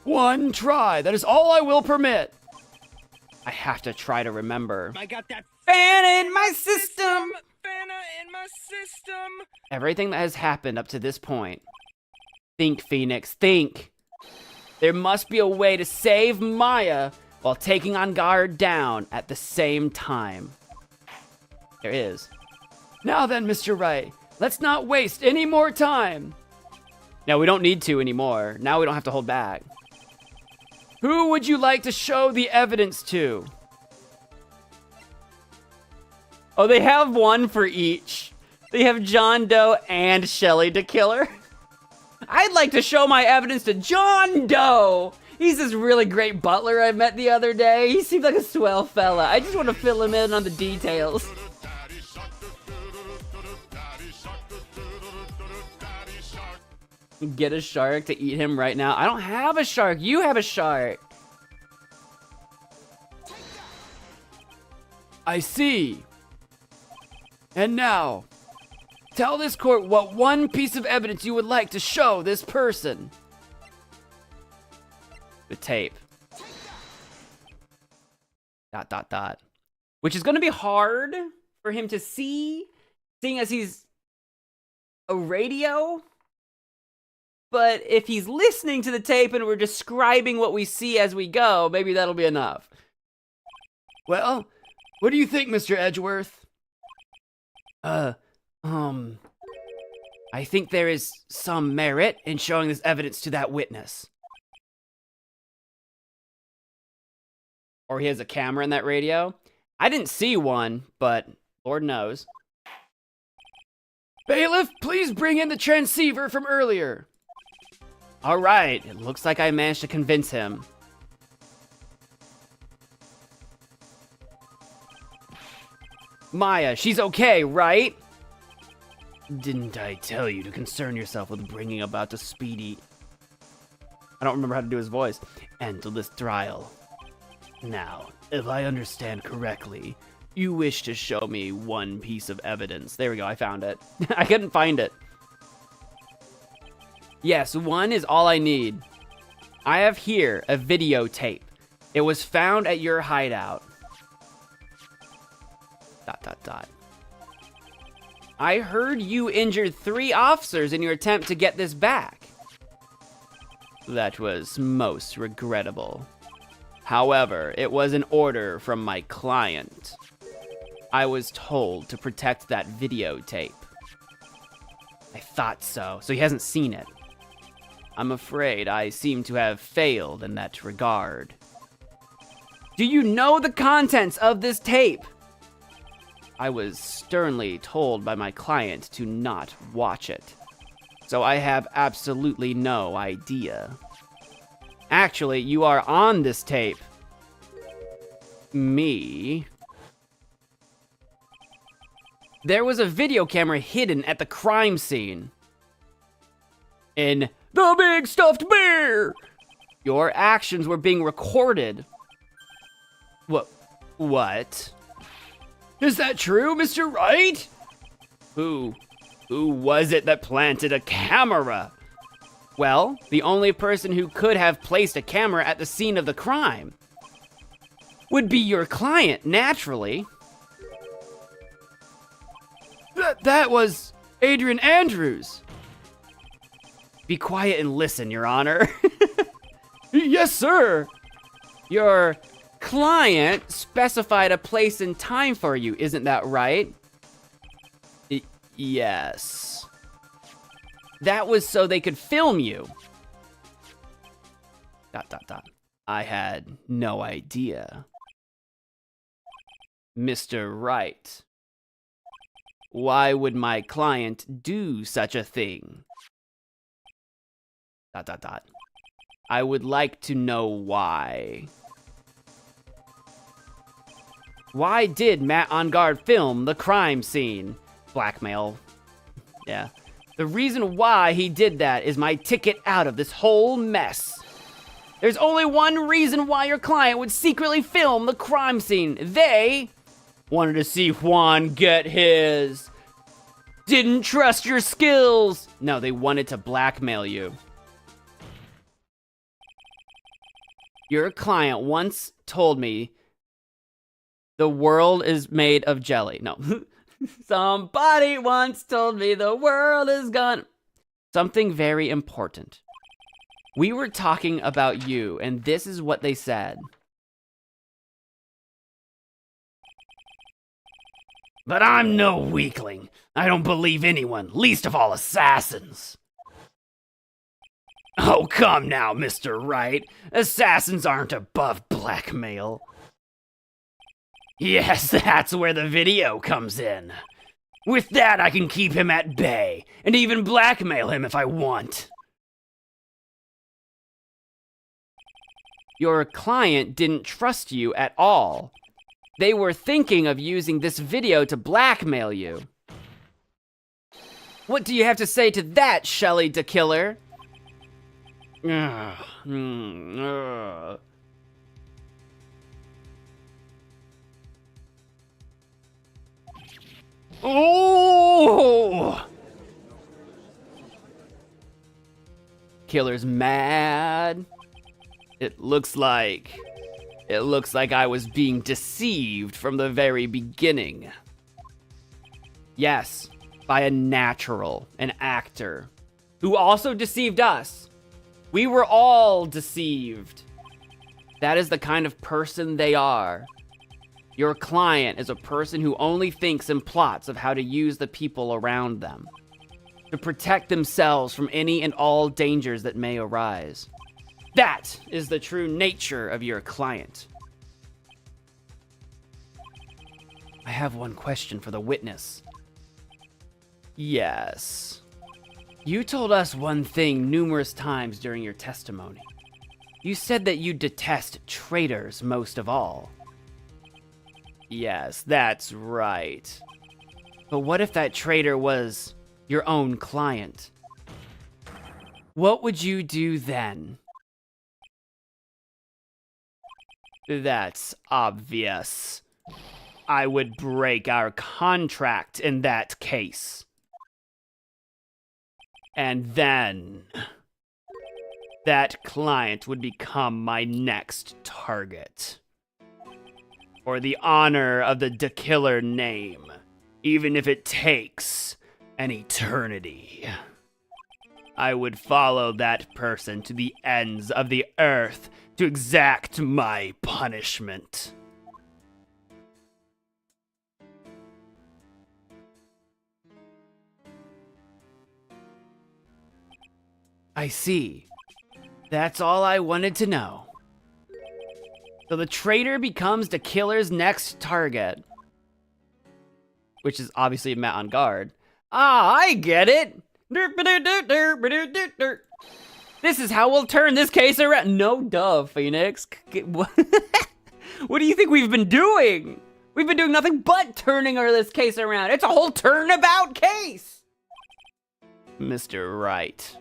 One try. That is all I will permit. I have to try to remember. I got that fan in my system. Fana in my system. Everything that has happened up to this point. Think, Phoenix, think. There must be a way to save Maya while taking Engarde down at the same time. There is. Now then, Mr. Wright, let's not waste any more time. No, we don't need to anymore. Now we don't have to hold back. Who would you like to show the evidence to? Oh, they have one for each. They have John Doe and Shelly the Killer. I'd like to show my evidence to John Doe. He's this really great butler I met the other day. He seems like a swell fella. I just want to fill him in on the details. Get a shark to eat him right now. I don't have a shark. You have a shark. I see. And now, tell this court what one piece of evidence you would like to show this person. The tape. ... Which is going to be hard for him to see, seeing as he's a radio. But if he's listening to the tape and we're describing what we see as we go, maybe that'll be enough. Well, what do you think, Mr. Edgeworth? I think there is some merit in showing this evidence to that witness. Or he has a camera in that radio. I didn't see one, but Lord knows. Bailiff, please bring in the transceiver from earlier. All right, it looks like I managed to convince him. Maya, she's okay, right? Didn't I tell you to concern yourself with bringing about the speedy... I don't remember how to do his voice. End to this trial. Now, if I understand correctly, you wish to show me one piece of evidence. There we go, I found it. I couldn't find it. Yes, one is all I need. I have here a videotape. It was found at your hideout. ... I heard you injured 3 officers in your attempt to get this back. That was most regrettable. However, it was an order from my client. I was told to protect that videotape. I thought so. So he hasn't seen it. I'm afraid I seem to have failed in that regard. Do you know the contents of this tape? I was sternly told by my client to not watch it. So I have absolutely no idea. Actually, you are on this tape. Me. There was a video camera hidden at the crime scene. In the big stuffed bear! Your actions were being recorded. What? Is that true, Mr. Wright? Who was it that planted a camera? Well, the only person who could have placed a camera at the scene of the crime would be your client, naturally. That was Adrian Andrews. Be quiet and listen, Your Honor. Yes, sir. Your client specified a place and time for you, isn't that right? Yes. That was so they could film you. ... I had no idea. Mr. Wright, why would my client do such a thing? ... I would like to know why. Why did Matt Engarde film the crime scene? Blackmail. Yeah. The reason why he did that is my ticket out of this whole mess. There's only one reason why your client would secretly film the crime scene. They wanted to see Juan get his. Didn't trust your skills. No, they wanted to blackmail you. Your client once told me the world is made of jelly. No. Somebody once told me the world is gone. Something very important. We were talking about you, and this is what they said. But I'm no weakling. I don't believe anyone, least of all assassins. Oh, come now, Mr. Wright. Assassins aren't above blackmail. Yes, that's where the video comes in. With that, I can keep him at bay, and even blackmail him if I want. Your client didn't trust you at all. They were thinking of using this video to blackmail you. What do you have to say to that, Shelly the Killer? Oh! Killer's mad. It looks like I was being deceived from the very beginning. Yes, by a natural, an actor, who also deceived us. We were all deceived. That is the kind of person they are. Your client is a person who only thinks and plots of how to use the people around them to protect themselves from any and all dangers that may arise. That is the true nature of your client. I have one question for the witness. Yes. You told us one thing numerous times during your testimony. You said that you detest traitors most of all. Yes, that's right. But what if that traitor was your own client? What would you do then? That's obvious. I would break our contract in that case. And then that client would become my next target. For the honor of the Killer name, even if it takes an eternity. I would follow that person to the ends of the earth to exact my punishment. I see. That's all I wanted to know. So the traitor becomes the killer's next target. Which is obviously Matt Engarde. Ah, I get it! This is how we'll turn this case around. No duh, Phoenix. What do you think we've been doing? We've been doing nothing but turning this case around. It's a whole turnabout case. Mr. Wright.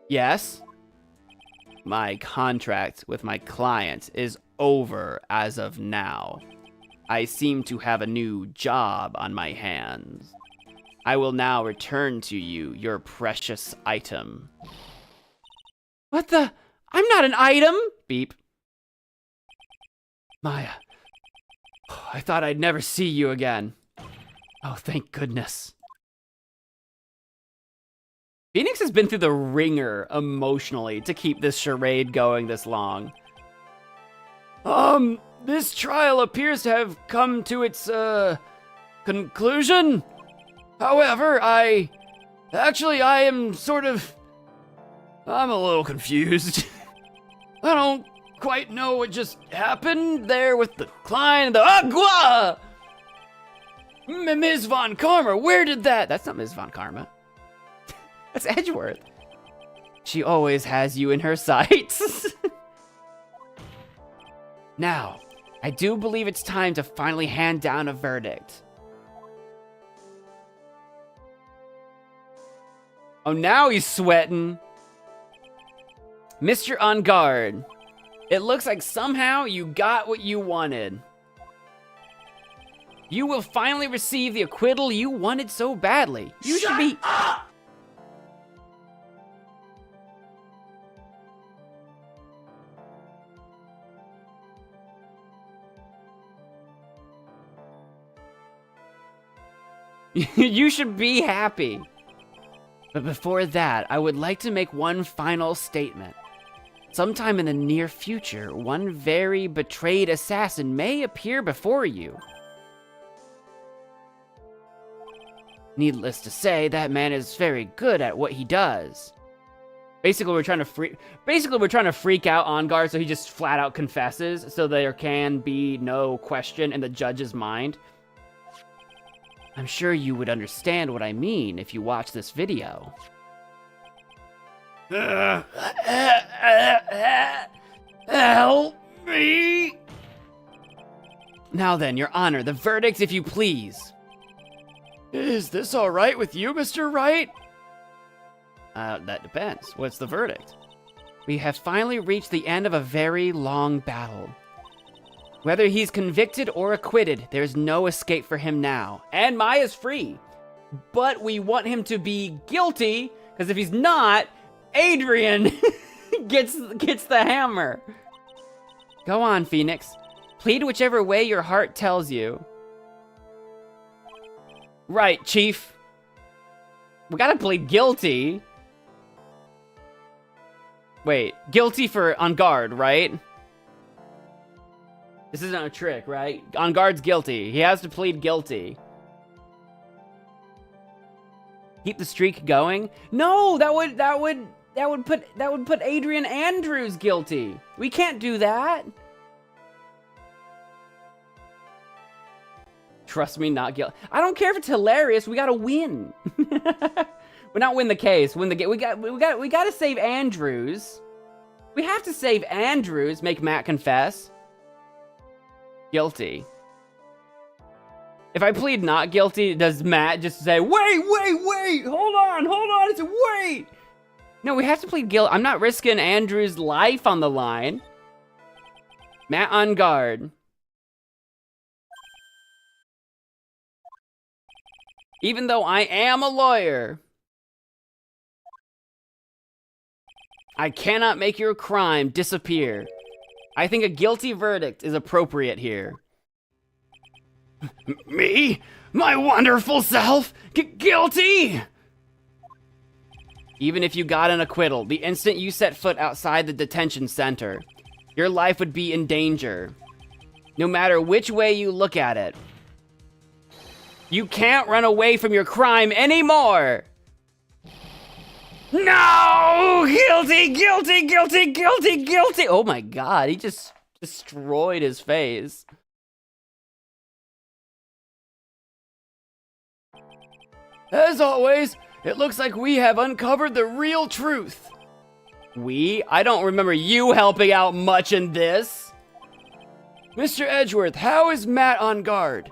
Yes? My contract with my client is over as of now. I seem to have a new job on my hands. I will now return to you your precious item. What the? I'm not an item! Beep. Maya. I thought I'd never see you again. Oh, thank goodness. Phoenix has been through the ringer emotionally to keep this charade going this long. This trial appears to have come to its, conclusion. However, I am I'm a little confused. I don't quite know what just happened there with the Klein and the Agua! Ms. Von Karma, where did that? That's not Ms. Von Karma. That's Edgeworth. She always has you in her sights. Now, I do believe it's time to finally hand down a verdict. Oh, now he's sweating. Mr. Engarde, it looks like somehow you got what you wanted. You will finally receive the acquittal you wanted so badly. You should be... up! You should be happy. But before that, I would like to make one final statement. Sometime in the near future, one very betrayed assassin may appear before you. Needless to say, that man is very good at what he does. Basically, we're trying to freak out Engarde, so he just flat out confesses, so there can be no question in the judge's mind. I'm sure you would understand what I mean if you watch this video. Help me! Now then, Your Honor, the verdict, if you please. Is this all right with you, Mr. Wright? That depends. What's the verdict? We have finally reached the end of a very long battle. Whether he's convicted or acquitted, there's no escape for him now. And Maya's free. But we want him to be guilty, because if he's not, Adrian gets the hammer. Go on, Phoenix. Plead whichever way your heart tells you. Right, Chief. We gotta plead guilty. Wait, guilty for Engarde, right? This isn't a trick, right? Engarde's guilty. He has to plead guilty. Keep the streak going? No, that would put Adrian Andrews guilty. We can't do that. Trust me, not guilty. I don't care if it's hilarious. We gotta win. But not win the case. Win the game. We gotta save Andrews. We have to save Andrews. Make Matt confess. Guilty. If I plead not guilty, does Matt just say, wait, hold on, it's a wait. No, we have to plead guilty. I'm not risking Andrew's life on the line. Matt Engarde. Even though I am a lawyer, I cannot make your crime disappear. I think a guilty verdict is appropriate here. Me? My wonderful self? Guilty? Even if you got an acquittal, the instant you set foot outside the detention center, your life would be in danger. No matter which way you look at it. You can't run away from your crime anymore! No! Guilty! Oh my god, he just destroyed his face. As always, it looks like we have uncovered the real truth. We? I don't remember you helping out much in this. Mr. Edgeworth, how is Matt Engarde?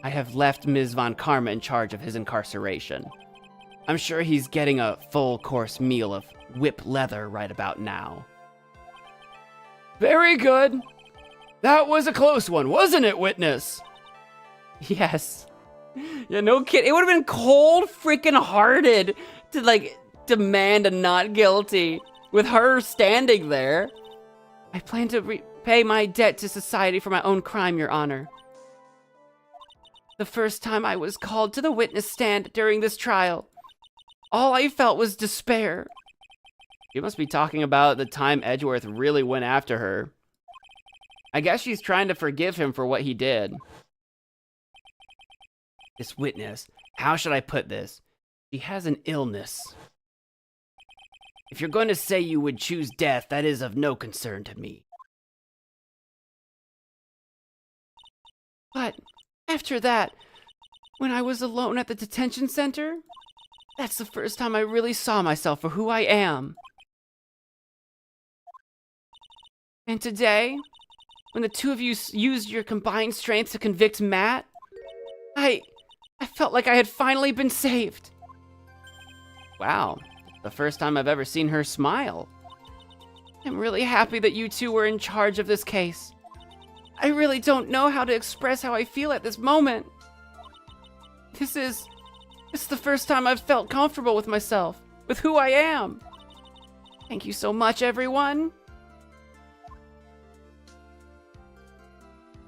I have left Ms. Von Karma in charge of his incarceration. I'm sure he's getting a full-course meal of whip leather right about now. Very good. That was a close one, wasn't it, witness? Yes. Yeah, no kid. It would have been cold freaking hearted to, like, demand a not guilty with her standing there. I plan to repay my debt to society for my own crime, Your Honor. The first time I was called to the witness stand during this trial, all I felt was despair. You must be talking about the time Edgeworth really went after her. I guess she's trying to forgive him for what he did. This witness, how should I put this? She has an illness. If you're going to say you would choose death, that is of no concern to me. But after that, when I was alone at the detention center, that's the first time I really saw myself for who I am. And today, when the two of you used your combined strength to convict Matt, I felt like I had finally been saved. Wow, the first time I've ever seen her smile. I'm really happy that you two were in charge of this case. I really don't know how to express how I feel at this moment. This is the first time I've felt comfortable with myself, with who I am. Thank you so much, everyone.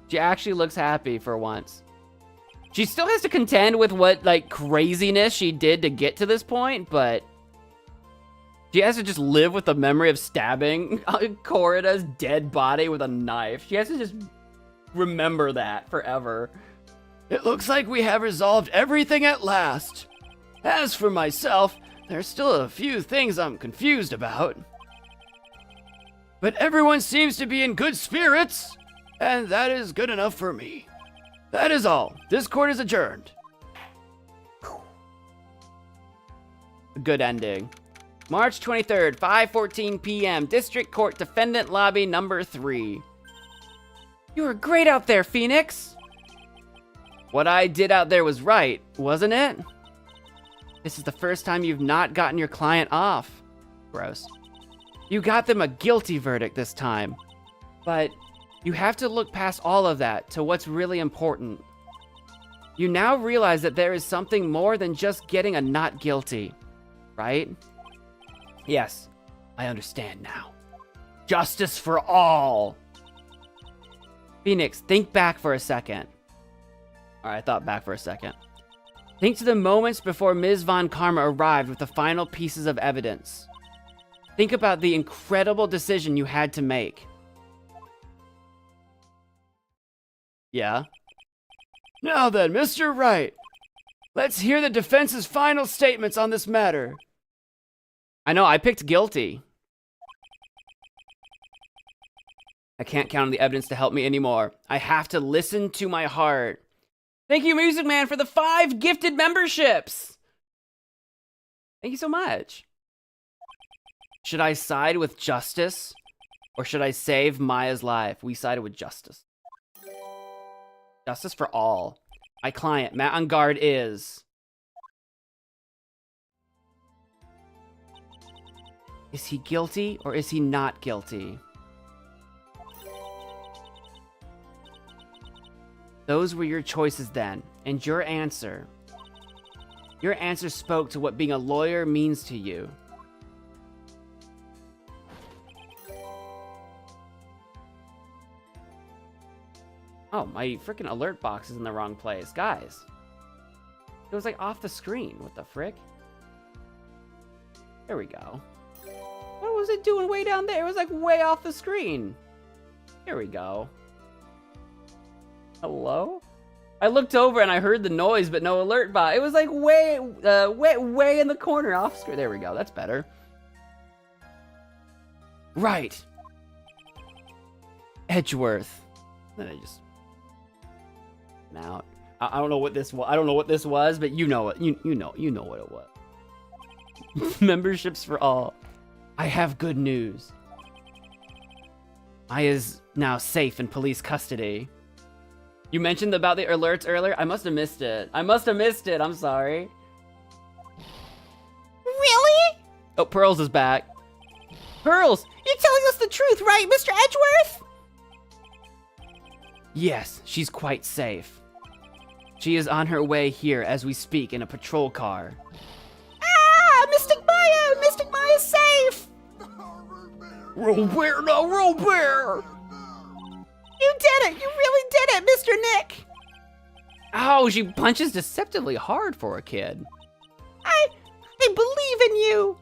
She actually looks happy for once. She still has to contend with what, like, craziness she did to get to this point, but she has to just live with the memory of stabbing Corrida's dead body with a knife. She has to just remember that forever. It looks like we have resolved everything at last. As for myself, there's still a few things I'm confused about. But everyone seems to be in good spirits, and that is good enough for me. That is all. This court is adjourned. Good ending. March 23rd, 5:14 p.m. District Court Defendant Lobby number 3. You were great out there, Phoenix. What I did out there was right, wasn't it? This is the first time you've not gotten your client off. Gross. You got them a guilty verdict this time. But you have to look past all of that to what's really important. You now realize that there is something more than just getting a not guilty, right? Yes, I understand now. Justice for all. Phoenix, think back for a second. All right, I thought back for a second. Think to the moments before Ms. Von Karma arrived with the final pieces of evidence. Think about the incredible decision you had to make. Yeah? Now then, Mr. Wright, let's hear the defense's final statements on this matter. I know, I picked guilty. I can't count on the evidence to help me anymore. I have to listen to my heart. Thank you, Music Man, for the 5 gifted memberships. Thank you so much. Should I side with justice, or should I save Maya's life? We sided with justice. Justice for all. My client, Matt Engarde, is... Is he guilty or is he not guilty? Those were your choices then, and your answer spoke to what being a lawyer means to you. Oh, my freaking alert box is in the wrong place. Guys. It was like off the screen. What the frick? There we go. What was it doing way down there? It was like way off the screen. Here we go. Hello? I looked over and I heard the noise, but no alert box. It was like way in the corner off screen. There we go. That's better. Right. Edgeworth. Then I just... out. I don't know what this was. I don't know what this was, but you know it. You know what it was. Memberships for all. I have good news. Maya's now safe in police custody. You mentioned about the alerts earlier. I must have missed it. I'm sorry. Really? Oh, Pearls is back. Pearls! You're telling us the truth, right, Mr. Edgeworth? Yes, she's quite safe. She is on her way here as we speak in a patrol car. Ah! Mystic Maya! Mystic Maya's safe! Robert, no, Robert! You did it! You really did it, Mr. Nick! Ow, she punches deceptively hard for a kid. I believe in you!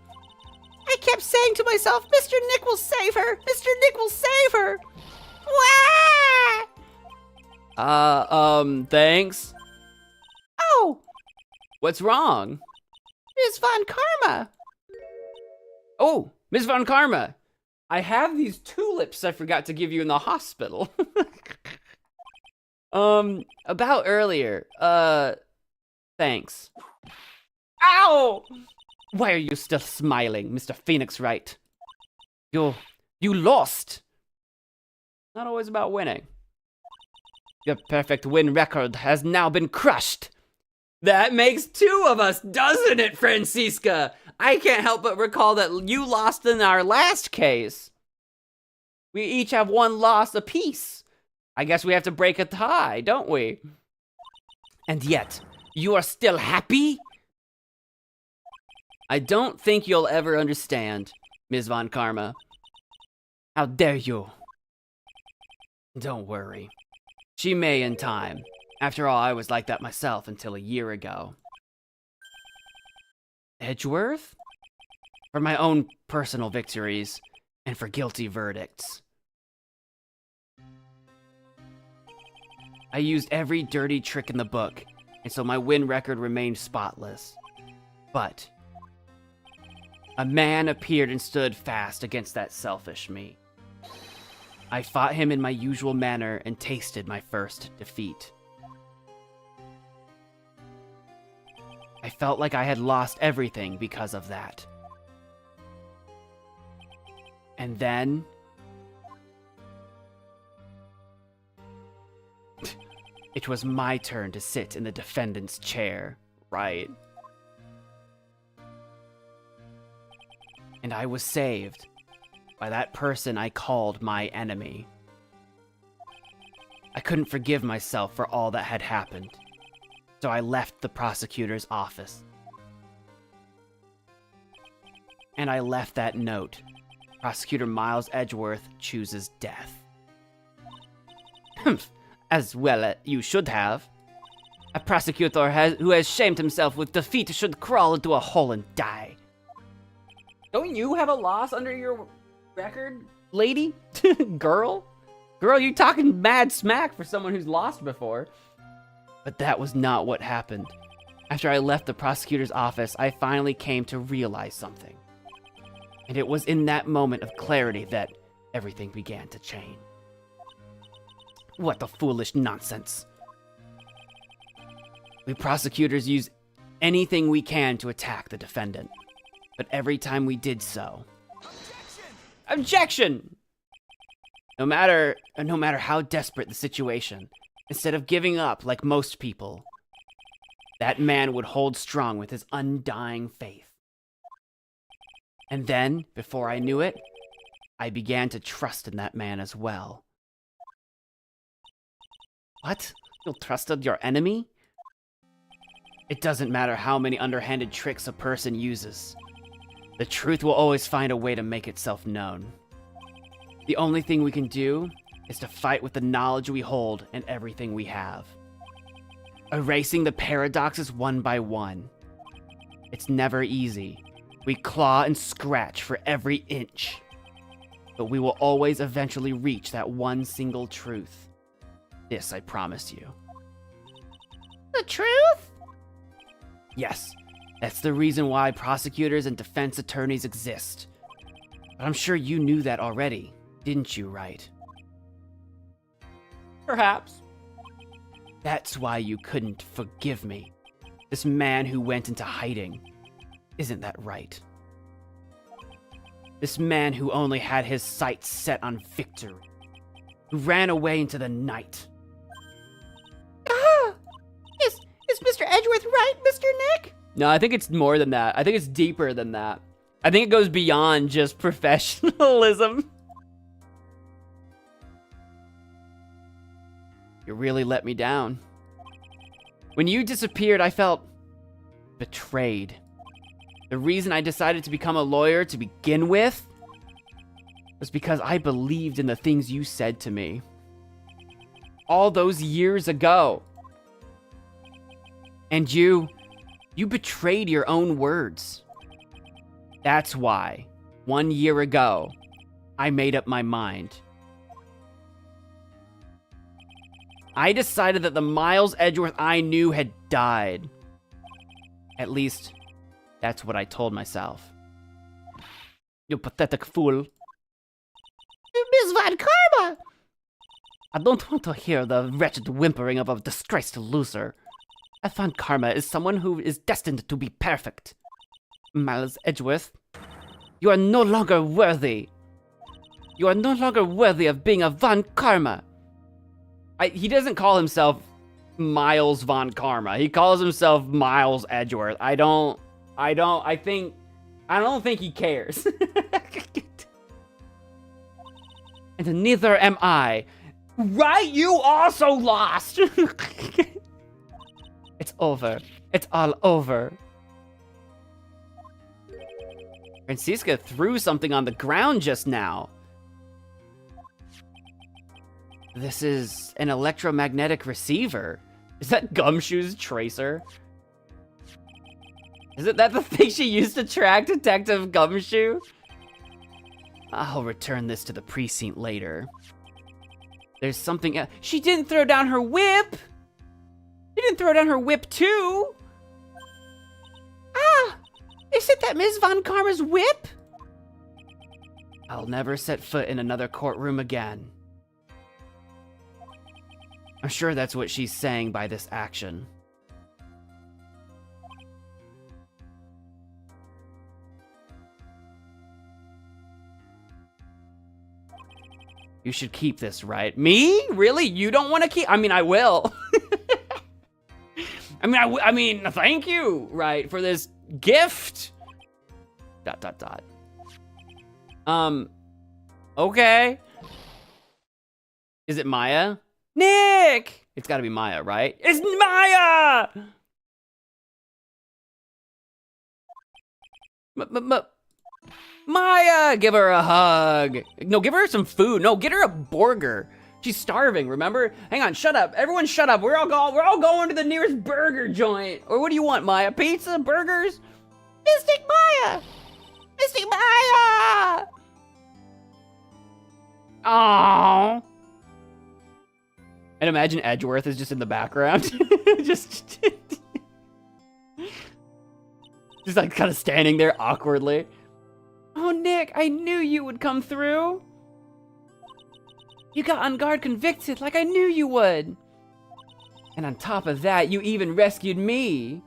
I kept saying to myself, Mr. Nick will save her! Mr. Nick will save her! Wow! Thanks. Oh, What's wrong? Miss Von Karma. Oh, Miss Von Karma. I have these tulips I forgot to give you in the hospital. About earlier. Thanks. Ow! Why are you still smiling, Mr. Phoenix Wright? You lost. Not always about winning. Your perfect win record has now been crushed. That makes 2 of us, doesn't it, Francisca? I can't help but recall that you lost in our last case. We each have 1 loss apiece. I guess we have to break a tie, don't we? And yet, you are still happy? I don't think you'll ever understand, Ms. Von Karma. How dare you? Don't worry. She may in time. After all, I was like that myself until a year ago. Edgeworth? For my own personal victories, and for guilty verdicts. I used every dirty trick in the book, and so my win record remained spotless. But a man appeared and stood fast against that selfish me. I fought him in my usual manner and tasted my first defeat. I felt like I had lost everything because of that. And then... it was my turn to sit in the defendant's chair, right? And I was saved by that person I called my enemy. I couldn't forgive myself for all that had happened, so I left the prosecutor's office. And I left that note. Prosecutor Miles Edgeworth chooses death. Humph, as well you should have. A prosecutor who has shamed himself with defeat should crawl into a hole and die. Don't you have a loss under your record, lady? Girl? Girl, you talking mad smack for someone who's lost before. But that was not what happened. After I left the prosecutor's office, I finally came to realize something. And it was in that moment of clarity that everything began to change. What a foolish nonsense. We prosecutors use anything we can to attack the defendant. But every time we did so... Objection! No matter how desperate the situation, instead of giving up like most people, that man would hold strong with his undying faith. And then, before I knew it, I began to trust in that man as well. What? You'll trust in your enemy? It doesn't matter how many underhanded tricks a person uses. The truth will always find a way to make itself known. The only thing we can do is to fight with the knowledge we hold and everything we have. Erasing the paradoxes one by one. It's never easy. We claw and scratch for every inch. But we will always eventually reach that one single truth. This I promise you. The truth? Yes, that's the reason why prosecutors and defense attorneys exist. But I'm sure you knew that already, didn't you, Wright? Perhaps. That's why you couldn't forgive me. This man who went into hiding. Isn't that right? This man who only had his sights set on victory. Who ran away into the night. Ah! Is Mr. Edgeworth right, Mr. Nick? No, I think it's more than that. I think it's deeper than that. I think it goes beyond just professionalism. You really let me down. When you disappeared, I felt betrayed. The reason I decided to become a lawyer to begin with was because I believed in the things you said to me. All those years ago. And you betrayed your own words. That's why, 1 year ago, I made up my mind. I decided that the Miles Edgeworth I knew had died. At least, that's what I told myself. You pathetic fool. Miss Von Karma! I don't want to hear the wretched whimpering of a disgraced loser. Von Karma is someone who is destined to be perfect. Miles Edgeworth, you are no longer worthy. You are no longer worthy of being a Von Karma. He doesn't call himself Miles Von Karma. He calls himself Miles Edgeworth. I don't think he cares. And neither am I. Right? You also lost. It's over. It's all over. Francisca threw something on the ground just now. This is an electromagnetic receiver. Is that Gumshoe's tracer? Isn't that the thing she used to track Detective Gumshoe? I'll return this to the precinct later. There's something else. She didn't throw down her whip! She didn't throw down her whip too! Ah! Is it that Miss Von Karma's whip? I'll never set foot in another courtroom again. I'm sure that's what she's saying by this action. You should keep this, right? Me? Really? You don't want to keep? I mean, I will. I mean, thank you, right, for this gift. ... Okay. Is it Maya? Nick! It's gotta be Maya, right? It's Maya! Maya! Give her a hug. No, give her some food. No, get her a burger. She's starving, remember? Hang on, shut up. Everyone shut up. We're all going to the nearest burger joint. Or what do you want, Maya? Pizza? Burgers? Mystic Maya! Mystic Maya! Aww. And imagine Edgeworth is just in the background. just like kind of standing there awkwardly. Oh, Nick, I knew you would come through. You got Engarde convicted like I knew you would. And on top of that, you even rescued me.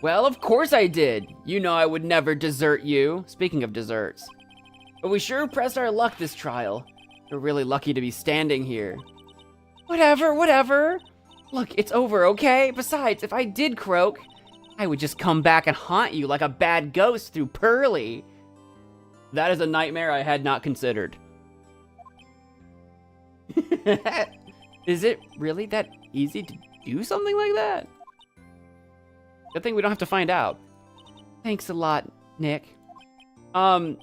Well, of course I did. You know I would never desert you. Speaking of desserts. But we sure pressed our luck this trial. We're really lucky to be standing here. Whatever. Look, it's over, okay? Besides, if I did croak, I would just come back and haunt you like a bad ghost through Pearly. That is a nightmare I had not considered. Is it really that easy to do something like that? Good thing we don't have to find out. Thanks a lot, Nick. Don't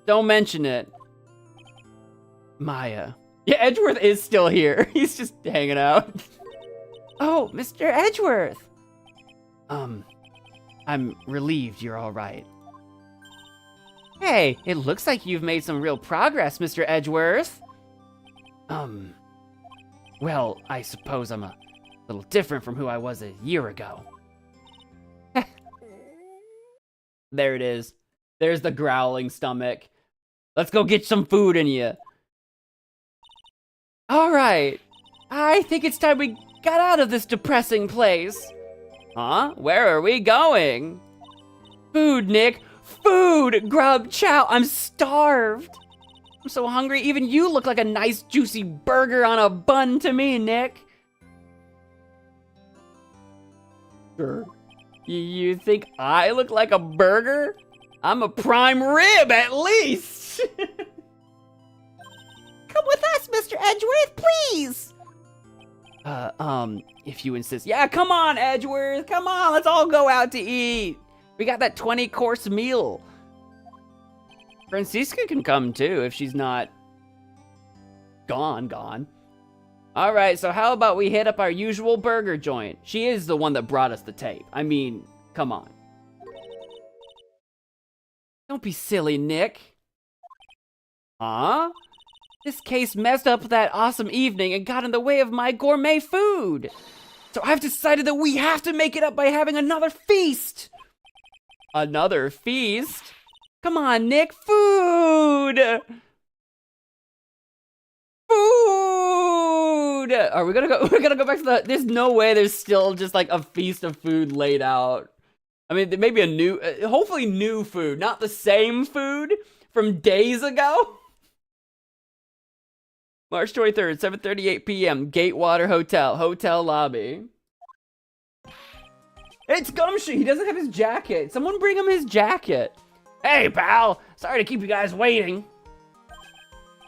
mention it. Maya. Yeah, Edgeworth is still here. He's just hanging out. Oh, Mr. Edgeworth. I'm relieved you're all right. Hey, it looks like you've made some real progress, Mr. Edgeworth. Well, I suppose I'm a little different from who I was a year ago. There it is. There's the growling stomach. Let's go get some food in you. All right. I think it's time we got out of this depressing place. Huh? Where are we going? Food, Nick. Food! Grub, chow. I'm starved. I'm so hungry. Even you look like a nice juicy burger on a bun to me, Nick. Sure. You think I look like a burger? I'm a prime rib, at least. Come with us, Mr. Edgeworth, please. If you insist. Yeah, come on, Edgeworth. Come on, let's all go out to eat. We got that 20-course meal. Francisca can come too if she's not gone. All right, so how about we hit up our usual burger joint? She is the one that brought us the tape. I mean, come on. Don't be silly, Nick. Huh? This case messed up that awesome evening and got in the way of my gourmet food. So I've decided that we have to make it up by having another feast. Another feast? Come on, Nick, food! Food! Are we gonna go? We're gonna go back to the. There's no way there's still just like a feast of food laid out. I mean, there may be a new, hopefully new food, not the same food from days ago. March 23rd, 7:38 p.m. Gatewater hotel lobby. It's Gumshoe. He doesn't have his jacket. Someone bring him his jacket. Hey, pal. Sorry to keep you guys waiting.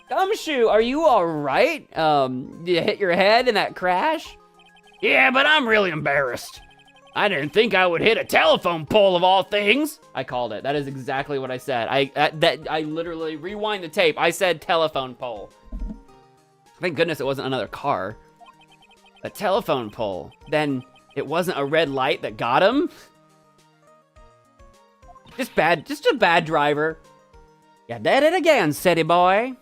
Gumshoe, are you all right? You hit your head in that crash? Yeah, but I'm really embarrassed. I didn't think I would hit a telephone pole of all things. I called it. That is exactly what I said. I literally rewind the tape. I said telephone pole. Thank goodness it wasn't another car. A telephone pole. Then it wasn't a red light that got him? Just a bad driver. You did it again, city boy.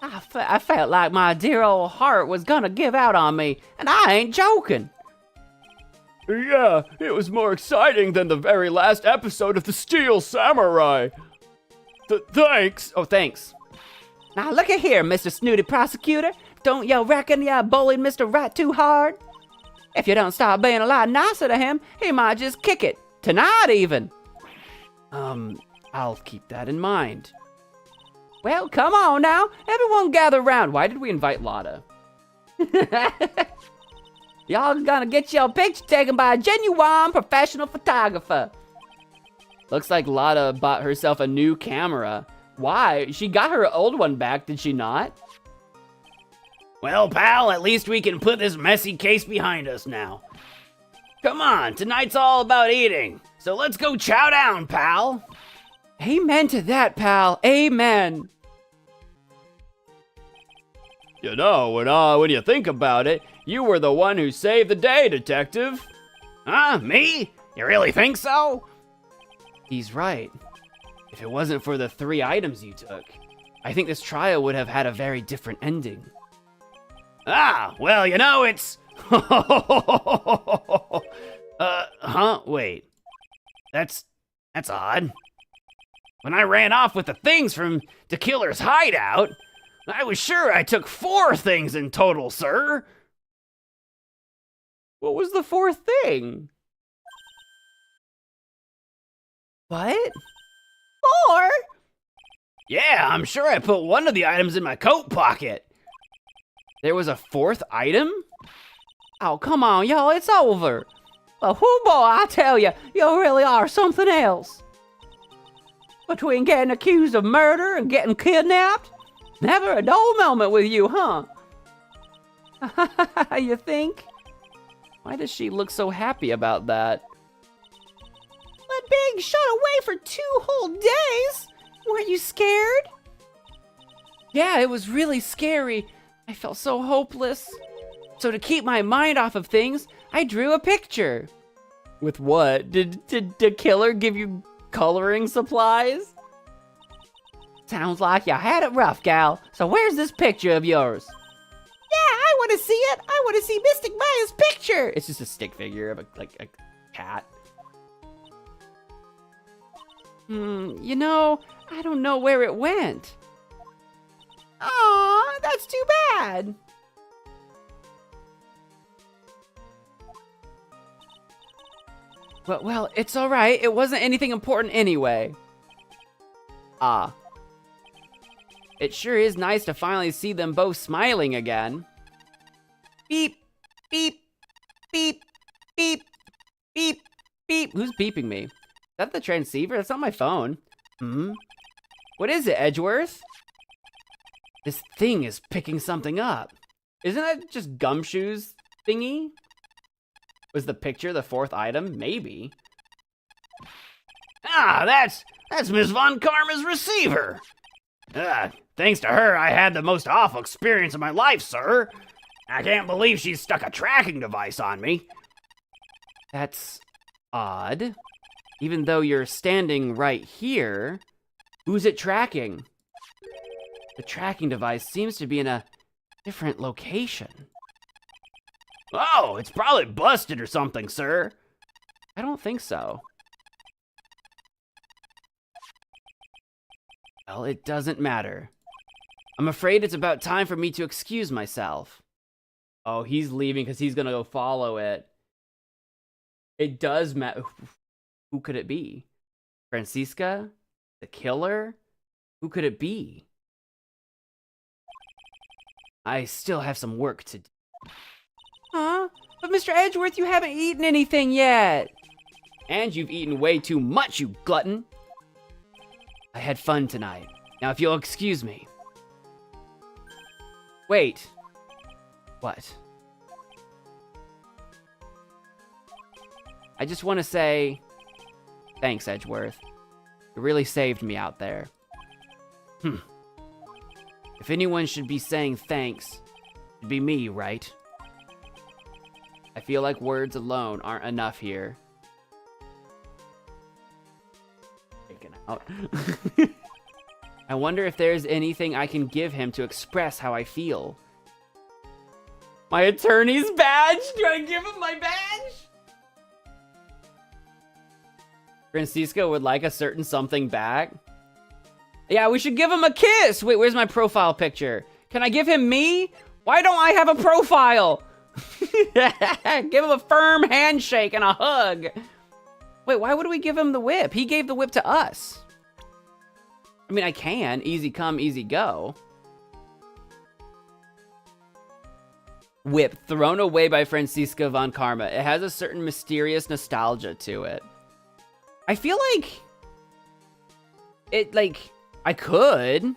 I felt like my dear old heart was gonna give out on me, and I ain't joking. Yeah, it was more exciting than the very last episode of The Steel Samurai. Thanks. Oh, thanks. Now look at here, Mr. Snooty Prosecutor. Don't you reckon you bullied Mr. Wright too hard? If you don't stop being a lot nicer to him, he might just kick it. Tonight, even. I'll keep that in mind. Well, come on now. Everyone gather around. Why did we invite Lotta? Y'all gonna get your picture taken by a genuine professional photographer. Looks like Lotta bought herself a new camera. Why? She got her old one back, did she not? Well, pal, at least we can put this messy case behind us now. Come on, tonight's all about eating. So let's go chow down, pal. Amen to that, pal. Amen. You know, when you think about it, you were the one who saved the day, detective. Huh? Me? You really think so? He's right. If it wasn't for the 3 items you took, I think this trial would have had a very different ending. Ah, well, you know, it's... Wait. That's odd. When I ran off with the things from the killer's hideout, I was sure I took 4 things in total, sir. What was the 4th thing? What? 4? Yeah, I'm sure I put one of the items in my coat pocket. There was a 4th item? Oh, come on, y'all, it's over. Well, whoo boy, I tell you, you really are something else. Between getting accused of murder and getting kidnapped, never a dull moment with you, huh? You think? Why does she look so happy about that? But being shut away for 2 whole days? Weren't you scared? Yeah, it was really scary. I felt so hopeless. So to keep my mind off of things, I drew a picture. With what? Did the killer give you coloring supplies? Sounds like you had it rough, gal. So where's this picture of yours? Yeah, I want to see it. I want to see Mystic Maya's picture. It's just a stick figure of a cat. You know, I don't know where it went. Aw, that's too bad. Well, it's all right. It wasn't anything important anyway. Ah. It sure is nice to finally see them both smiling again. Beep, beep, beep, beep, beep, beep. Who's beeping me? Is that the transceiver? That's not my phone. What is it, Edgeworth? This thing is picking something up. Isn't that just Gumshoe's thingy? Was the picture the 4th item? Maybe. Ah, that's Miss Von Karma's receiver. Thanks to her, I had the most awful experience of my life, sir. I can't believe she stuck a tracking device on me. That's odd. Even though you're standing right here, who's it tracking? The tracking device seems to be in a different location. Oh, it's probably busted or something, sir. I don't think so. Well, it doesn't matter. I'm afraid it's about time for me to excuse myself. Oh, he's leaving because he's gonna go follow it. It does matter. Who could it be? Francisca? The killer? Who could it be? I still have some work to do. Huh? But Mr. Edgeworth, you haven't eaten anything yet. And you've eaten way too much, you glutton. I had fun tonight. Now, if you'll excuse me. Wait. What? I just want to say, thanks, Edgeworth. You really saved me out there. If anyone should be saying thanks, it'd be me, right? I feel like words alone aren't enough here. Taken out. I wonder if there's anything I can give him to express how I feel. My attorney's badge? Do I give him my badge? Francisco would like a certain something back. Yeah, we should give him a kiss. Wait, where's my profile picture? Can I give him me? Why don't I have a profile? Give him a firm handshake and a hug. Wait, why would we give him the whip? He gave the whip to us. I mean, I can. Easy come, easy go. Whip thrown away by Francisca von Karma. It has a certain mysterious nostalgia to it. I feel like I could,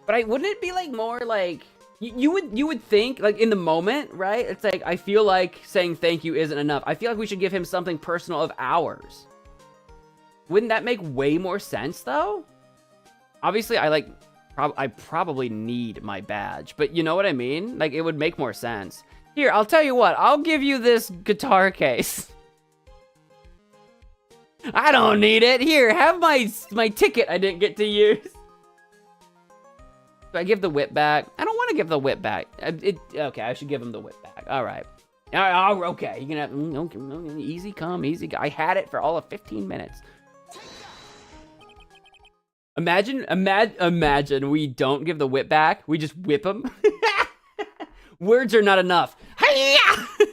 but wouldn't it be like more like you would think like in the moment, right? It's like I feel like saying thank you isn't enough. I feel like we should give him something personal of ours. Wouldn't that make way more sense though? Obviously, I probably need my badge, but you know what I mean? Like it would make more sense. Here, I'll tell you what. I'll give you this guitar case. I don't need it. Here, have my ticket I didn't get to use. Do I give the whip back? I don't want to give the whip back. Okay, I should give him the whip back. All right. Okay, you can have okay, easy come, easy go. I had it for all of 15 minutes. Imagine we don't give the whip back. We just whip him. Words are not enough. Hi-ya!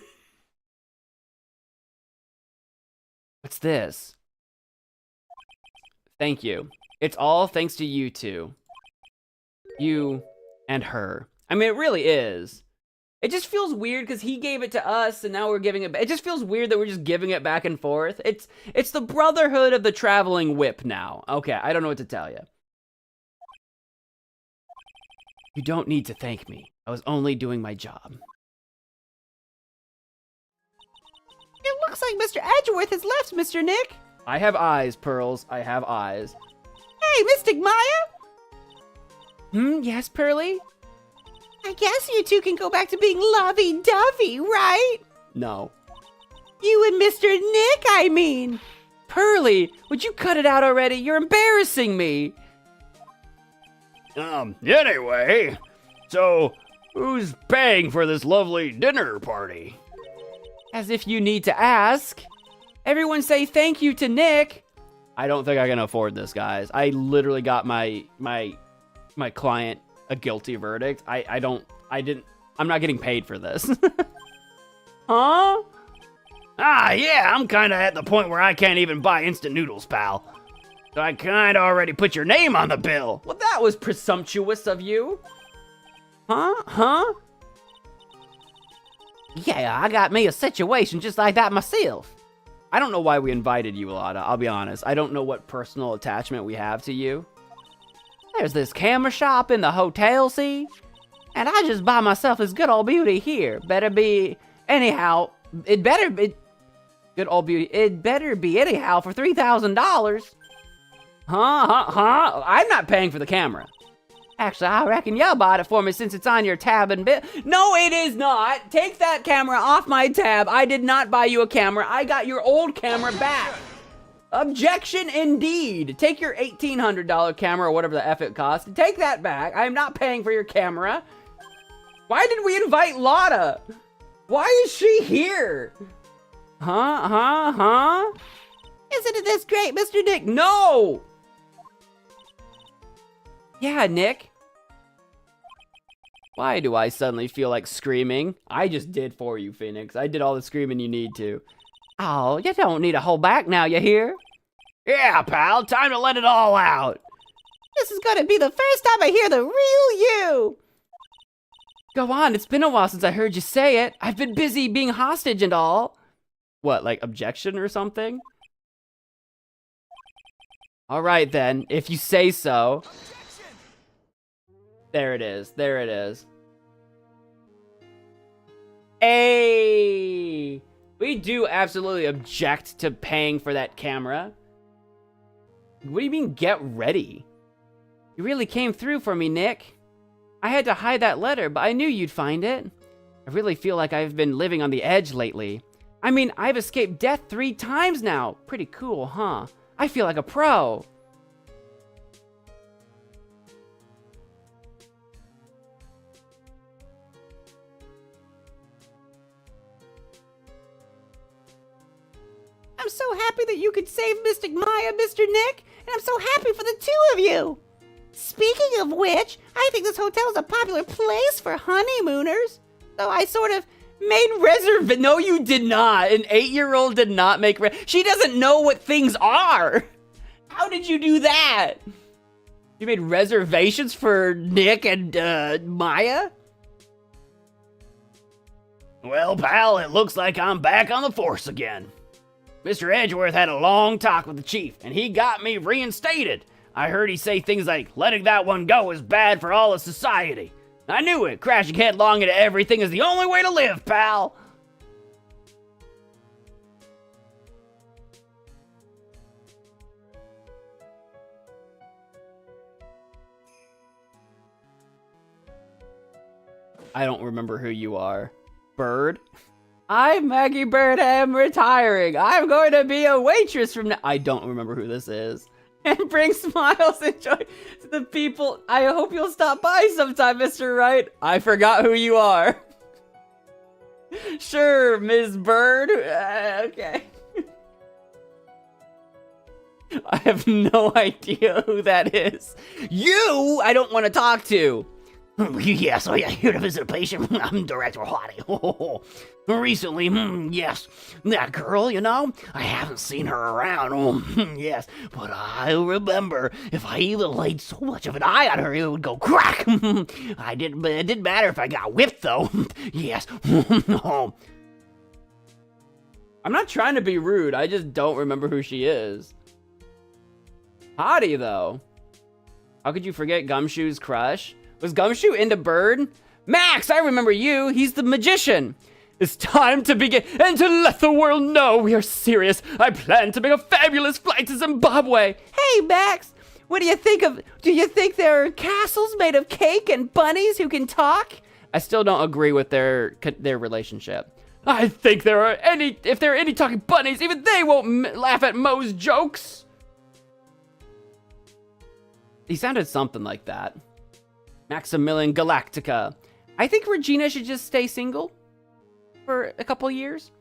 What's this? Thank you. It's all thanks to you two. You and her. I mean, it really is. It just feels weird because he gave it to us and now we're giving it back. It just feels weird that we're just giving it back and forth. It's the brotherhood of the traveling whip now. Okay, I don't know what to tell you. You don't need to thank me. I was only doing my job. It looks like Mr. Edgeworth has left, Mr. Nick. I have eyes, Pearls. I have eyes. Hey, Mystic Maya. Yes, Pearly? I guess you two can go back to being lovey-dovey, right? No. You and Mr. Nick, I mean. Pearly, would you cut it out already? You're embarrassing me. Anyway, so who's paying for this lovely dinner party? As if you need to ask. Everyone say thank you to Nick. I don't think I can afford this, guys. I literally got my client a guilty verdict. I'm not getting paid for this. Huh? Yeah, I'm kinda at the point where I can't even buy instant noodles, pal. So I kinda already put your name on the bill. Well, that was presumptuous of you. Huh? Yeah, I got me a situation just like that myself. I don't know why we invited you, Alana. I'll be honest. I don't know what personal attachment we have to you. There's this camera shop in the hotel, see? And I just buy myself this good old beauty here. Better be anyhow. It better be good old beauty. It better be anyhow for $3,000. Huh? I'm not paying for the camera. Actually, I reckon y'all bought it for me since it's on your tab and bill. No, it is not. Take that camera off my tab. I did not buy you a camera. I got your old camera back. Objection indeed. Take your $1,800 camera or whatever the F it costs. Take that back. I am not paying for your camera. Why did we invite Lotta? Why is she here? Huh? Isn't it this great, Mr. Nick? No! Yeah, Nick. Why do I suddenly feel like screaming? I just did for you, Phoenix. I did all the screaming you need to. Oh, you don't need to hold back now, you hear? Yeah, pal, time to let it all out. This is gonna be the first time I hear the real you. Go on, it's been a while since I heard you say it. I've been busy being hostage and all. What, like objection or something? All right then, if you say so. There it is, there it is. Hey! We do absolutely object to paying for that camera. What do you mean, get ready? You really came through for me, Nick. I had to hide that letter, but I knew you'd find it. I really feel like I've been living on the edge lately. I mean, I've escaped death 3 times now. Pretty cool, huh? I feel like a pro. I'm so happy that you could save Mystic Maya, Mr. Nick, and I'm so happy for the 2 of you. Speaking of which, I think this hotel is a popular place for honeymooners. So I sort of Made reservation. No, you did not. An 8-year-old did not make. She doesn't know what things are. How did you do that? You made reservations for Nick and Maya? Well, pal, it looks like I'm back on the force again. Mr. Edgeworth had a long talk with the chief, and he got me reinstated. I heard he say things like, letting that one go is bad for all of society. I knew it. Crashing headlong into everything is the only way to live, pal. I don't remember who you are. Bird? I'm Maggie Bird, am retiring. I'm going to be a waitress from now. I don't remember who this is. And bring smiles and joy to the people. I hope you'll stop by sometime, Mr. Wright. I forgot who you are. Sure, Ms. Bird. Okay. I have no idea who that is. You, I don't want to talk to. Yes, oh yeah, here to visit a patient. I'm Director Hottie. Recently, yes, that girl, you know, I haven't seen her around. Yes, but I remember if I even laid so much of an eye on her, it would go crack. It didn't matter if I got whipped, though. Yes. I'm not trying to be rude. I just don't remember who she is. Hottie, though. How could you forget Gumshoe's crush? Was Gumshoe into Bird? Max, I remember you. He's the magician. It's time to begin and to let the world know we are serious. I plan to make a fabulous flight to Zimbabwe. Hey, Max, what do you think of? Do you think there are castles made of cake and bunnies who can talk? I still don't agree with their relationship. I think if there are any talking bunnies, even they won't laugh at Mo's jokes. He sounded something like that. Maximilian Galactica. I think Regina should just stay single for a couple years.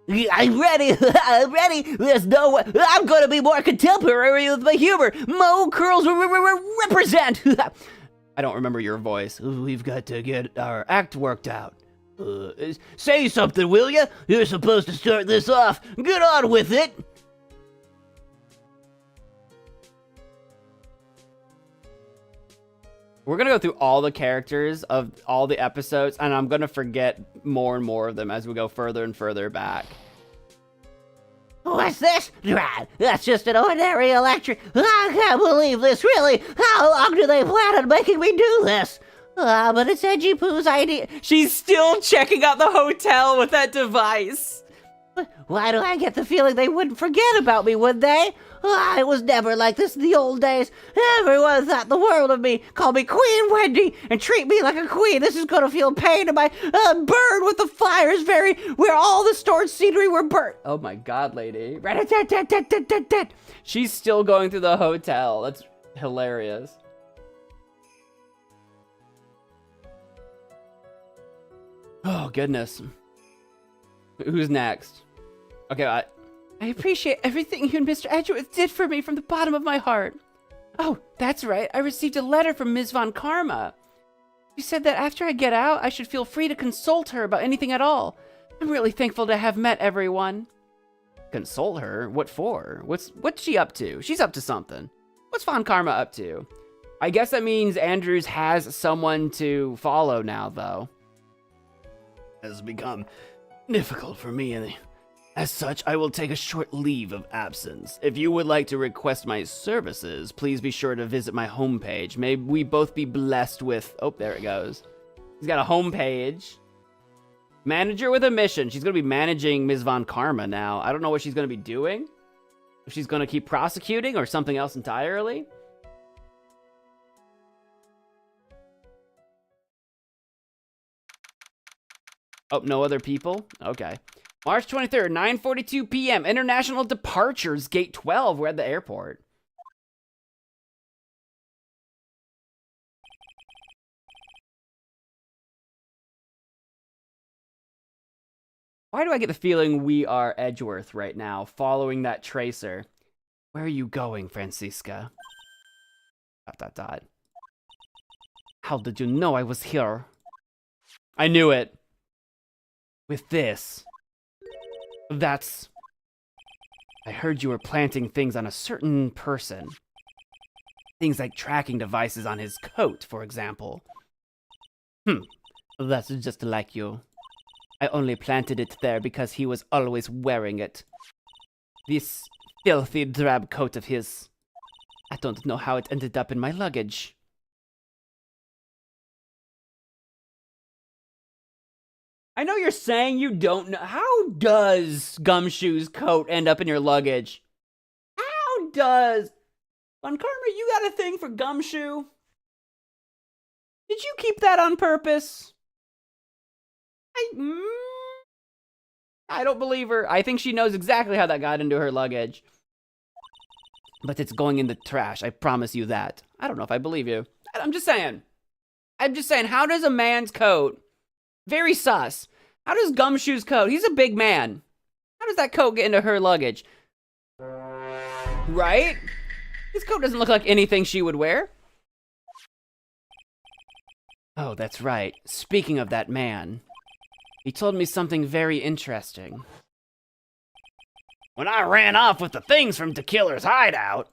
I'm ready. I'm ready. There's no way. I'm going to be more contemporary with my humor. Mo curls represent. I don't remember your voice. We've got to get our act worked out. Say something, will ya? You're supposed to start this off. Get on with it. We're going to go through all the characters of all the episodes, and I'm going to forget more and more of them as we go further and further back. What's this? That's just an ordinary electric. I can't believe this, really. How long do they plan on making me do this? But it's Edgy Poo's idea. She's still checking out the hotel with that device. Why do I get the feeling they wouldn't forget about me, would they? I was never like this in the old days. Everyone thought the world of me, called me Queen Wendy, and treat me like a queen. This is gonna feel pain in my burn with the fires where all the stored scenery were burnt. Oh my god, lady. She's still going through the hotel. That's hilarious. Oh, goodness. Who's next? Okay, I appreciate everything you and Mr. Edgeworth did for me from the bottom of my heart. Oh, that's right. I received a letter from Ms. Von Karma. She said that after I get out, I should feel free to consult her about anything at all. I'm really thankful to have met everyone. Consult her? What for? What's she up to? She's up to something. What's Von Karma up to? I guess that means Andrews has someone to follow now, though. It has become difficult for me, and as such, I will take a short leave of absence. If you would like to request my services, please be sure to visit my homepage. May we both be blessed with... Oh, there it goes. He's got a homepage. Manager with a mission. She's going to be managing Ms. Von Karma now. I don't know what she's going to be doing. If she's going to keep prosecuting or something else entirely. Oh, no other people? Okay. March 23rd, 9:42 p.m. International departures, gate 12. We're at the airport. Why do I get the feeling we are Edgeworth right now, following that tracer? Where are you going, Francisca? ... How did you know I was here? I knew it. With this. That's... I heard you were planting things on a certain person. Things like tracking devices on his coat, for example. That's just like you. I only planted it there because he was always wearing it. This filthy drab coat of his. I don't know how it ended up in my luggage. I know you're saying you don't know. How does Gumshoe's coat end up in your luggage? How does... Von Karma, you got a thing for Gumshoe? Did you keep that on purpose? I don't believe her. I think she knows exactly how that got into her luggage. But it's going in the trash. I promise you that. I don't know if I believe you. I'm just saying. How does a man's coat... Very sus. How does Gumshoe's coat... He's a big man. How does that coat get into her luggage? Right? His coat doesn't look like anything she would wear. Oh, that's right. Speaking of that man... He told me something very interesting. When I ran off with the things from Tequila's hideout,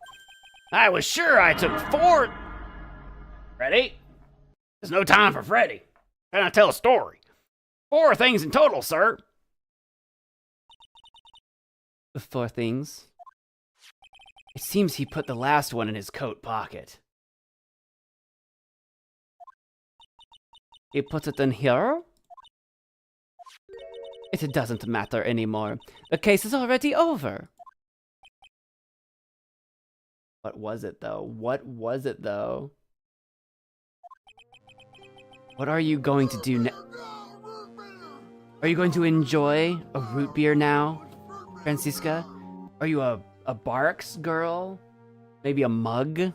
I was sure I took 4... Ready? There's no time for Freddy. Can I tell a story? 4 things in total, sir. 4 things? It seems he put the last one in his coat pocket. He put it in here? It doesn't matter anymore. The case is already over. What was it, though? What was it, though? What are you going to do now? Are you going to enjoy a root beer now, Francisca? Are you a Barks girl? Maybe a mug?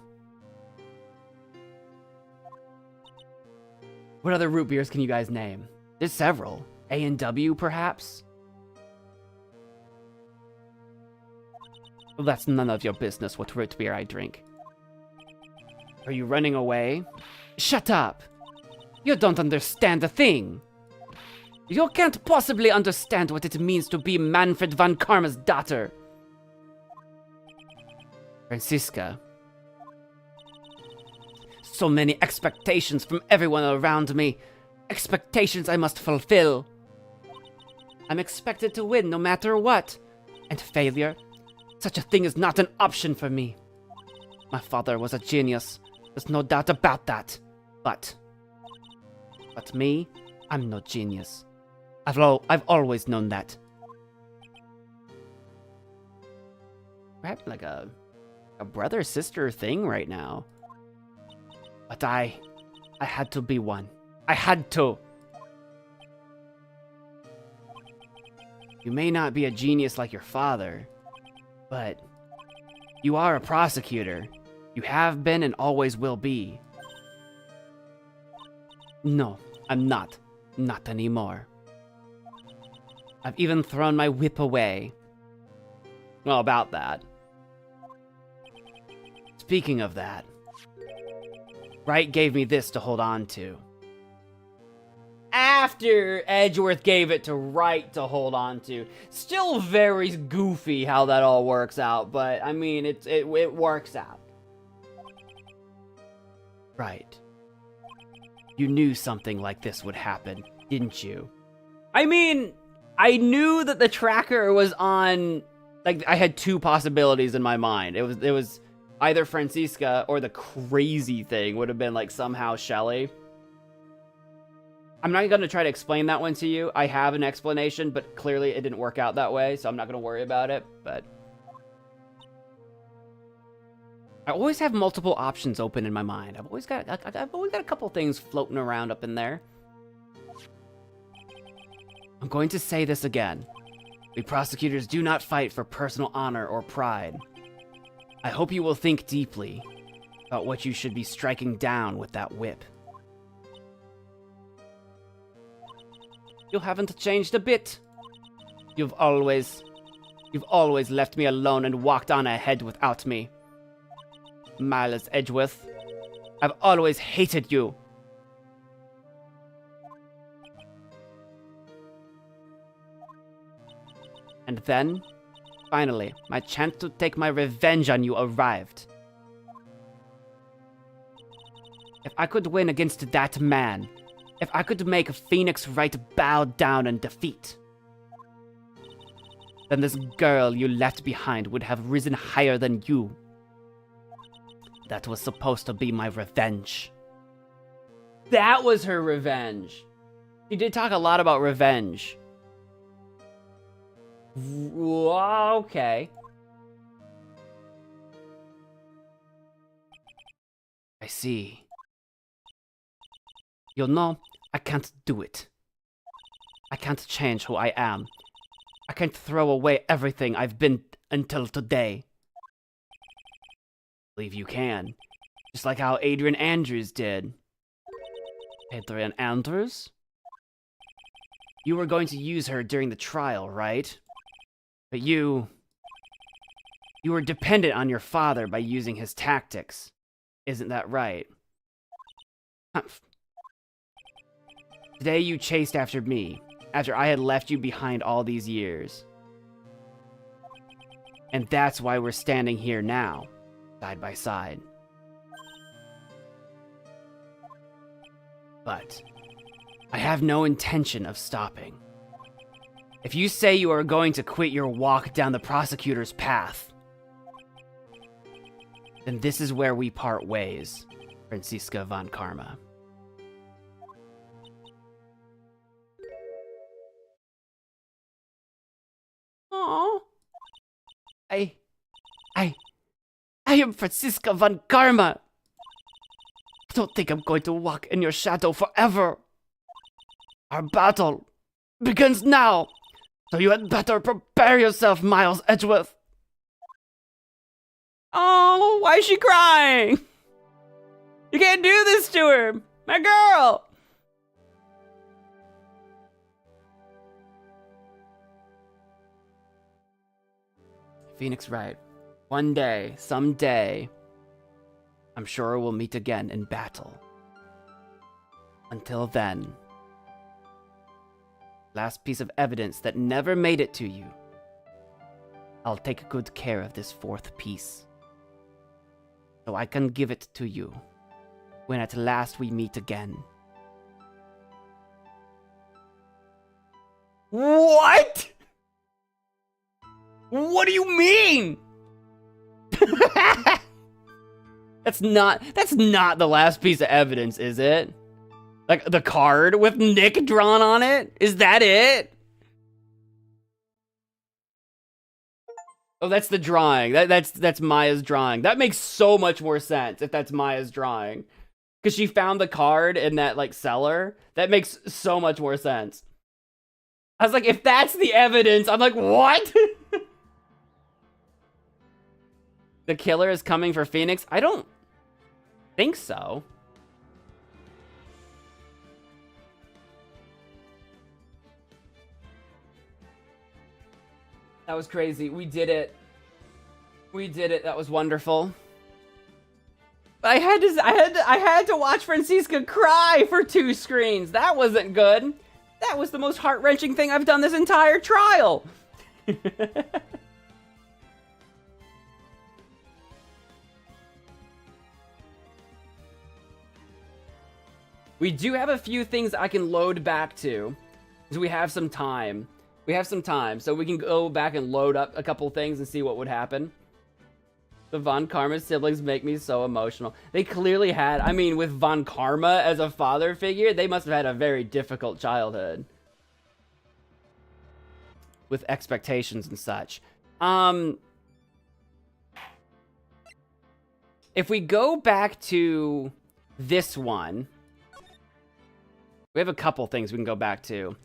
What other root beers can you guys name? There's several. A&W, perhaps? Well, that's none of your business what root beer I drink. Are you running away? Shut up! You don't understand a thing! You can't possibly understand what it means to be Manfred von Karma's daughter! Francisca. So many expectations from everyone around me. Expectations I must fulfill. I'm expected to win no matter what. And failure, such a thing is not an option for me. My father was a genius. There's no doubt about that. But me, I'm no genius. I've always known that. We're having like a a brother-sister thing right now. But I had to be one. I had to. You may not be a genius like your father, but you are a prosecutor. You have been and always will be. No, I'm not. Not anymore. I've even thrown my whip away. Well, about that. Speaking of that, Wright gave me this to hold on to. After Edgeworth gave it to Wright to hold on to. Still very goofy how that all works out, but I mean, it works out. Right. You knew something like this would happen, didn't you? I mean, I knew that the tracker was on, like, I had two possibilities in my mind. It was either Francisca or the crazy thing would have been, like, somehow Shelly. I'm not going to try to explain that one to you. I have an explanation, but clearly it didn't work out that way, so I'm not going to worry about it, but I always have multiple options open in my mind. I've always got a couple things floating around up in there. I'm going to say this again. We prosecutors do not fight for personal honor or pride. I hope you will think deeply about what you should be striking down with that whip. You haven't changed a bit. You've always left me alone and walked on ahead without me. Miles Edgeworth, I've always hated you. And then, finally, my chance to take my revenge on you arrived. If I could win against that man, if I could make Phoenix Wright bow down in defeat, then this girl you left behind would have risen higher than you. That was supposed to be my revenge. That was her revenge. She did talk a lot about revenge. Okay. I see. You know, I can't do it. I can't change who I am. I can't throw away everything I've been until today. I believe you can. Just like how Adrian Andrews did. Adrian Andrews? You were going to use her during the trial, right? But you were dependent on your father by using his tactics. Isn't that right? Today you chased after me, after I had left you behind all these years. And that's why we're standing here now, side by side. But I have no intention of stopping. If you say you are going to quit your walk down the prosecutor's path, then this is where we part ways, Francisca von Karma. Aww. I am Francisca von Karma. I don't think I'm going to walk in your shadow forever. Our battle begins now, so you had better prepare yourself, Miles Edgeworth. Oh, why is she crying? You can't do this to her, my girl. Phoenix Wright, one day, someday, I'm sure we'll meet again in battle. Until then, last piece of evidence that never made it to you. I'll take good care of this fourth piece, so I can give it to you when at last we meet again. What? What do you mean? That's not the last piece of evidence, is it? Like the card with Nick drawn on it? Is that it? Oh, that's the drawing. That's Maya's drawing. That makes so much more sense if that's Maya's drawing. Because she found the card in that, like, cellar. That makes so much more sense. I was like, if that's the evidence, I'm like, what? The killer is coming for Phoenix? I don't think so. That was crazy. We did it. We did it. That was wonderful. I had to watch Francisca cry for 2 screens. That wasn't good. That was the most heart-wrenching thing I've done this entire trial. We do have a few things I can load back to, because we have some time. We have some time, so we can go back and load up a couple things and see what would happen. The Von Karma siblings make me so emotional. They clearly had, I mean, with Von Karma as a father figure, they must have had a very difficult childhood. With expectations and such. If we go back to this one, we have a couple things we can go back to.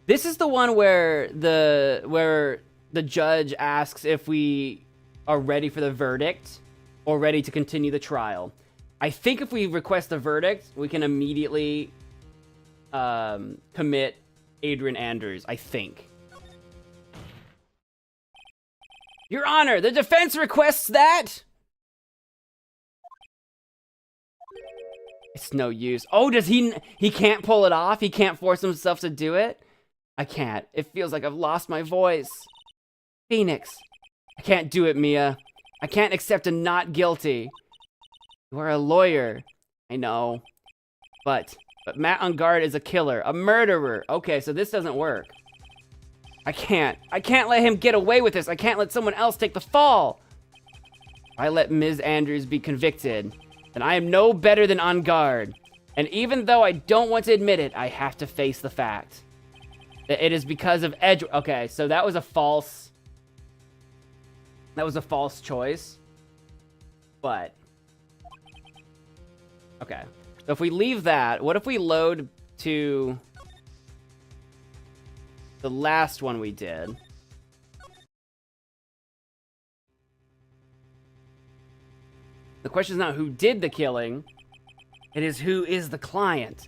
This is the one where the judge asks if we are ready for the verdict or ready to continue the trial. I think if we request the verdict, we can immediately commit Adrian Andrews, I think. Your Honor, the defense requests that. It's no use. Oh, does he can't pull it off? He can't force himself to do it? I can't. It feels like I've lost my voice. Phoenix. I can't do it, Mia. I can't accept a not guilty. You are a lawyer. I know. But Matt Engarde is a killer, a murderer. Okay, so this doesn't work. I can't let him get away with this. I can't let someone else take the fall. I let Ms. Andrews be convicted, then I am no better than Engarde. And even though I don't want to admit it, I have to face the fact. It is because of Edge. Okay, so that was a false choice. But okay. So if we leave that, what if we load to the last one we did? The question is not who did the killing. It is who is the client.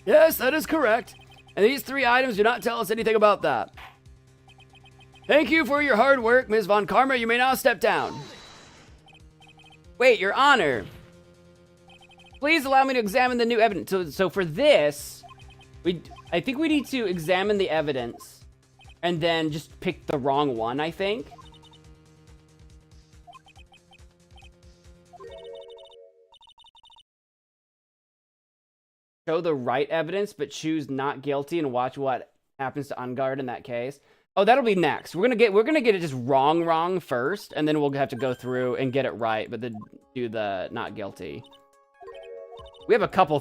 Yes, that is correct. And these 3 items do not tell us anything about that. Thank you for your hard work, Ms. Von Karma. You may now step down. Wait, Your Honor. Please allow me to examine the new evidence. So for this, I think we need to examine the evidence and then just pick the wrong one, I think. Show the right evidence, but choose not guilty and watch what happens to Engarde in that case. Oh, that'll be next. We're gonna get it just wrong first, and then we'll have to go through and get it right, but then do the not guilty. We have a couple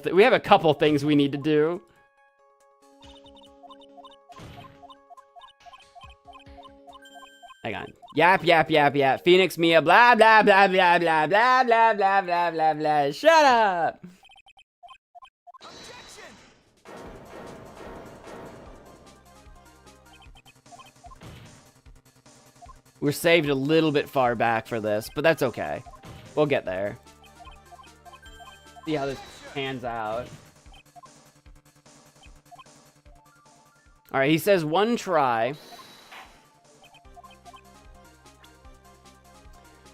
things we need to do. Hang on. Yap. Phoenix, Mia, blah, blah, blah, blah, blah, blah, blah, blah, blah, blah, blah. Shut up! We're saved a little bit far back for this, but that's okay. We'll get there. See how this pans out. Alright, he says 1 try.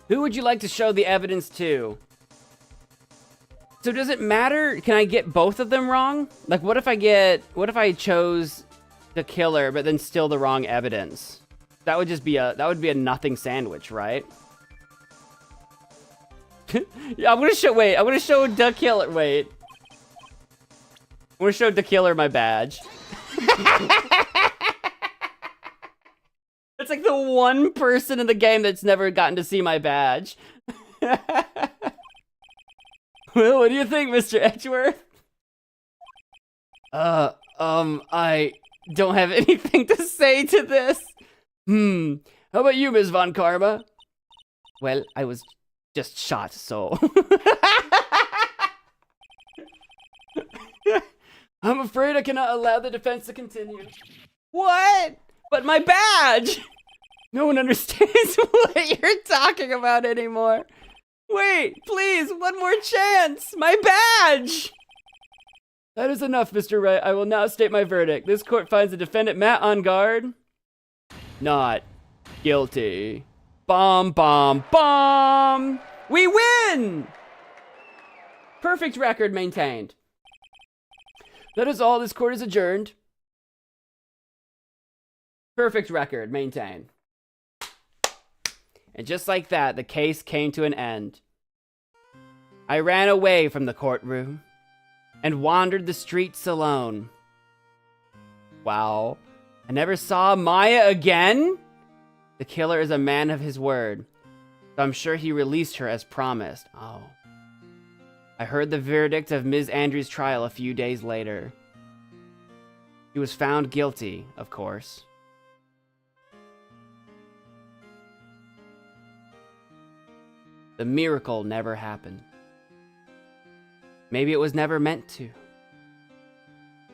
Who would you like to show the evidence to? So does it matter? Can I get both of them wrong? Like, what if I chose the killer, but then still the wrong evidence? That would just be a nothing sandwich, right? Yeah, I'm gonna show the killer, wait. I'm gonna show the killer my badge. It's like the one person in the game that's never gotten to see my badge. Well, what do you think, Mr. Edgeworth? I don't have anything to say to this. How about you, Ms. Von Karma? Well, I was just shot, so... I'm afraid I cannot allow the defense to continue. What? But my badge! No one understands what you're talking about anymore. Wait, please, one more chance! My badge! That is enough, Mr. Wright. I will now state my verdict. This court finds the defendant, Matt Engarde, not guilty. Bomb, bomb, bomb! We win! Perfect record maintained. That is all. This court is adjourned. Perfect record maintained. And just like that, the case came to an end. I ran away from the courtroom and wandered the streets alone. Wow. I never saw Maya again? The killer is a man of his word, so I'm sure he released her as promised. Oh. I heard the verdict of Ms. Andrews' trial a few days later. She was found guilty, of course. The miracle never happened. Maybe it was never meant to.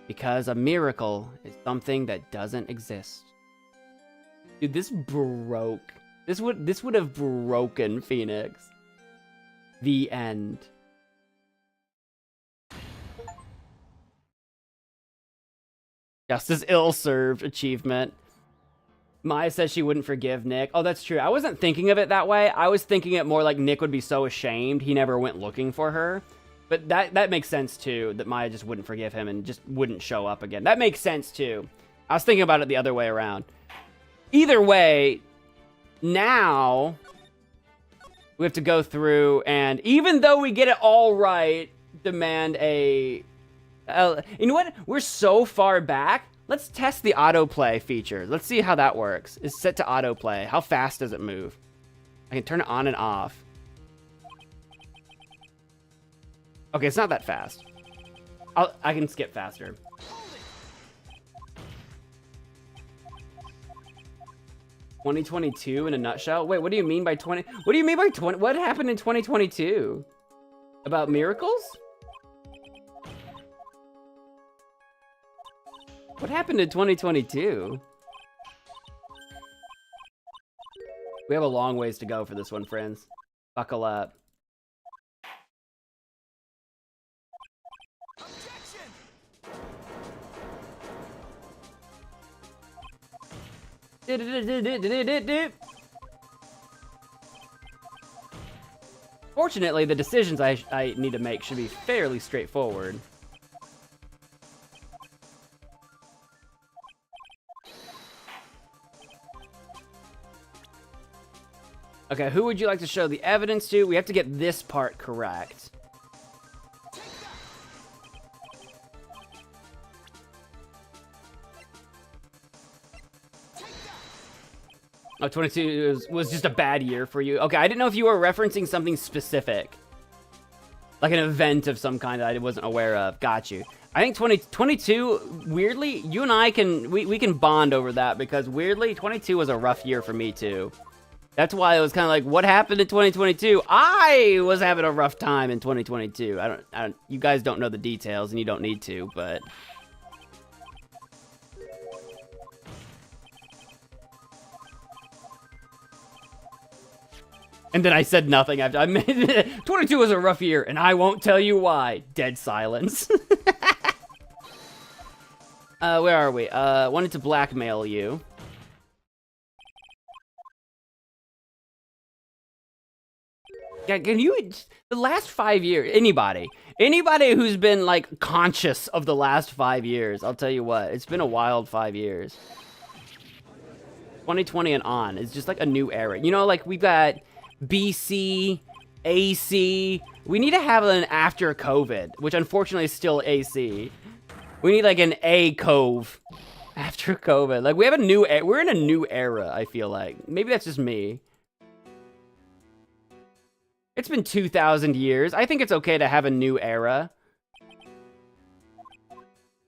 Because a miracle is something that doesn't exist. Dude, this broke. This would have broken Phoenix. The end. Justice ill-served achievement. Maya says she wouldn't forgive Nick. Oh, that's true. I wasn't thinking of it that way. I was thinking it more like Nick would be so ashamed he never went looking for her. But that makes sense too, that Maya just wouldn't forgive him and just wouldn't show up again. That makes sense too. I was thinking about it the other way around. Either way, now we have to go through and, even though we get it all right, demand a... you know what? We're so far back. Let's test the autoplay feature. Let's see how that works. It's set to autoplay. How fast does it move? I can turn it on and off. Okay, it's not that fast. I can skip faster. "2022 in a nutshell? Wait, what do you mean by 20? What do you mean by 20? What happened in 2022? About miracles? What happened in 2022? We have a long ways to go for this one, friends. Buckle up. Fortunately, the decisions I need to make should be fairly straightforward. Okay, who would you like to show the evidence to? We have to get this part correct. Oh, 22 was just a bad year for you. Okay, I didn't know if you were referencing something specific. Like an event of some kind that I wasn't aware of. Got you. I think 2022, weirdly, you and I we can bond over that because weirdly, 22 was a rough year for me too. That's why it was kind of like, what happened in 2022? I was having a rough time in 2022. I don't, you guys don't know the details and you don't need to, but... And then I said nothing after. 22 was a rough year, and I won't tell you why. Dead silence. Where are we? Wanted to blackmail you. Can you... The last 5 years, anybody who's been, like, conscious of the last 5 years, I'll tell you what, it's been a wild 5 years. 2020 and on is just, like, a new era. You know, like, we've got... BC, AC. We need to have an after COVID, which unfortunately is still AC. We need like an A cove after COVID. Like we have a new, we're in a new era, I feel like. Maybe that's just me. It's been 2,000 years. I think it's okay to have a new era. Do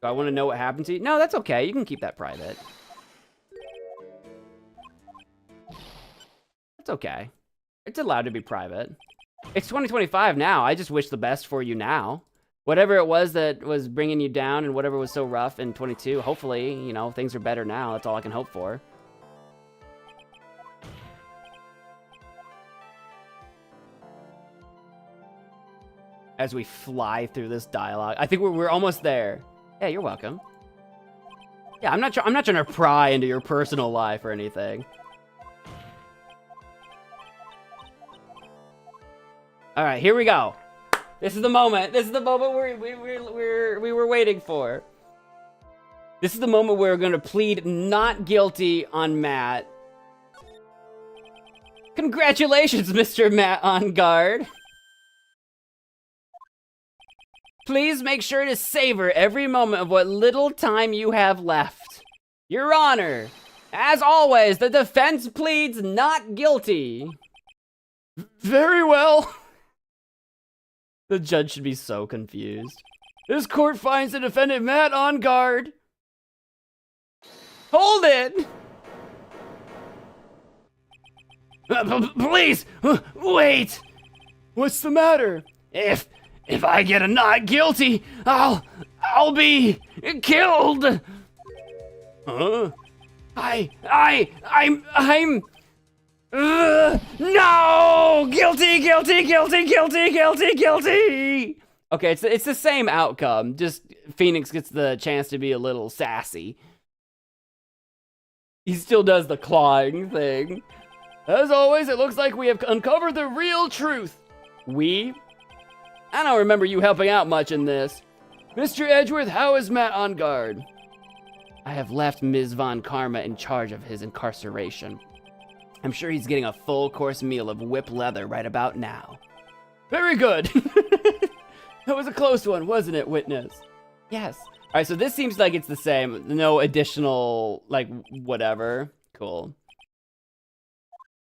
I want to know what happened to you? No, that's okay. You can keep that private. That's okay. It's allowed to be private. It's 2025 now. I just wish the best for you now. Whatever it was that was bringing you down and whatever was so rough in 22, hopefully, you know, things are better now. That's all I can hope for. As we fly through this dialogue, I think we're almost there. Yeah, you're welcome. Yeah, I'm not trying to pry into your personal life or anything. All right, here we go. This is the moment. This is the moment we were waiting for. This is the moment where we're going to plead not guilty on Matt. Congratulations, Mr. Matt Engarde. Please make sure to savor every moment of what little time you have left. Your Honor, as always, the defense pleads not guilty. Very well. The judge should be so confused. This court finds the defendant Matt Engarde. Hold it! Please, wait! What's the matter? If I get a not guilty, I'll be killed! Huh? I'm no! Guilty! Okay, it's the same outcome. Just Phoenix gets the chance to be a little sassy. He still does the clawing thing. As always, it looks like we have uncovered the real truth. We? I don't remember you helping out much in this. Mr. Edgeworth, how is Matt Engarde? I have left Ms. Von Karma in charge of his incarceration. I'm sure he's getting a full-course meal of whip leather right about now. Very good. That was a close one, wasn't it, witness? Yes. All right, so this seems like it's the same. No additional, like, whatever. Cool.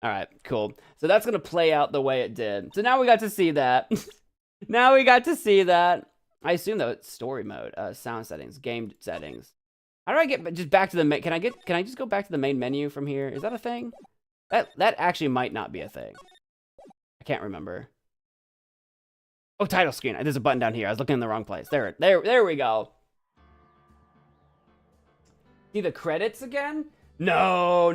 All right, cool. So that's going to play out the way it did. So now we got to see that. Now we got to see that. I assume, though, it's story mode, sound settings, game settings. How do I get just back to the main? Can I just go back to the main menu from here? Is that a thing? That actually might not be a thing. I can't remember. Oh, title screen. There's a button down here. I was looking in the wrong place. There we go. See the credits again? No.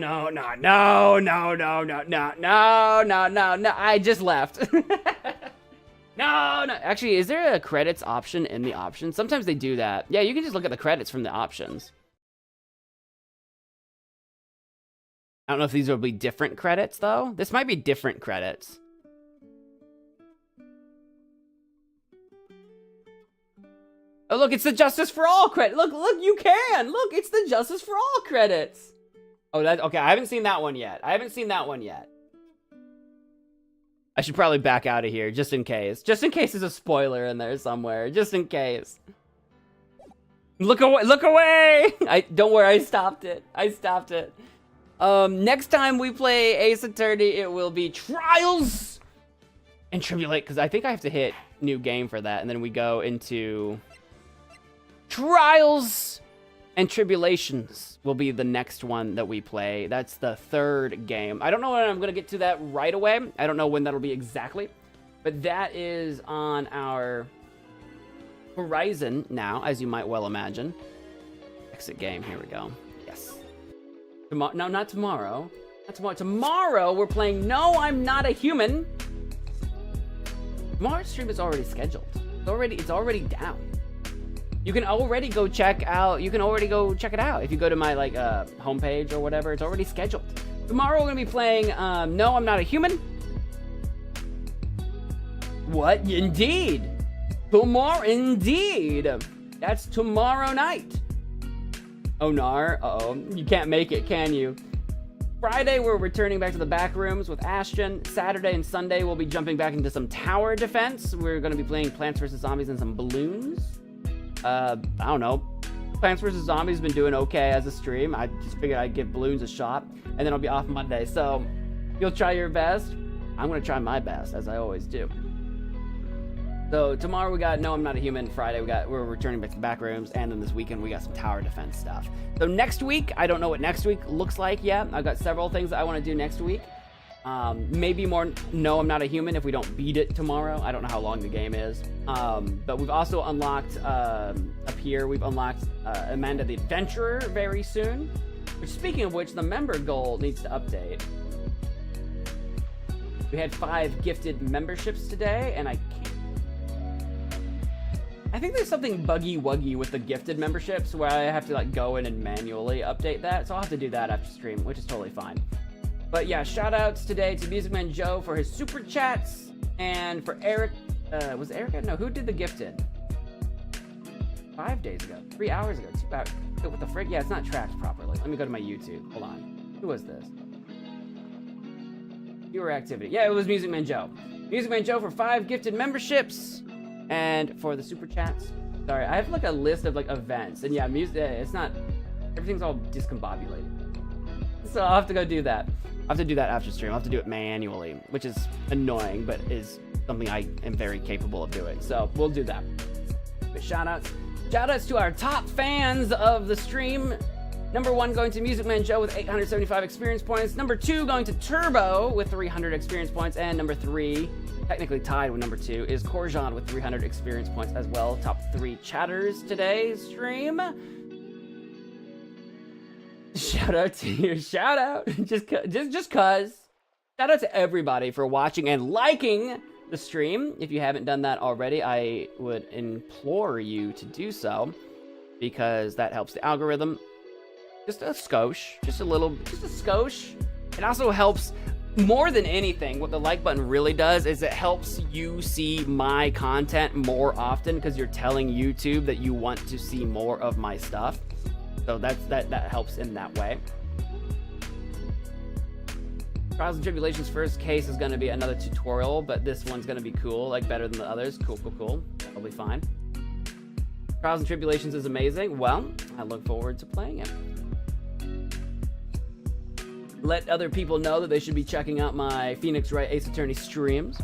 I just left. No. Actually, is there a credits option in the options? Sometimes they do that. Yeah, you can just look at the credits from the options. I don't know if these will be different credits, though. This might be different credits. Oh, look, it's the Justice for All credit. Look, you can. Look, it's the Justice for All credits. Oh, okay. I haven't seen that one yet. I should probably back out of here, just in case. Just in case there's a spoiler in there somewhere. Just in case. Look away! Don't worry, I stopped it. Next time we play Ace Attorney, it will be Trials and Tribulate, because I think I have to hit new game for that, and then we go into Trials and Tribulations will be the next one that we play. That's the third game. I don't know when I'm going to get to that right away. I don't know when that'll be exactly, but that is on our horizon now, as you might well imagine. Exit game, here we go. Yes. No, not tomorrow. Not tomorrow. Tomorrow we're playing No, I'm Not a Human. Tomorrow's stream is already scheduled. It's already down. You can already go check it out. If you go to my homepage or whatever, it's already scheduled. Tomorrow we're gonna be playing No, I'm Not a Human. What? Indeed. Indeed. That's tomorrow night. Onar, uh-oh. You can't make it, can you? Friday, we're returning back to the back rooms with Ashton. Saturday and Sunday, we'll be jumping back into some tower defense. We're gonna be playing Plants vs. Zombies and some balloons. I don't know. Plants vs. Zombies has been doing okay as a stream. I just figured I'd give balloons a shot, and then I'll be off Monday. So, you'll try your best. I'm gonna try my best, as I always do. So tomorrow we got No, I'm Not a Human. Friday we're returning back to the back rooms, and then this weekend we got some tower defense stuff. So next week, I don't know what next week looks like yet. I've got several things that I want to do next week. Maybe more No, I'm Not a Human if we don't beat it tomorrow. I don't know how long the game is. But we've also unlocked, up here, we've unlocked Amanda the Adventurer very soon. Which, speaking of which, the member goal needs to update. We had 5 gifted memberships today, and I think there's something buggy-wuggy with the gifted memberships where I have to like go in and manually update that. So I'll have to do that after stream, which is totally fine. But yeah, shout-outs today to MagicMan Joe for his super chats, and for Eric. Was it Erica? No, who did the gifted? 5 days ago, 3 hours ago, 2 hours. What the frick? Yeah, it's not tracked properly. Let me go to my YouTube. Hold on. Who was this? Viewer activity. Yeah, it was MagicMan Joe. MagicMan Joe for 5 gifted memberships, and for the super chats. Sorry, I have like a list of like events, and yeah, it's not. Everything's all discombobulated. So I'll have to go do that. I'll have to do that after stream. I'll have to do it manually, which is annoying, but is something I am very capable of doing. So we'll do that. But shoutouts to our top fans of the stream. Number 1 going to MagicMan Joe with 875 experience points. Number 2 going to Turbo with 300 experience points. And number 3, technically tied with number 2, is Korjan with 300 experience points as well. Top 3 chatters today's stream. Shout out to your shout out. just cuz. Shout out to everybody for watching and liking the stream. If you haven't done that already, I would implore you to do so, because that helps the algorithm. Just a skosh. Just a skosh. It also helps, more than anything, what the like button really does is it helps you see my content more often, because you're telling YouTube that you want to see more of my stuff. So that helps in that way. Trials and Tribulations first case is going to be another tutorial, but this one's going to be cool, like better than the others. Cool. That'll be fine. Trials and Tribulations is amazing. Well, I look forward to playing it. Let other people know that they should be checking out my Phoenix Wright Ace Attorney streams.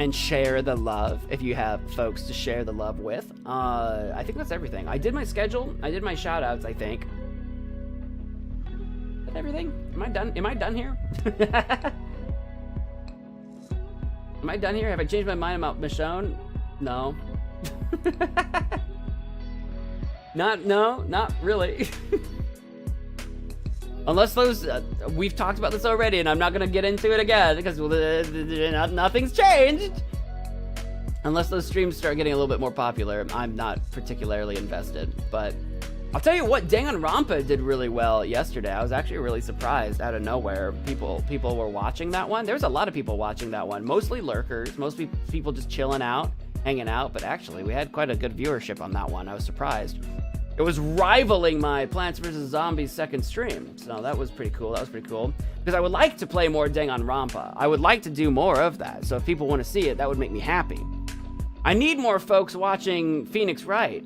And share the love if you have folks to share the love with. I think that's everything. I did my schedule. I did my shout outs, I think. Is that everything? Am I done? Am I done here? Am I done here? Have I changed my mind about Michonne? No. Not really. Unless those, we've talked about this already, and I'm not gonna get into it again, because nothing's changed. Unless those streams start getting a little bit more popular, I'm not particularly invested. But I'll tell you what, Danganronpa did really well yesterday. I was actually really surprised out of nowhere. People were watching that one. There's a lot of people watching that one, mostly lurkers, mostly people just chilling out, hanging out. But actually, we had quite a good viewership on that one. I was surprised. It was rivaling my Plants vs. Zombies second stream, so that was pretty cool. Because I would like to play more Danganronpa. I would like to do more of that, so if people want to see it, that would make me happy. I need more folks watching Phoenix Wright.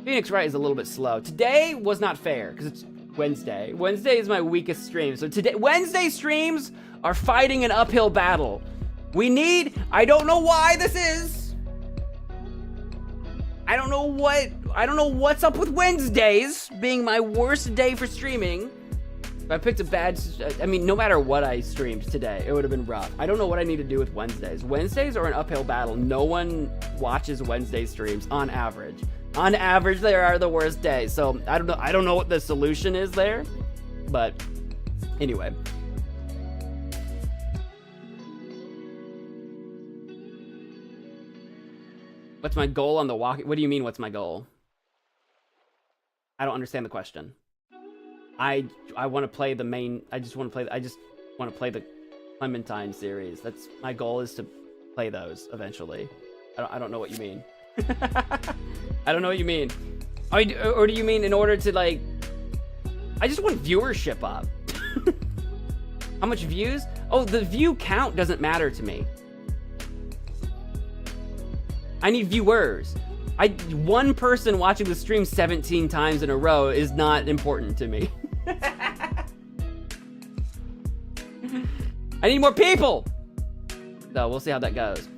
Phoenix Wright is a little bit slow. Today was not fair, because it's Wednesday. Wednesday is my weakest stream, so today, Wednesday streams are fighting an uphill battle. I don't know why this is. I don't know what's up with Wednesdays being my worst day for streaming. If I picked no matter what I streamed today, it would have been rough. I don't know what I need to do with Wednesdays. Wednesdays are an uphill battle. No one watches Wednesday streams on average. On average, they are the worst days. So I don't know what the solution is there, but anyway. What's my goal on the walk? What do you mean, what's my goal? I don't understand the question. I want to play the main. I just want to play the Clementine series. That's my goal, is to play those eventually. I don't know what you mean. I don't know what you mean. Or do you mean in order to like? I just want viewership up. How much views? Oh, the view count doesn't matter to me. I need viewers. One person watching the stream 17 times in a row is not important to me. I need more people. So we'll see how that goes.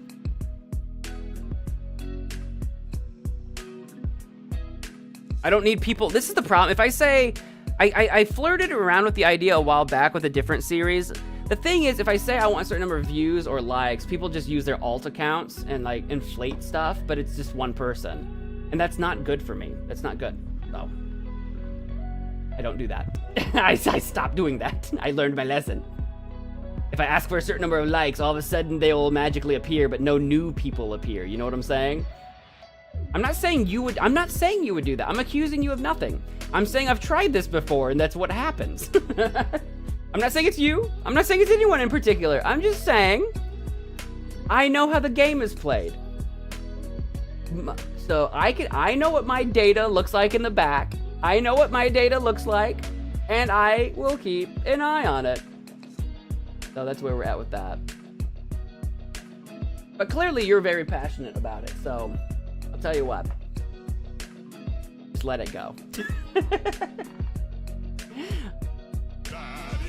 I don't need people. This is the problem. If I say I flirted around with the idea a while back with a different series. The thing is, if I say I want a certain number of views or likes, people just use their alt accounts and like inflate stuff, but it's just one person. And that's not good for me. That's not good. So I don't do that. I stopped doing that. I learned my lesson. If I ask for a certain number of likes, all of a sudden they will magically appear, but no new people appear. You know what I'm saying? I'm not saying you would do that. I'm accusing you of nothing. I'm saying I've tried this before and that's what happens. I'm not saying it's you. I'm not saying it's anyone in particular. I'm just saying I know how the game is played. So I know what my data looks like in the back. I know what my data looks like, and I will keep an eye on it. So that's where we're at with that. But clearly you're very passionate about it, so I'll tell you what. Just let it go.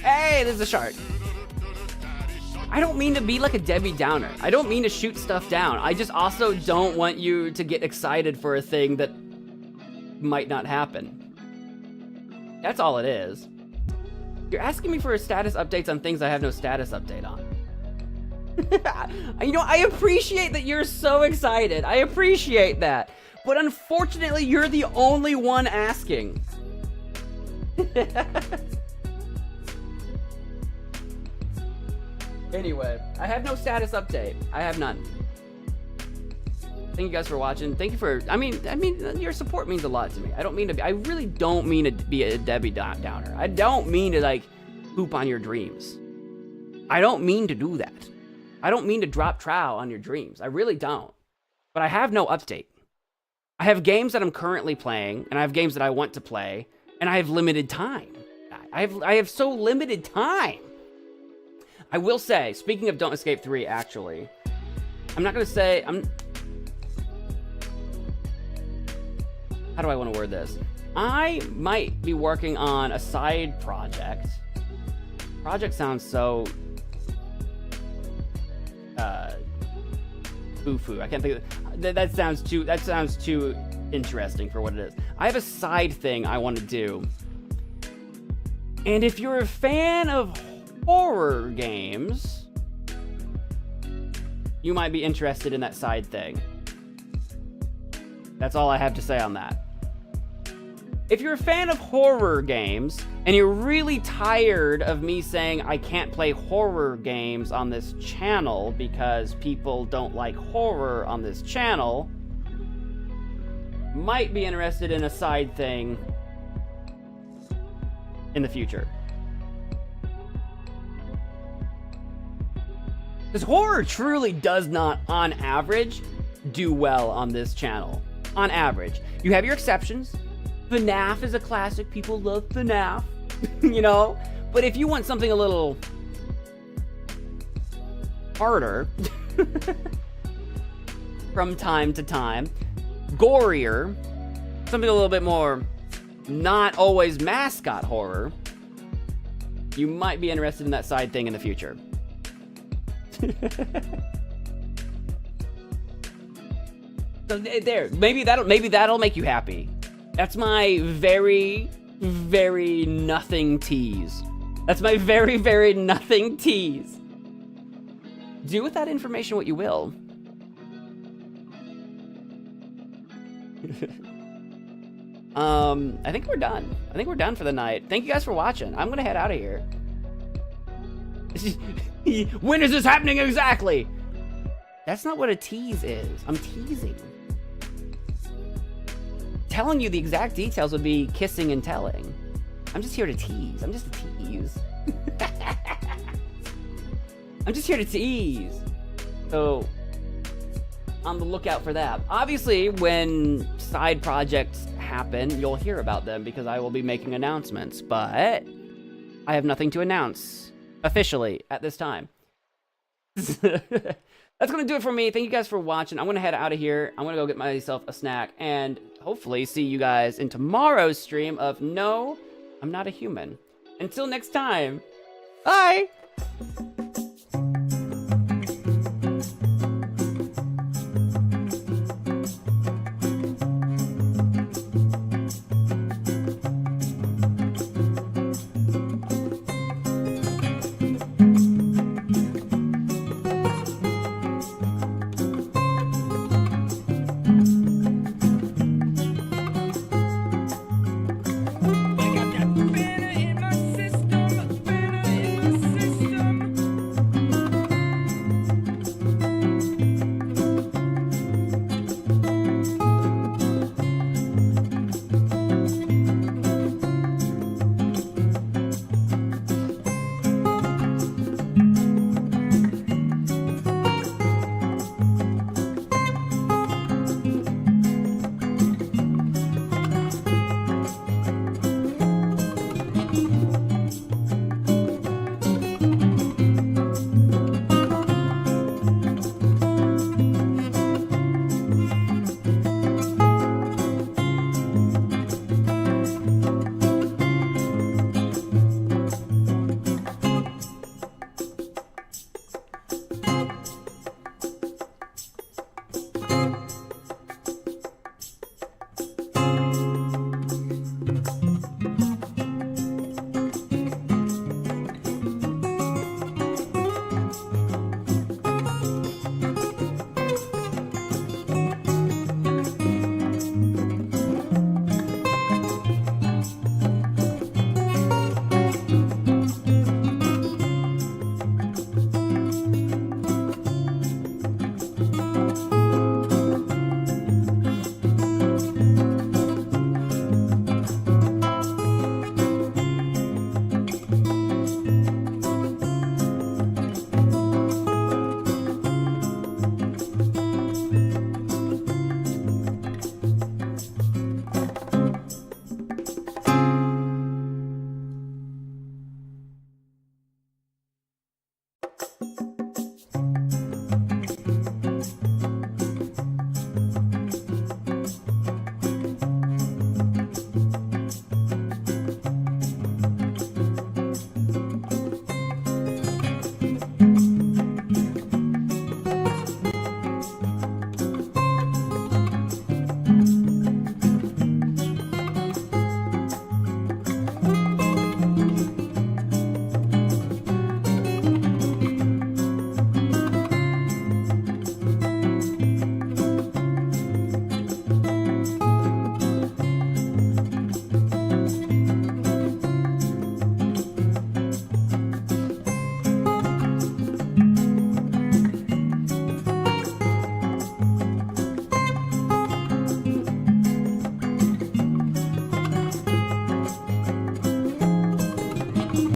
Hey, there's a shark. I don't mean to be like a Debbie Downer. I don't mean to shoot stuff down. I just also don't want you to get excited for a thing that might not happen. That's all it is. You're asking me for status updates on things I have no status update on. You know, I appreciate that you're so excited. I appreciate that. But unfortunately, you're the only one asking. Anyway, I have no status update. I have none. Thank you guys for watching. Thank you for, I mean, your support means a lot to me. I really don't mean to be a Debbie Downer. I don't mean to like poop on your dreams. I don't mean to do that. I don't mean to drop trowel on your dreams. I really don't. But I have no update. I have games that I'm currently playing, and I have games that I want to play, and I have limited time. I have so limited time. I will say, speaking of Don't Escape 3, actually, I'm not going to say, how do I want to word this? I might be working on a side project. Project sounds so foo-foo. I can't think of that sounds too interesting for what it is. I have a side thing I want to do. And if you're a fan of horror games, you might be interested in that side thing. That's all I have to say on that. If you're a fan of horror games and you're really tired of me saying I can't play horror games on this channel because people don't like horror on this channel, might be interested in a side thing in the future. Because horror truly does not, on average, do well on this channel. On average. You have your exceptions. FNAF is a classic. People love FNAF. You know? But if you want something a little harder from time to time, gorier, something a little bit more not always mascot horror, you might be interested in that side thing in the future. So there, maybe that'll make you happy. That's my very, very nothing tease. That's my very, very nothing tease. Do with that information what you will. I think we're done. I think we're done for the night. Thank you guys for watching. I'm gonna head out of here. When is this happening exactly? That's not what a tease is. I'm teasing. Telling you the exact details would be kissing and telling. I'm just here to tease. I'm just a tease. I'm just here to tease. So, on the lookout for that. Obviously, when side projects happen, you'll hear about them because I will be making announcements, but I have nothing to announce officially at this time. That's gonna do it for me. Thank you guys for watching. I'm gonna head out of here. I'm gonna go get myself a snack and hopefully see you guys in tomorrow's stream of No, I'm Not a Human. Until next time, bye!